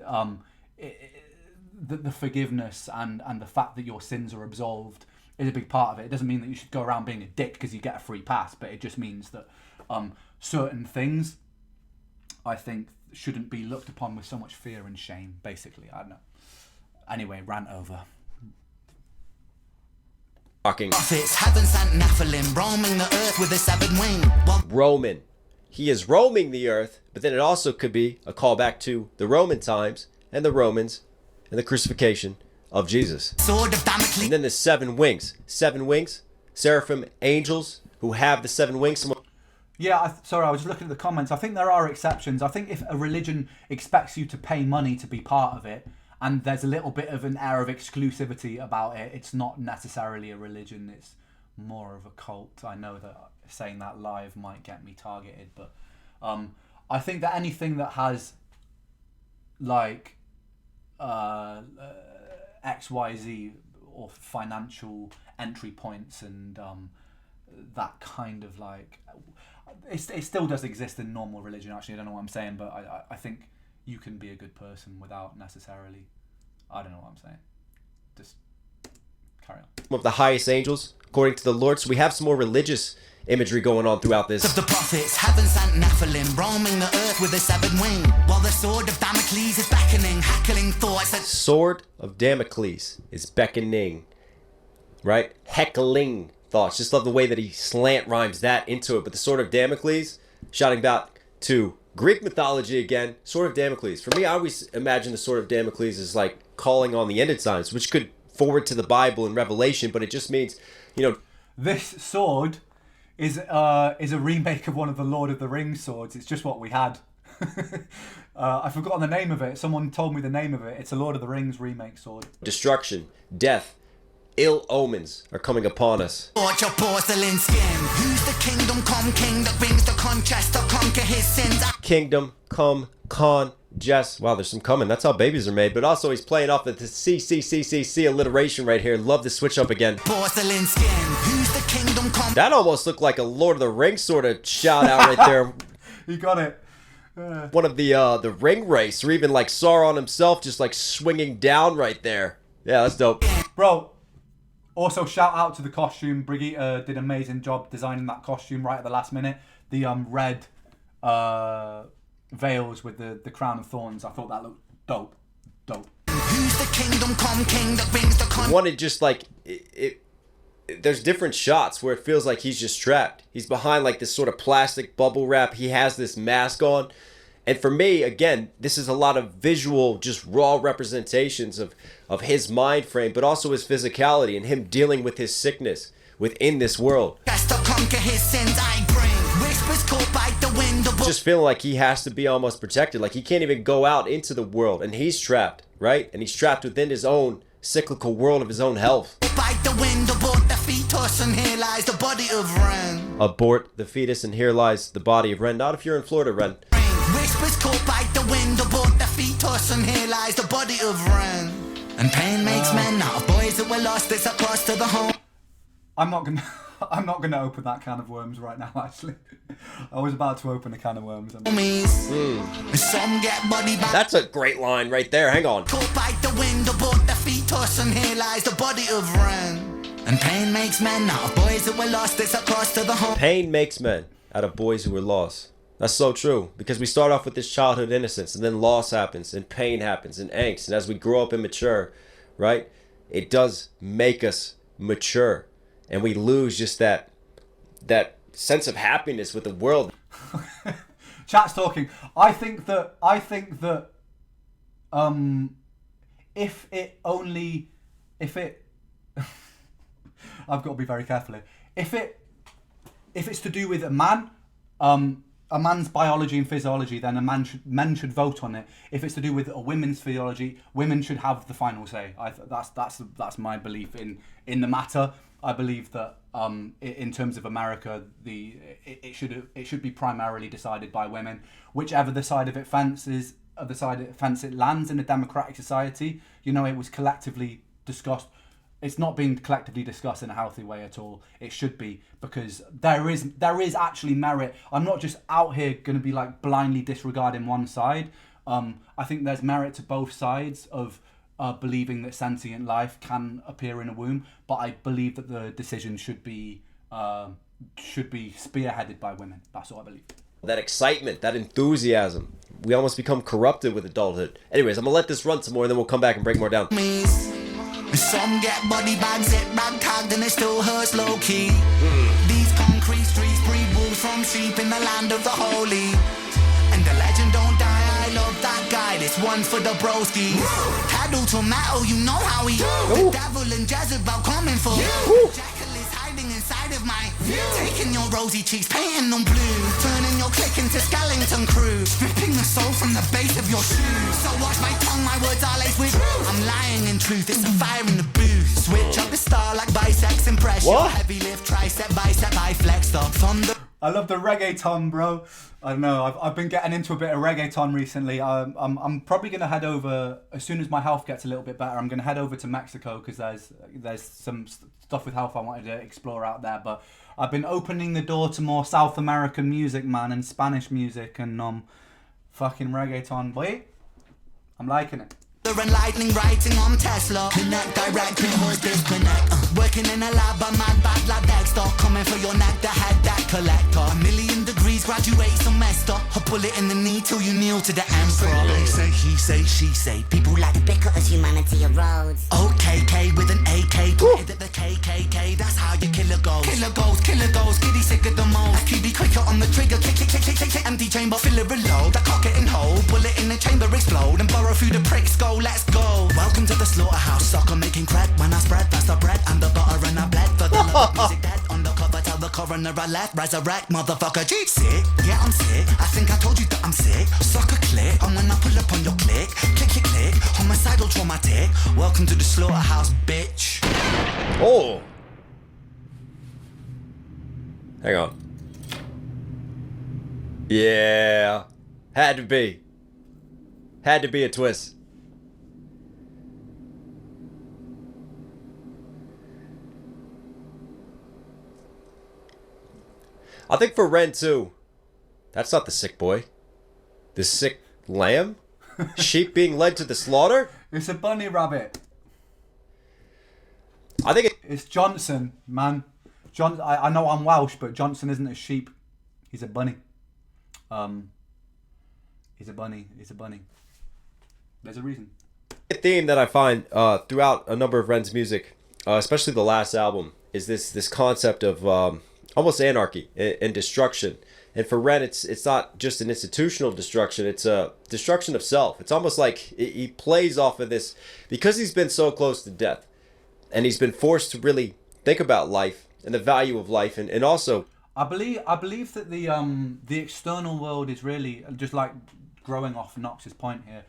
the forgiveness and the fact that your sins are absolved is a big part of it. It doesn't mean that you should go around being a dick because you get a free pass, but it just means that certain things, I think, shouldn't be looked upon with so much fear and shame, basically. I don't know. Anyway, rant over. Prophets, heaven sent Nephilim, roaming the earth with a severed wing. Roman. He is roaming the earth, but then it also could be a callback to the Roman times and the Romans and the crucifixion of Jesus. Sword of Damocles. And then the 7 wings. 7 wings, seraphim, angels who have the 7 wings. Yeah, sorry, I was looking at the comments. I think there are exceptions. I think if a religion expects you to pay money to be part of it, and there's a little bit of an air of exclusivity about it, it's not necessarily a religion, it's more of a cult. I know that saying that live might get me targeted, but I think that anything that has like XYZ or financial entry points and that kind of like it still does exist in normal religion. Actually, I don't know what I'm saying, but I think you can be a good person without necessarily. I don't know what I'm saying. Just carry on. Of the highest angels, according to the Lord. So we have some more religious imagery going on throughout this. Of the prophets, heaven sent Nephilim, roaming the earth with a severed wing, while the sword of Damocles is beckoning, heckling thoughts that... Sword of Damocles is beckoning, right? Heckling thoughts. Just love the way that he slant rhymes that into it. But the sword of Damocles, shouting back to Greek mythology again, sword of Damocles. For me, I always imagine the sword of Damocles as like calling on the ended signs, which could forward to the Bible and Revelation, but it just means, you know... This sword is a remake of one of the Lord of the Rings swords. It's just what we had. I've forgotten the name of it. Someone told me the name of it. It's a Lord of the Rings remake sword. Destruction, death, ill omens are coming upon us. Your porcelain skin. Who's the kingdom come king that brings the contrast to conquer his sins? Kingdom come Jess. Wow, there's some coming. That's how babies are made. But also he's playing off of the C alliteration right here. Love to switch up again. Porcelain skin. Who's the kingdom come? That almost looked like a Lord of the Rings sort of shout out right there. You got it. One of the ring race, or even like Sauron himself just like swinging down right there. Yeah, that's dope. Bro, also shout out to the costume. Brigitte did an amazing job designing that costume right at the last minute. The red veils with the crown of thorns. I thought that looked dope. Who's the kingdom come king that brings the Wanted just like there's different shots where it feels like he's just trapped. He's behind like this sort of plastic bubble wrap. He has this mask on. And for me, again, this is a lot of visual, just raw representations of his mind frame, but also his physicality and him dealing with his sickness within this world. Just feeling like he has to be almost protected. Like he can't even go out into the world. And he's trapped, right? And he's trapped within his own cyclical world of his own health. Bite the wind, abort the fetus, and here lies the body of Ren. Abort the fetus, and here lies the body of Ren. Not if you're in Florida, Ren. Whispers caught by the wind, abort the fetus, and here lies the body of Ren. And pain makes men out of boys that were lost. It's across to the home. I'm not gonna open that can of worms right now. Actually, I was about to open a can of worms. Some get body back. That's a great line right there. Hang on. Caught by the wind, abort the fetus, and here lies the body of Ren. And pain makes men out of boys that were lost. It's across to the home. Pain makes men out of boys who were lost. That's so true, because we start off with this childhood innocence, and then loss happens, and pain happens, and angst, and as we grow up and mature, right, it does make us mature, and we lose just that sense of happiness with the world. Chat's talking. I think that if it I've got to be very careful here. If it's to do with a man, a man's biology and physiology, then men should vote on it. If it's to do with a women's physiology, women should have the final say. That's my belief in the matter. I believe that in terms of America, it should be primarily decided by women. Whichever the side of it fancies, the side of the fence it lands in a democratic society. You know, it was collectively discussed. It's not being collectively discussed in a healthy way at all. It should be, because there is actually merit. I'm not just out here going to be like blindly disregarding one side. I think there's merit to both sides of believing that sentient life can appear in a womb, but I believe that the decision should be spearheaded by women. That's what I believe. That excitement, that enthusiasm. We almost become corrupted with adulthood. Anyways, I'm going to let this run some more, and then we'll come back and break more down. Some get body bags, it rag tagged, and it still hurts low key. These concrete streets breed wolves from sheep in the land of the holy. And the legend don't die, I love that guy, this one for the broskies. Pedal to metal, you know how he. The devil and Jezebel coming for you. Jekyll is hiding inside of my taking your rosy cheeks, painting them blue, turning your clique into skeleton crew, stripping the soul from the base of your shoes. So watch my tongue, my words are laced with I'm lying in truth, it's a fire in the booth. Switch up the star like biceps, impress your heavy lift, tricep, bicep, I flexed up from the. I love the reggaeton, bro. I don't know. I've been getting into a bit of reggaeton recently. I'm probably gonna head over as soon as my health gets a little bit better. I'm gonna head over to Mexico because there's some stuff with health I wanted to explore out there. But I've been opening the door to more South American music, man, and Spanish music and fucking reggaeton. Boy, I'm liking it. And lightning writing on Tesla. Connect direct, pinholes disconnect. Working in a lab, I'm mad bad like Dexter. Coming for your neck, the head that collector. 1,000,000 degrees, graduate semester. A bullet in the knee till you kneel to the emperor. They say, he say, she say. People like The bicker as humanity erodes. OKK with an AK. Pointed at the KKK, that's how you kill a ghost. Killer goals, giddy sick of the most. QB quicker on the trigger, click, click, click, click, click, click. Empty chamber, fill it reload. That cock it in hole, bullet in the chamber explode. And burrow through the prick's skull, let's go. Welcome to the slaughterhouse, sucker making crack. When I spread, that's the bread and the butter and I bled. For the love of music dead, on the cover, tell the coroner I left. Resurrect, motherfucker, G. Sick, yeah I'm sick. I think I told you that I'm sick. Sucker click, and when I pull up on your click. Click, click, click, homicidal traumatic. Welcome to the slaughterhouse, bitch. Oh. Hang on. Yeah. Had to be. Had to be a twist. I think for Ren too. That's not the sick boy. The sick lamb? Sheep being led to the slaughter? It's a bunny rabbit. I think It's Johnson, man. I know I'm Welsh, but Johnson isn't a sheep. He's a bunny. He's a bunny. There's a reason. a theme that I find throughout a number of Ren's music, especially the last album, is this concept of almost anarchy and destruction. And for Ren, it's not just an institutional destruction; it's a destruction of self. It's almost like he plays off of this because he's been so close to death, and he's been forced to really think about life and the value of life, and also. I believe that the external world is really just like growing off Knox's point here.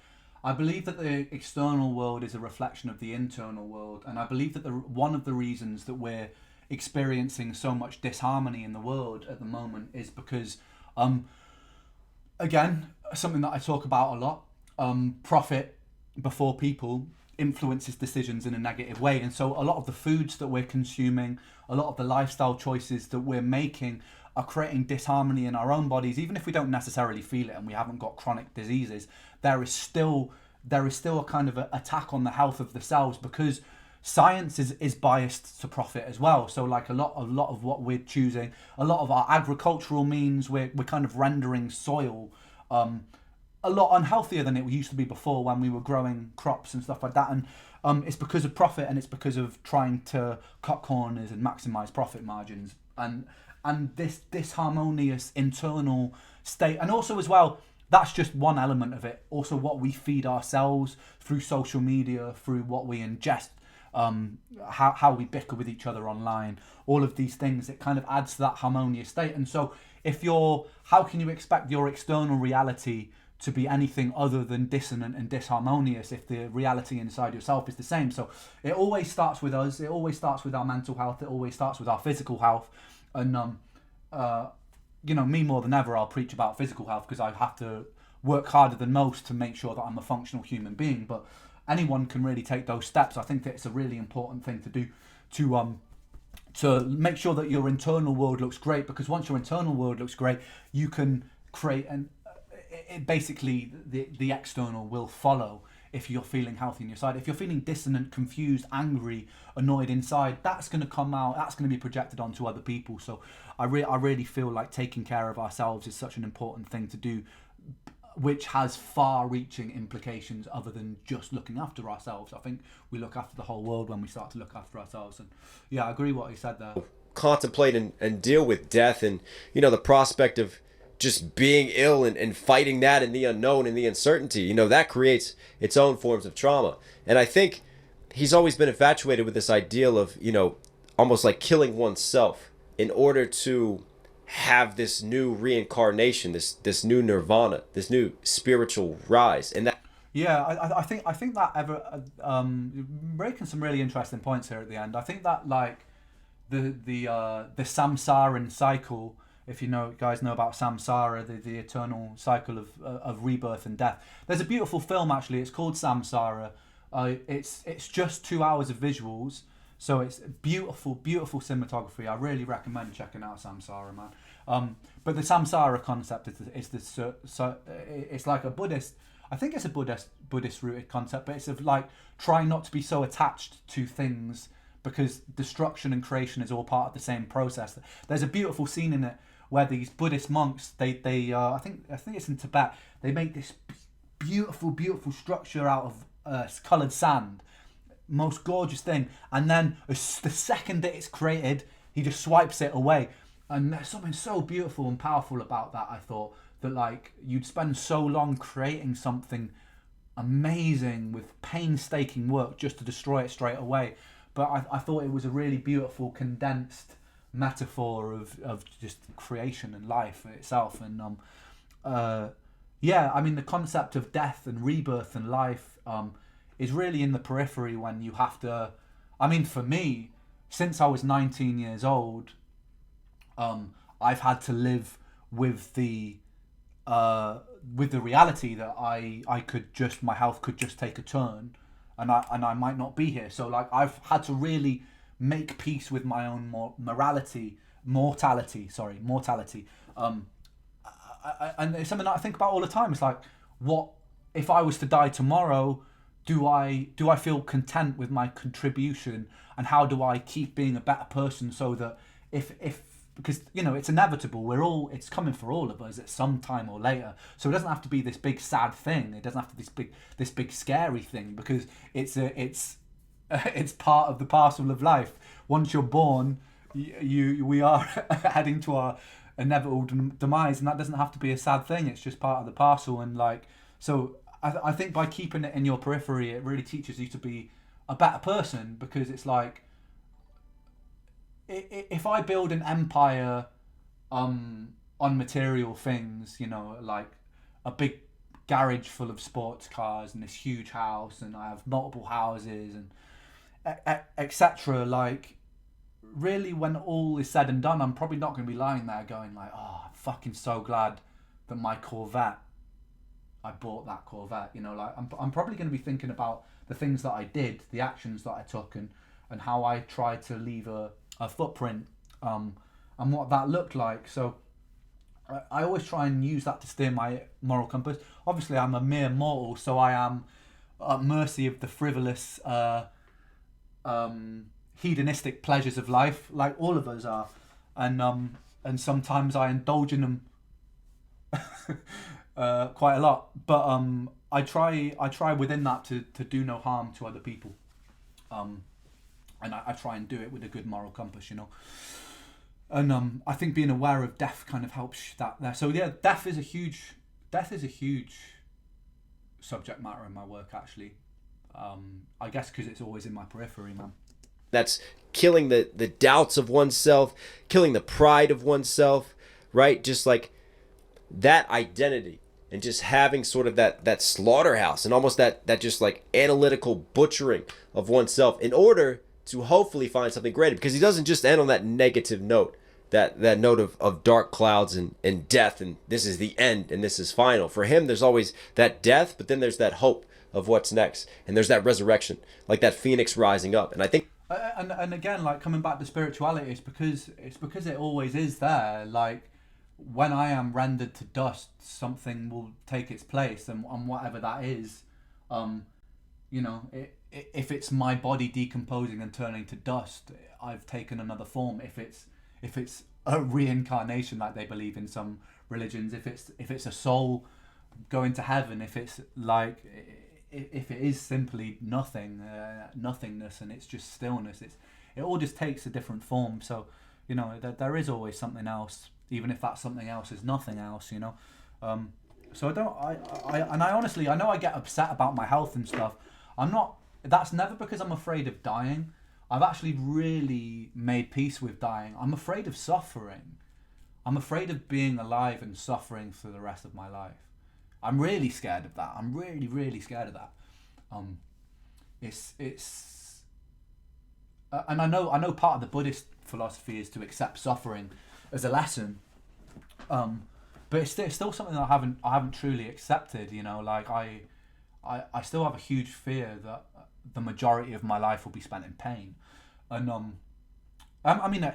I believe that the external world is a reflection of the internal world, and I believe that one of the reasons that we're experiencing so much disharmony in the world at the moment is because, again, something that I talk about a lot, profit before people influences decisions in a negative way. And so a lot of the foods that we're consuming, a lot of the lifestyle choices that we're making are creating disharmony in our own bodies. Even if we don't necessarily feel it and we haven't got chronic diseases, there is still a kind of attack on the health of the cells, because science is biased to profit as well. So like a lot of what we're choosing, a lot of our agricultural means, we're kind of rendering soil a lot unhealthier than it used to be before when we were growing crops and stuff like that. And it's because of profit, and it's because of trying to cut corners and maximize profit margins, and this disharmonious internal state. And also as well, that's just one element of it. Also what we feed ourselves through social media, through what we ingest, how we bicker with each other online, all of these things, it kind of adds to that harmonious state. And so how can you expect your external reality to be anything other than dissonant and disharmonious if the reality inside yourself is the same? So it always starts with us, it always starts with our mental health, it always starts with our physical health. And me more than ever, I'll preach about physical health because I have to work harder than most to make sure that I'm a functional human being. But anyone can really take those steps. I think that it's a really important thing to do to make sure that your internal world looks great, because once your internal world looks great, you can create basically the external will follow. If you're feeling healthy in your side, if you're feeling dissonant, confused, angry, annoyed inside, that's going to come out, that's going to be projected onto other people. So I really feel like taking care of ourselves is such an important thing to do, which has far-reaching implications other than just looking after ourselves. I think we look after the whole world when we start to look after ourselves. And yeah, I agree what he said there. Contemplate and deal with death, and the prospect of just being ill and fighting that and the unknown and the uncertainty, that creates its own forms of trauma. And I think he's always been infatuated with this ideal of, almost like killing oneself in order to have this new reincarnation, this new nirvana, this new spiritual rise. And that, yeah, I think that breaking some really interesting points here at the end. I think that like the samsaran cycle, if guys know about samsara, the eternal cycle of rebirth and death. There's a beautiful film actually. It's called Samsara. It's just 2 hours of visuals. So it's beautiful, beautiful cinematography. I really recommend checking out Samsara, man. But the Samsara concept it's like a Buddhist. I think it's a Buddhist rooted concept, but it's of like trying not to be so attached to things, because destruction and creation is all part of the same process. There's a beautiful scene in it where these Buddhist monks, they I think it's in Tibet, they make this beautiful structure out of coloured sand, most gorgeous thing, and then the second that it's created, he just swipes it away. And there's something so beautiful and powerful about that. I thought that like you'd spend so long creating something amazing with painstaking work just to destroy it straight away. But I thought it was a really beautiful condensed metaphor of just creation and life itself. And yeah, I mean, the concept of death and rebirth and life is really in the periphery when you have to. I mean, for me, since I was 19 years old, I've had to live with the reality that my health could just take a turn, and I might not be here. So like I've had to really make peace with my own mortality. And it's something that I think about all the time. It's like, what if I was to die tomorrow? Do I feel content with my contribution, and how do I keep being a better person so that if because it's inevitable, it's coming for all of us at some time or later. So it doesn't have to be this big sad thing. It doesn't have to be this big scary thing, because it's part of the parcel of life. Once you're born, we are heading to our inevitable demise, and that doesn't have to be a sad thing. It's just part of the parcel. And like, so I think by keeping it in your periphery, it really teaches you to be a better person, because it's like, if I build an empire on material things, like a big garage full of sports cars and this huge house, and I have multiple houses and etc., like, really, when all is said and done, I'm probably not going to be lying there going like, oh, I'm fucking so glad that I bought that Corvette. Like, I'm probably going to be thinking about the things that I did, the actions that I took, and how I tried to leave a footprint, and what that looked like. So I always try and use that to steer my moral compass. Obviously, I'm a mere mortal, so I am at mercy of the frivolous hedonistic pleasures of life, like all of us are, and sometimes I indulge in them quite a lot. But I try within that to do no harm to other people, and I try and do it with a good moral compass, And I think being aware of death kind of helps that there. So yeah, death is a huge subject matter in my work, actually. I guess because it's always in my periphery, man. That's killing the doubts of oneself, killing the pride of oneself, right? Just like that identity, and just having sort of that slaughterhouse, and almost that just like analytical butchering of oneself in order to hopefully find something greater. Because he doesn't just end on that negative note, that note of dark clouds and death, and this is the end and this is final. For him, there's always that death, but then there's that hope of what's next, and there's that resurrection, like that phoenix rising up. And I think and again, like, coming back to spirituality, it's because it always is there. Like, when I am rendered to dust, something will take its place, and whatever that is, if it's my body decomposing and turning to dust, I've taken another form. If it's a reincarnation, like they believe in some religions, if it's a soul going to heaven, if it's like, if it is simply nothingness, and it's just stillness, it all just takes a different form. So there is always something else, even if that something else is nothing else. So I honestly, I know I get upset about my health and stuff. That's never because I'm afraid of dying. I've actually really made peace with dying. I'm afraid of suffering. I'm afraid of being alive and suffering for the rest of my life. I'm really scared of that. I'm really, really scared of that. And I know part of the Buddhist philosophy is to accept suffering as a lesson. But it's still something that I haven't truly accepted. Like I still have a huge fear that the majority of my life will be spent in pain. And I mean,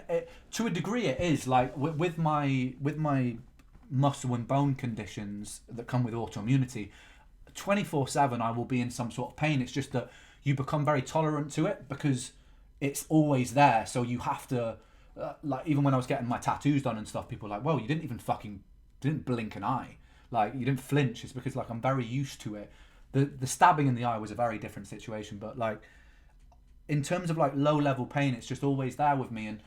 to a degree, it is like with my muscle and bone conditions that come with autoimmunity. 24/7, I will be in some sort of pain. It's just that you become very tolerant to it because it's always there. So you have to, like, even when I was getting my tattoos done and stuff, people were like, "Whoa, you didn't blink an eye, like you didn't flinch." It's because like I'm very used to it. The stabbing in the eye was a very different situation, but like in terms of like low level pain, it's just always there with me, and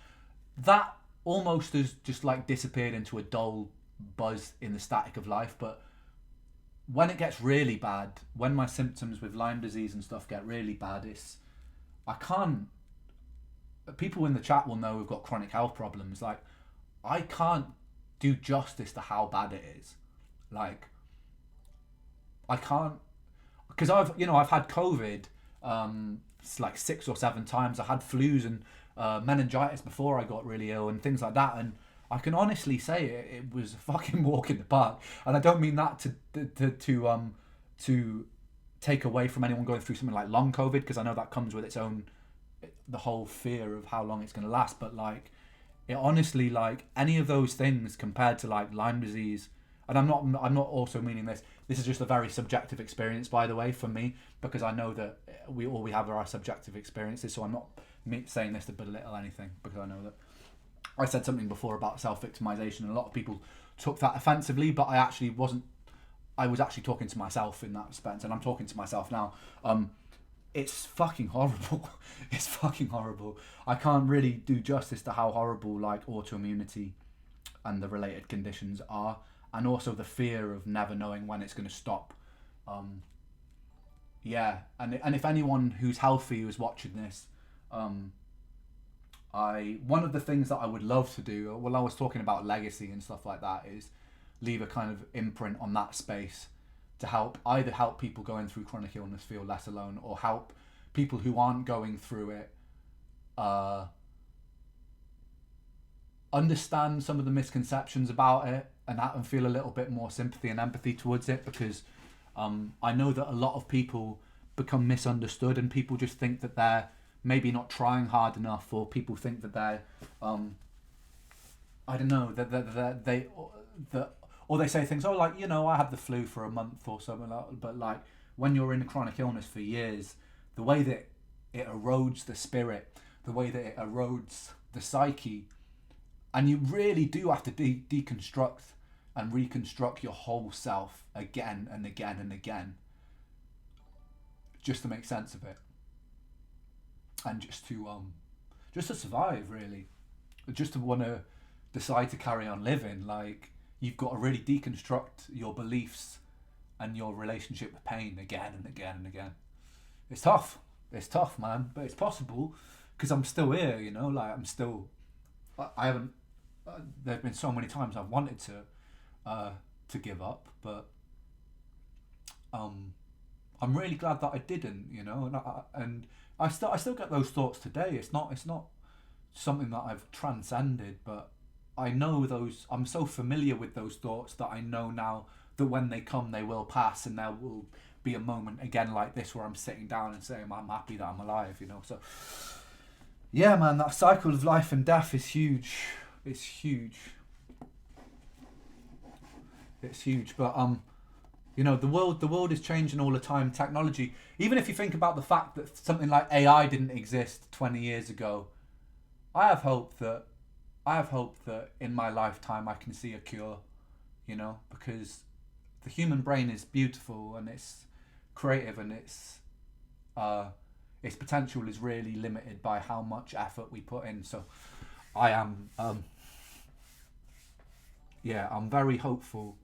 that almost has just like disappeared into a dull buzz in the static of life. But when it gets really bad, when my symptoms with Lyme disease and stuff get really bad, I can't. People in the chat will know we've got chronic health problems. Like, I can't do justice to how bad it is. Like, I can't, because I've had COVID, like 6 or 7 times. I had flus and meningitis before I got really ill and things like that, and I can honestly say it was a fucking walk in the park. And I don't mean that to take away from anyone going through something like long COVID, because I know that comes with its own, the whole fear of how long it's going to last. But like, it honestly, like any of those things compared to like Lyme disease, and I'm not also meaning this. This is just a very subjective experience, by the way, for me, because I know that all we have are our subjective experiences. So I'm not saying this to belittle anything, because I know that I said something before about self-victimization, and a lot of people took that offensively, but I was actually talking to myself in that respect, and I'm talking to myself now. It's fucking horrible. It's fucking horrible. I can't really do justice to how horrible like autoimmunity and the related conditions are, and also the fear of never knowing when it's going to stop. Yeah, and if anyone who's healthy who's watching this, one of the things that I would love to do, well, I was talking about legacy and stuff like that, is leave a kind of imprint on that space to either help people going through chronic illness feel less alone, or help people who aren't going through it understand some of the misconceptions about it, and feel a little bit more sympathy and empathy towards it, because I know that a lot of people become misunderstood, and people just think that they're maybe not trying hard enough, or people think that they're I don't know, or they say things, oh, like, I had the flu for a month or something like that. But like, when you're in a chronic illness for years, the way that it erodes the spirit, the way that it erodes the psyche, and you really do have to deconstruct and reconstruct your whole self again and again and again, just to make sense of it, and just to survive, really, just to want to decide to carry on living. Like, you've got to really deconstruct your beliefs and your relationship with pain again and again and again. It's tough, man, but it's possible, because I'm still here, like I haven't, there've been so many times I've wanted to give up, but I'm really glad that I didn't, and I still get those thoughts today. It's not something that I've transcended, but I know I'm so familiar with those thoughts that I know now that when they come, they will pass, and there will be a moment again like this where I'm sitting down and saying, I'm happy that I'm alive, So, yeah, man, that cycle of life and death is huge. It's huge. It's huge, but the world is changing all the time. Technology, even if you think about the fact that something like AI didn't exist 20 years ago, I have hope that in my lifetime I can see a cure, because the human brain is beautiful and it's creative, and its potential is really limited by how much effort we put in. So I am, I'm very hopeful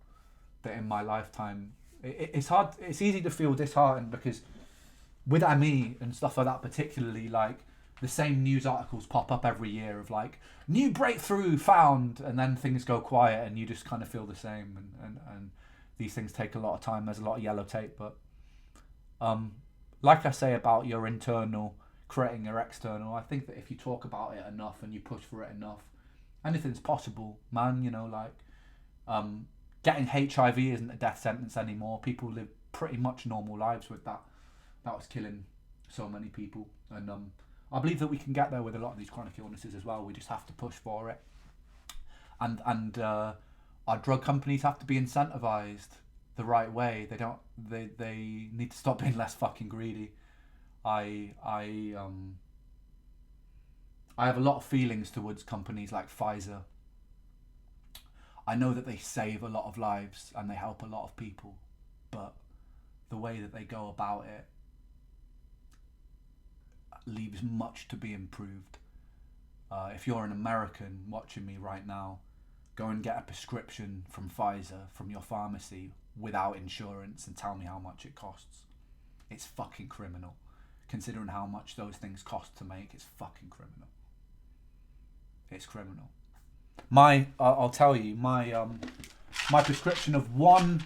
that in my lifetime, it's hard, it's easy to feel disheartened, because with ME and stuff like that, particularly, like, the same news articles pop up every year of like, new breakthrough found, and then things go quiet and you just kind of feel the same, and these things take a lot of time. There's a lot of yellow tape, but like I say about your internal creating your external, I think that if you talk about it enough and you push for it enough, anything's possible, man. Getting HIV isn't a death sentence anymore. People live pretty much normal lives with that. That was killing so many people, and I believe that we can get there with a lot of these chronic illnesses as well. We just have to push for it. And our drug companies have to be incentivized the right way. They need to stop being less fucking greedy. I have a lot of feelings towards companies like Pfizer. I know that they save a lot of lives and they help a lot of people, but the way that they go about it leaves much to be improved. If you're an American watching me right now, go and get a prescription from Pfizer from your pharmacy without insurance and tell me how much it costs. It's fucking criminal. Considering how much those things cost to make, it's fucking criminal. It's criminal. I'll tell you, my prescription of one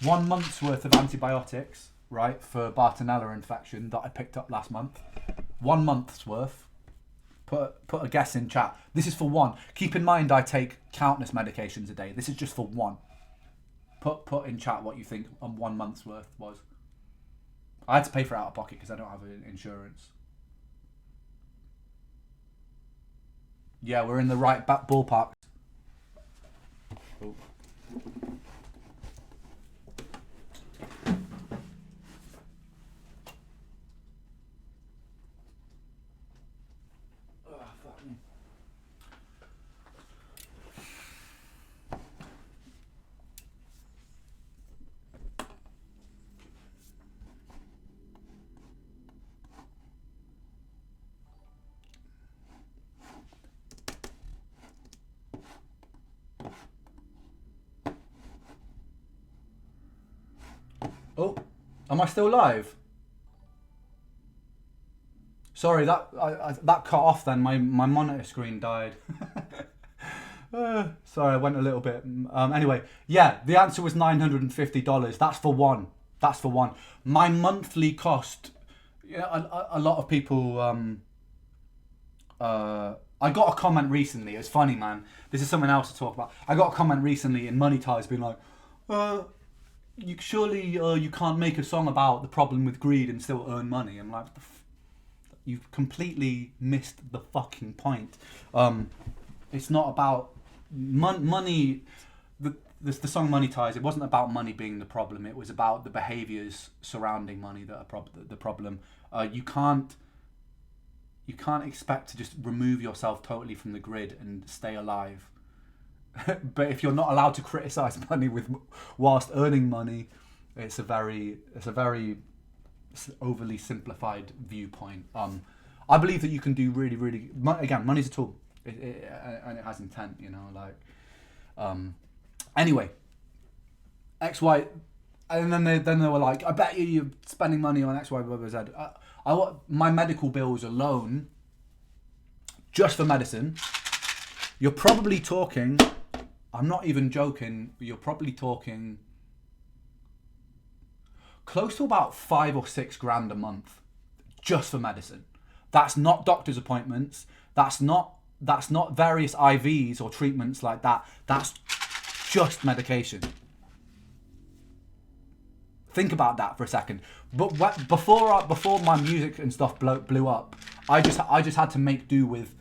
month's worth of antibiotics, right, for Bartonella infection that I picked up last month. 1 month's worth. Put a guess in chat. This is for one. Keep in mind I take countless medications a day. This is just for one. Put in chat what you think 1 month's worth was. I had to pay for it out of pocket because I don't have insurance. Yeah, we're in the right ballpark. Oh. Oh, am I still live? Sorry, that cut off then. My monitor screen died. Sorry, I went a little bit. Anyway, yeah, the answer was $950. That's for one. That's for one. My monthly cost. Yeah, a lot of people. I got a comment recently. It's funny, man. This is something else to talk about. I got a comment recently in Money Ties being like, you surely you can't make a song about the problem with greed and still earn money. I'm like, you've completely missed the fucking point. It's not about money. The song Money Ties, it wasn't about money being the problem. It was about the behaviors surrounding money that are the problem. You can't expect to just remove yourself totally from the grid and stay alive. But if you're not allowed to criticize money whilst earning money, it's a very overly simplified viewpoint. I believe that you can do really again, money's a tool, and it has intent. Anyway, XY, and then they were like, I bet you're spending money on X, Y, Z. My medical bills alone, just for medicine, you're probably talking. I'm not even joking. You're probably talking close to about $5 or $6 grand a month just for medicine. That's not doctor's appointments. That's not various IVs or treatments like that. That's just medication. Think about that for a second. But before my music and stuff blew up, I just had to make do with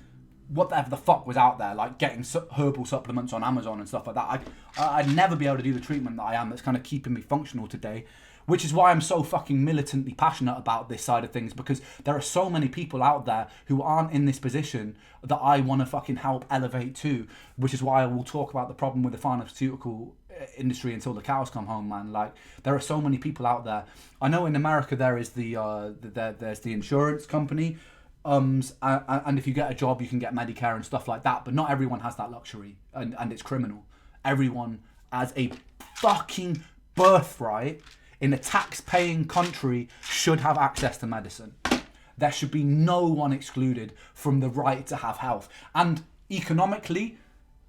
whatever the fuck was out there, like getting herbal supplements on Amazon and stuff like that. I'd never be able to do the treatment that I am that's kind of keeping me functional today, which is why I'm so fucking militantly passionate about this side of things, because there are so many people out there who aren't in this position that I want to fucking help elevate to, which is why I will talk about the problem with the pharmaceutical industry until the cows come home, man. Like, there are so many people out there. I know in America there is there's the insurance company, and if you get a job you can get Medicare and stuff like that, but not everyone has that luxury, and it's criminal. Everyone as a fucking birthright in a tax-paying country should have access to medicine. There should be no one excluded from the right to have health. And economically,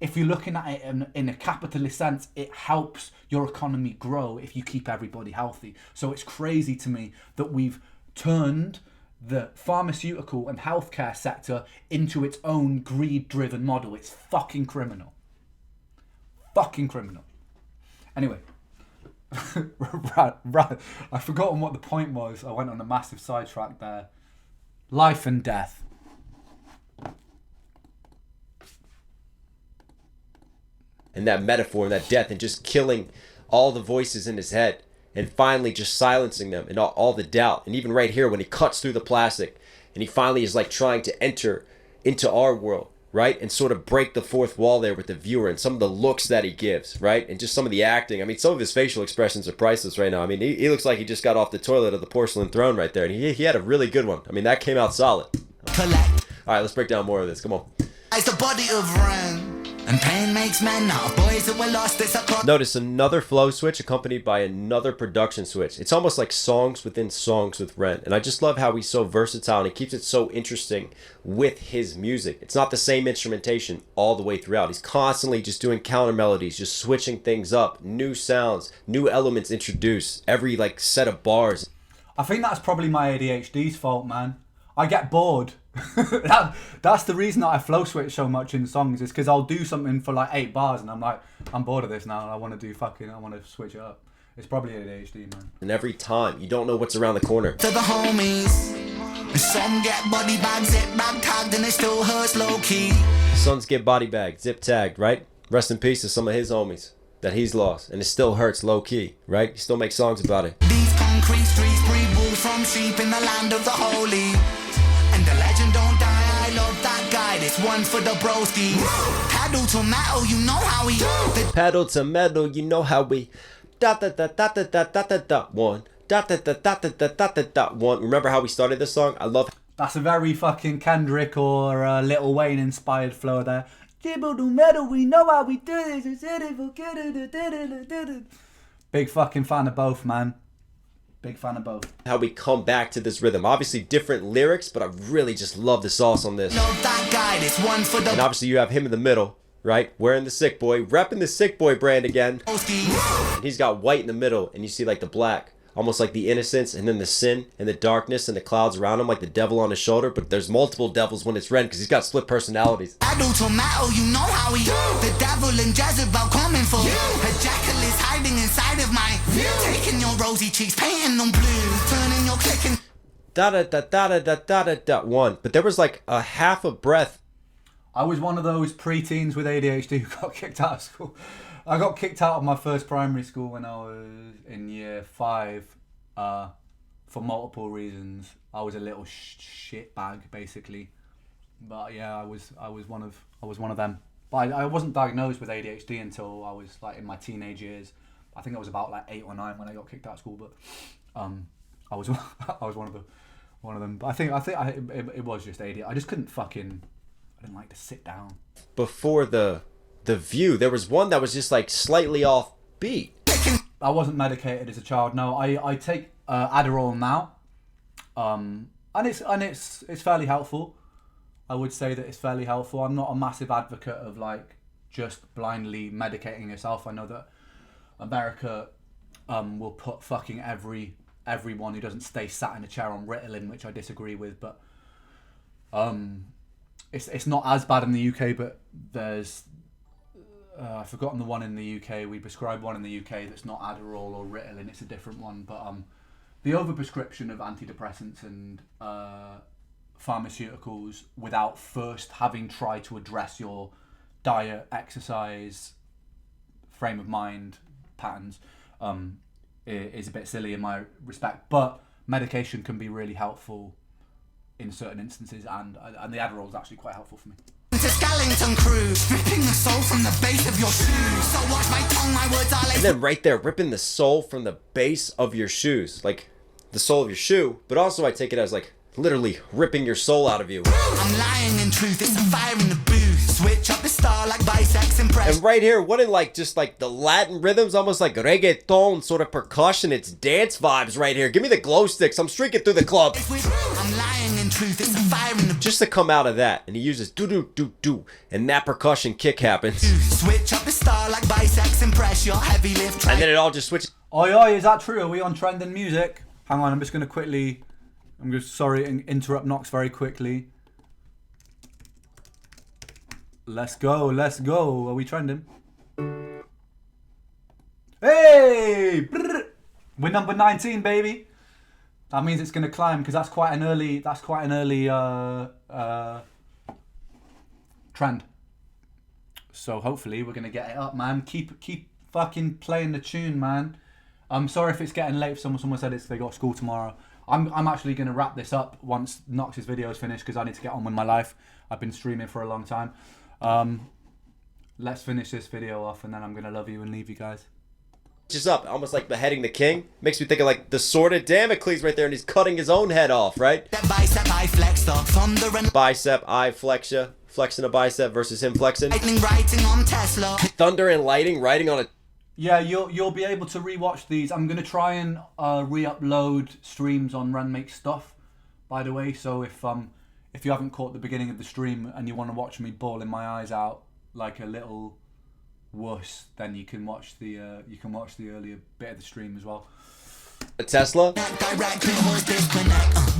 if you're looking at it in a capitalist sense, it helps your economy grow if you keep everybody healthy. So it's crazy to me that we've turned the pharmaceutical and healthcare sector into its own greed-driven model. It's fucking criminal. Fucking criminal. Anyway. Right. I've forgotten what the point was. I went on a massive sidetrack there. Life and death. And that metaphor and that death and just killing all the voices in his head and finally just silencing them and all the doubt. And even right here when he cuts through the plastic and he finally is like trying to enter into our world, right? And sort of break the fourth wall there with the viewer and some of the looks that he gives, right? And just some of the acting. I mean, some of his facial expressions are priceless right now. I mean, he looks like he just got off the toilet of the porcelain throne right there. And he had a really good one. I mean, that came out solid. All right, let's break down more of this. Come on. It's the body of Rant. And pain makes men out of boys that were lost. It's a Notice another flow switch accompanied by another production switch. It's almost like songs within songs with Rent. And I just love how he's so versatile and he keeps it so interesting with his music. It's not the same instrumentation all the way throughout. He's constantly just doing counter melodies, just switching things up, new sounds, new elements introduced, every like set of bars. I think that's probably my ADHD's fault, man. I get bored. That's the reason that I flow switch so much in songs, is because I'll do something for like 8 bars and I'm like, I'm bored of this now and I want to switch it up. It's probably ADHD, man. And every time, you don't know what's around the corner. to the homies. And some get body bags, zip bag tagged, and it still hurts low key. Sons get body bagged, zip tagged, right? Rest in peace to some of his homies that he's lost. And it still hurts low key, right? He still makes songs about it. These concrete streets breed wolves from sheep in the land of the holy. And the legend don't die, I love that guy. This one for the broskies. Paddle to metal, you know how we do. Pedal to metal, you know how we da da da da da da da da da one da da da da da da da da da one. Remember how we started this song? I love. That's a very fucking Kendrick or Lil Wayne inspired flow there. Dribble to metal, we know how we do this. Big fucking fan of both, man. Big fan of both. How we come back to this rhythm. Obviously different lyrics, but I really just love the sauce on this. Love that guy, this one for the And obviously you have him in the middle, right? Wearing the Sick Boy, repping the Sick Boy brand again. broskies. And he's got white in the middle, and you see like the black, almost like the innocence, and then the sin, and the darkness, and the clouds around him, like the devil on his shoulder. But there's multiple devils when it's Ren, because he's got split personalities. Paddle to metal, you know how we do. The devil and Jezebel coming for you. A jackal is hiding inside of my view. Taking your rosy cheeks, painting them blue. Turning your click and Da da da da da da da da da one. But there was like a half a breath. I was one of those preteens with ADHD who got kicked out of school. I got kicked out of my first primary school when I was in year 5 for multiple reasons. I was a little shit bag basically, but yeah, I was one of them. But I wasn't diagnosed with ADHD until I was like in my teenage years. I think I was about like 8 or 9 when I got kicked out of school, but I was one of them. But I think it was just ADHD. I just couldn't fucking. I didn't like to sit down. Before the view, there was one that was just like slightly off beat. I wasn't medicated as a child. No, I take Adderall now, and it's fairly helpful. I would say that it's fairly helpful. I'm not a massive advocate of like just blindly medicating yourself. I know that America will put fucking everyone who doesn't stay sat in a chair on Ritalin, which I disagree with, but it's not as bad in the UK. But there's I've forgotten the one in the UK. We prescribe one in the UK that's not Adderall or Ritalin. It's a different one. But the overprescription of antidepressants and pharmaceuticals without first having tried to address your diet, exercise, frame of mind patterns is a bit silly in my respect. But medication can be really helpful in certain instances, and the Adderall is actually quite helpful for me. to Skellington crew, stripping the soul from the base of your shoes. So watch my tongue, my words are like. And then right there, ripping the sole from the base of your shoes, like the sole of your shoe. But also I take it as like literally ripping your soul out of you. I'm lying in truth, it's a fire in the booth. Switch up the star like bisex and press. And right here, what in like just like the Latin rhythms, almost like reggaeton sort of percussion. It's dance vibes right here. Give me the glow sticks. I'm streaking through the club. I'm lying in truth, it's a fire in the Just to come out of that, and he uses do do do do, and that percussion kick happens, switch up the star like bisex and press your heavy lift. and then it all just switches. Oi, is that true? Are we on trending music? Hang on, I'm just going to sorry, interrupt Knox very quickly. Let's go. Are we trending? Hey! Brrr. We're number 19, baby. That means it's gonna climb because that's quite an early. Trend. So hopefully we're gonna get it up, man. Keep fucking playing the tune, man. I'm sorry if it's getting late. Someone said they got school tomorrow. I'm actually gonna wrap this up once Nox's video is finished because I need to get on with my life. I've been streaming for a long time. Let's finish this video off and then I'm gonna love you and leave you guys. Just up, almost like beheading the king. Makes me think of like the sword of Damocles right there, and he's cutting his own head off, right? That bicep I flex the thunder and Bicep, I flex ya. Flexing a bicep versus him flexing. lightning writing on Tesla. Thunder and lightning riding on a... Yeah, you'll be able to rewatch these. I'm gonna try and re-upload streams on Run Make Stuff, by the way. So if you haven't caught the beginning of the stream and you want to watch me bawling my eyes out like a little wuss, then you can watch the earlier bit of the stream as well. A Tesla?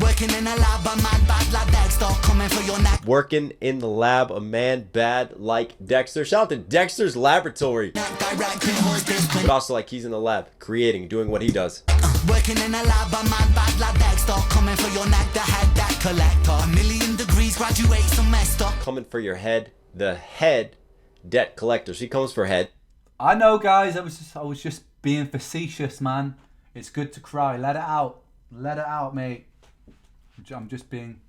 Working in a lab, a man bad like Dexter coming for your neck. Working in the lab, a man bad like Dexter. Shout out to Dexter's Laboratory. But also like he's in the lab, creating, doing what he does. Working in a lab, a man bad like Dexter coming for your neck, the head that collector. 1,000,000 degrees, graduate semester. Coming for your head, the head debt collector. He comes for head. I know, guys. I was just being facetious, man. It's good to cry. Let it out. Let it out, mate. I'm just being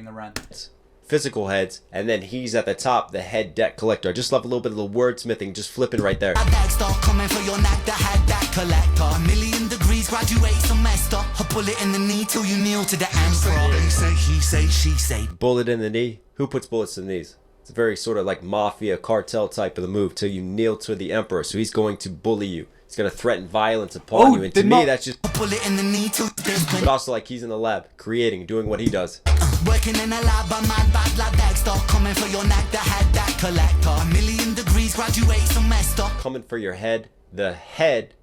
a rant. Physical heads, and then he's at the top, the head debt collector. I just love a little bit of the wordsmithing, just flipping right there. Dexter coming for your neck, the head that collector. 1,000,000 degrees, graduate semester. A bullet in the knee till you kneel to the emperor. They say, he say, she say. Bullet in the knee. Who puts bullets in the knees? It's a very sort of like mafia cartel type of the move till you kneel to the emperor. So he's going to bully you. He's going to threaten violence upon you. And to me, that's just... A bullet in the knee till But also like he's in the lab, creating, doing what he does. Working in a lab, a man bad like Dexter coming for your neck, the head that collector. 1,000,000 degrees, graduate semester. Coming for your head, the head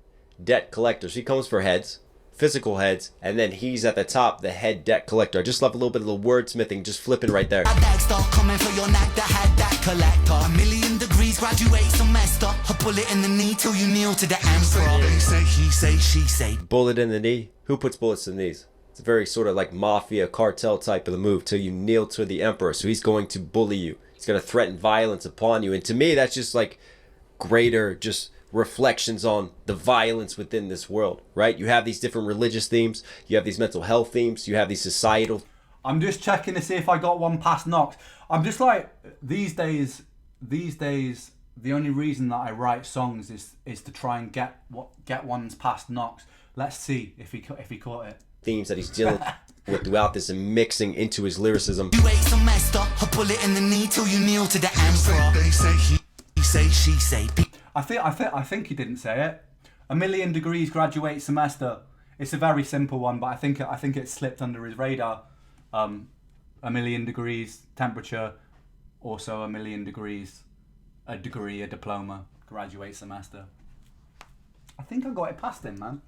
debt collector. So he comes for heads, physical heads, and then he's at the top, the head debt collector. I just love a little bit of the wordsmithing, just flipping right there. Dexter coming for your neck, the head that collector. 1,000,000 degrees, graduate semester. A bullet in the knee till you kneel to the emperor. They say, he say, she say. Bullet in the knee. Who puts bullets in the knees? It's a very sort of like mafia cartel type of the move till you kneel to the emperor. So he's going to bully you. He's going to threaten violence upon you. And to me, that's just like greater just reflections on the violence within this world, right? You have these different religious themes. You have these mental health themes. You have these societal. I'm just checking to see if I got one past Nox. I'm just like, these days, the only reason that I write songs is to try and get ones past Nox. Let's see if he caught it. Themes that he's dealing with throughout this and mixing into his lyricism. You wait semester, a bullet in the knee till you kneel to the emperor. They say, he say, she say. I think he didn't say it. 1,000,000 degrees, graduate semester. It's a very simple one, but I think it slipped under his radar. 1,000,000 degrees temperature, also 1,000,000 degrees, a degree, a diploma, graduate semester. I think I got it past him, man.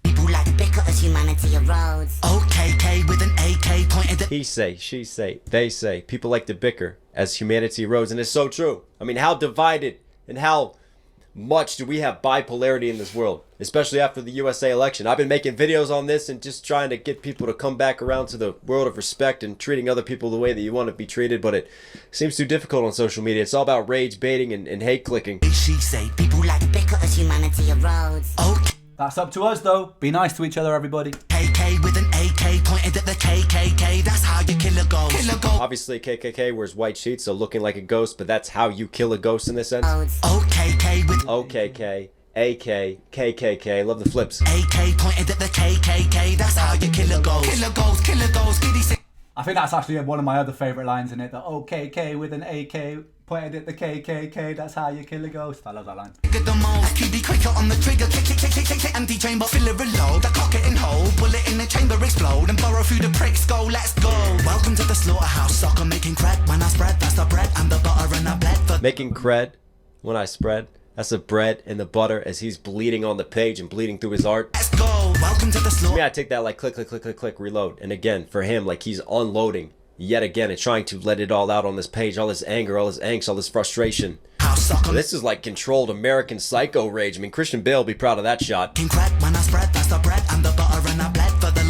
People like bicker as humanity erodes. OKK with an AK pointed at... He say, she say, they say. People like to bicker as humanity erodes, and it's so true. I mean, how divided and how much do we have bipolarity in this world, especially after the USA election. I've been making videos on this and just trying to get people to come back around to the world of respect and treating other people the way that you want to be treated, but it seems too difficult on social media. It's all about rage baiting and hate clicking. She say, People like bicker as humanity erodes. okay. That's up to us, though. Be nice to each other, everybody. KK with an AK pointed at the KKK. That's how you kill a ghost. Kill a ghost. Obviously, KKK wears white sheets, so looking like a ghost, but that's how you kill a ghost in this sense. OKK with OKK, AK, KKK. Love the flips. AK pointed at the KKK. That's how you kill a ghost. Kill a ghost, kill a ghost. Giddy say. I think that's actually one of my other favourite lines in it. The OKK with an AK pointed at the KKK. That's how you kill a ghost. I love that line. Get the most. QB quicker on the trigger. Click. Empty chamber. Fill it, reload. I cock it and hold. Bullet in the chamber, explode. And burrow through the pricks. Go, let's go. Welcome to the slaughterhouse. Sucker making cred. When I spread, that's the bread and the butter and I bled for. Making cred when I spread. That's the bread and the butter as he's bleeding on the page and bleeding through his art. Let's go. Welcome to the slaughter. Yeah, I take that like click, reload. And again, for him, like he's unloading yet again and trying to let it all out on this page. All his anger, all his angst, all his frustration. This is like controlled American Psycho rage. I mean, Christian Bale will be proud of that shot. King cred when I spread, that's the bread and the butter and I bled for the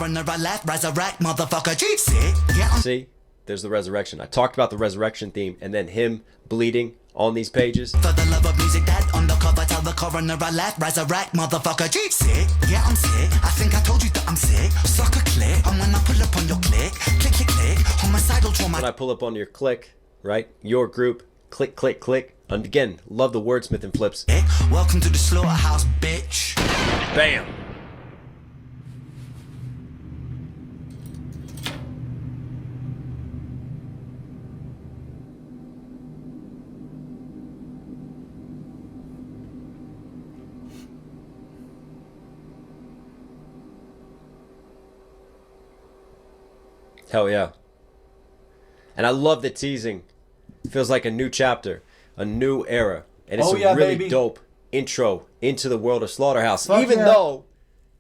coroner, I left, resurrect, motherfucker, G. Sick, yeah, I'm See, there's the resurrection. I talked about the resurrection theme and then him bleeding on these pages. for the love of music, dead undercover, tell the coroner I left, resurrect, motherfucker, G. Sick, yeah, I'm sick, I think I told you that I'm sick, suck a click, and when I pull up on your click, click, click, click, homicidal trauma. When I pull up on your click, right? Your group, click, click, click. And again, love the wordsmith and flips. Welcome to the slaughterhouse, bitch. Bam! Hell yeah. And I love the teasing. Feels like a new chapter, a new era. And it's Oh, a yeah, really baby. dope intro into the world of Slaughterhouse. Fuck Even yeah. though,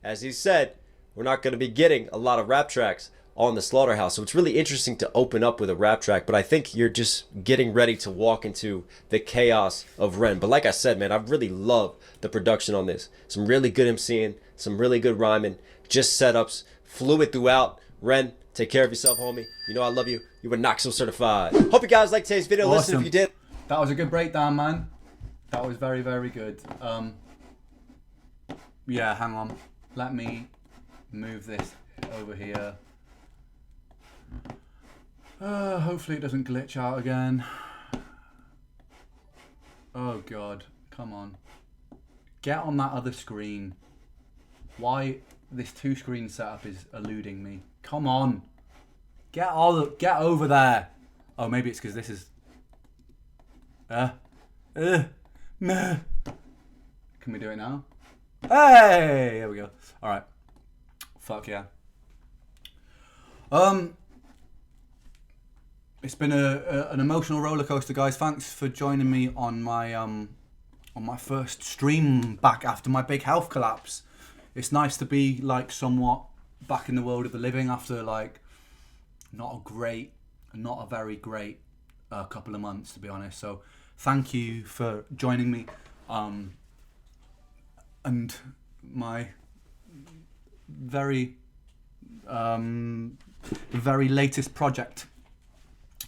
as he said, we're not going to be getting a lot of rap tracks on the Slaughterhouse. So it's really interesting to open up with a rap track. But I think you're just getting ready to walk into the chaos of Ren. But like I said, man, I really love the production on this. Some really good MCing, some really good rhyming, just setups, fluid throughout. Ren, take care of yourself, homie. You know I love you. You were Knoxville certified. Hope you guys liked today's video. Listen Awesome. if you did. That was a good breakdown, man. That was very, very good. Yeah, hang on. Let me move this over here. Hopefully it doesn't glitch out again. Oh God, come on. Get on that other screen. Why this two-screen setup is eluding me. Come on. Get over there. Oh, maybe it's because this is... Meh. Can we do it now? Hey! There we go. Alright. Fuck yeah. It's been an emotional roller coaster, guys. Thanks for joining me on my first stream back after my big health collapse. It's nice to be like somewhat back in the world of the living after like not a very great couple of months, to be honest. So thank you for joining me. And my very latest project.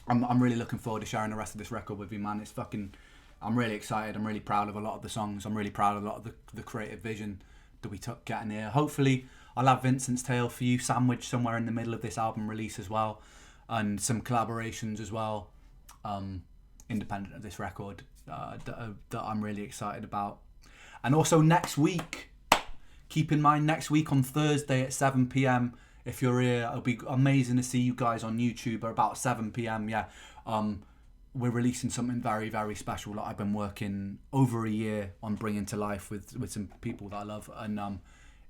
I'm really looking forward to sharing the rest of this record with you, man. It's fucking... I'm really excited. I'm really proud of a lot of the songs. I'm really proud of a lot of the creative vision that we took getting here. Hopefully, I'll have Vincent's Tale for you sandwiched somewhere in the middle of this album release as well. And some collaborations as well, independent of this record, that I'm really excited about. And also next week, keep in mind, next week on Thursday at 7 p.m, if you're here, it'll be amazing to see you guys on YouTube at about 7 p.m. Yeah, we're releasing something very, very special that I've been working over a year on bringing to life with some people that I love. And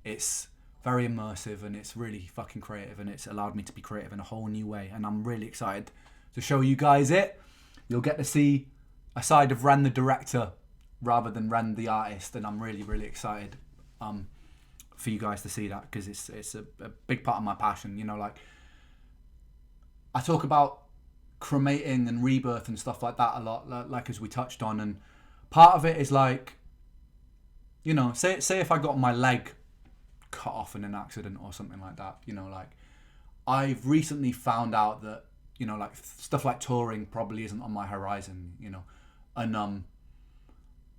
it's very immersive and it's really fucking creative, and it's allowed me to be creative in a whole new way. And I'm really excited to show you guys it. You'll get to see a side of Ren the director rather than Ren the artist, and I'm really, really excited for you guys to see that, because it's a big part of my passion. You know, like I talk about cremating and rebirth and stuff like that a lot, like as we touched on, and part of it is like, you know, say if I got my leg cut off in an accident or something like that, you know, like I've recently found out that, you know, like stuff like touring probably isn't on my horizon, you know, and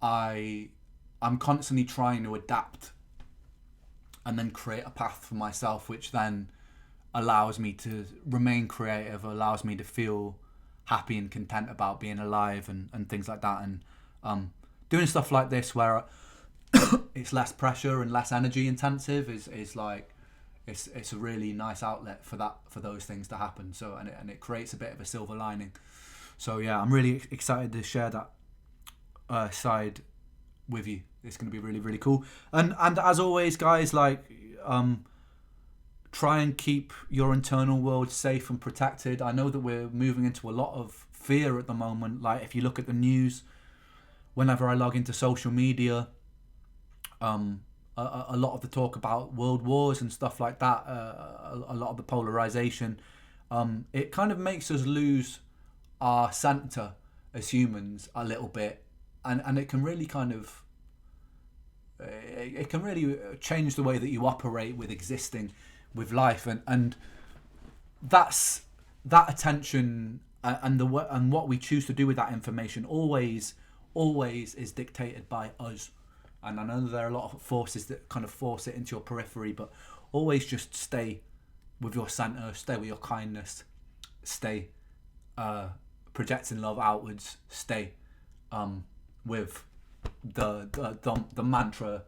I'm constantly trying to adapt and then create a path for myself, which then allows me to remain creative, allows me to feel happy and content about being alive and things like that. And doing stuff like this where it's less pressure and less energy intensive is like it's a really nice outlet for those things to happen. So and it creates a bit of a silver lining. So yeah, I'm really excited to share that side with you. It's going to be really, really cool. And as always, guys, like try and keep your internal world safe and protected. I know that we're moving into a lot of fear at the moment. Like if you look at the news, whenever I log into social media, a lot of the talk about world wars and stuff like that, a lot of the polarization, it kind of makes us lose our center as humans a little bit, and it can really kind of change the way that you operate with existing with life, and that's that attention and what we choose to do with that information always is dictated by us. And I know there are a lot of forces that kind of force it into your periphery, but always just stay with your center, stay with your kindness, stay projecting love outwards, stay with the mantra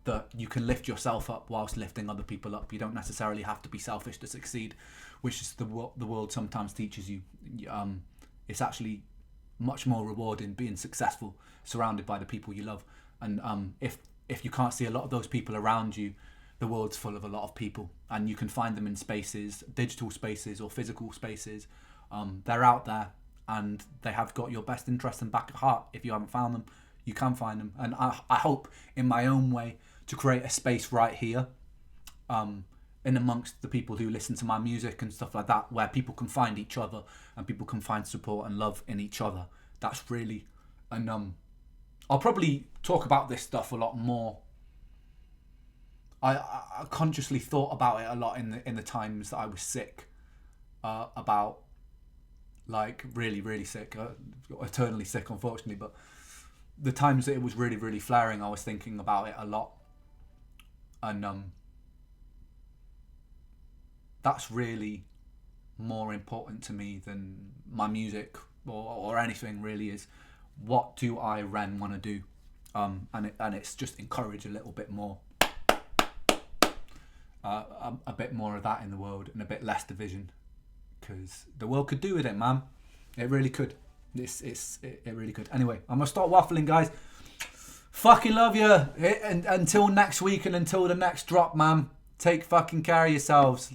that you can lift yourself up whilst lifting other people up. You don't necessarily have to be selfish to succeed, which is the world sometimes teaches you. It's actually much more rewarding being successful, surrounded by the people you love. And if you can't see a lot of those people around you, the world's full of a lot of people, and you can find them in spaces, digital spaces or physical spaces. They're out there, and they have got your best interest and back at heart. If you haven't found them, you can find them. And I hope in my own way to create a space right here, in amongst the people who listen to my music and stuff like that, where people can find each other and people can find support and love in each other. That's really, and I'll probably talk about this stuff a lot more. I consciously thought about it a lot in the times that I was sick, about like really sick, eternally sick unfortunately, but the times that it was really flaring, I was thinking about it a lot. And that's really more important to me than my music or anything really, is what do I want to do, and it's just encourage a little bit more, a bit more of that in the world and a bit less division, because the world could do with it, man. It really could. It really could. Anyway, I'm gonna start waffling, guys. Fucking love you. And until next week and until the next drop, man. Take fucking care of yourselves.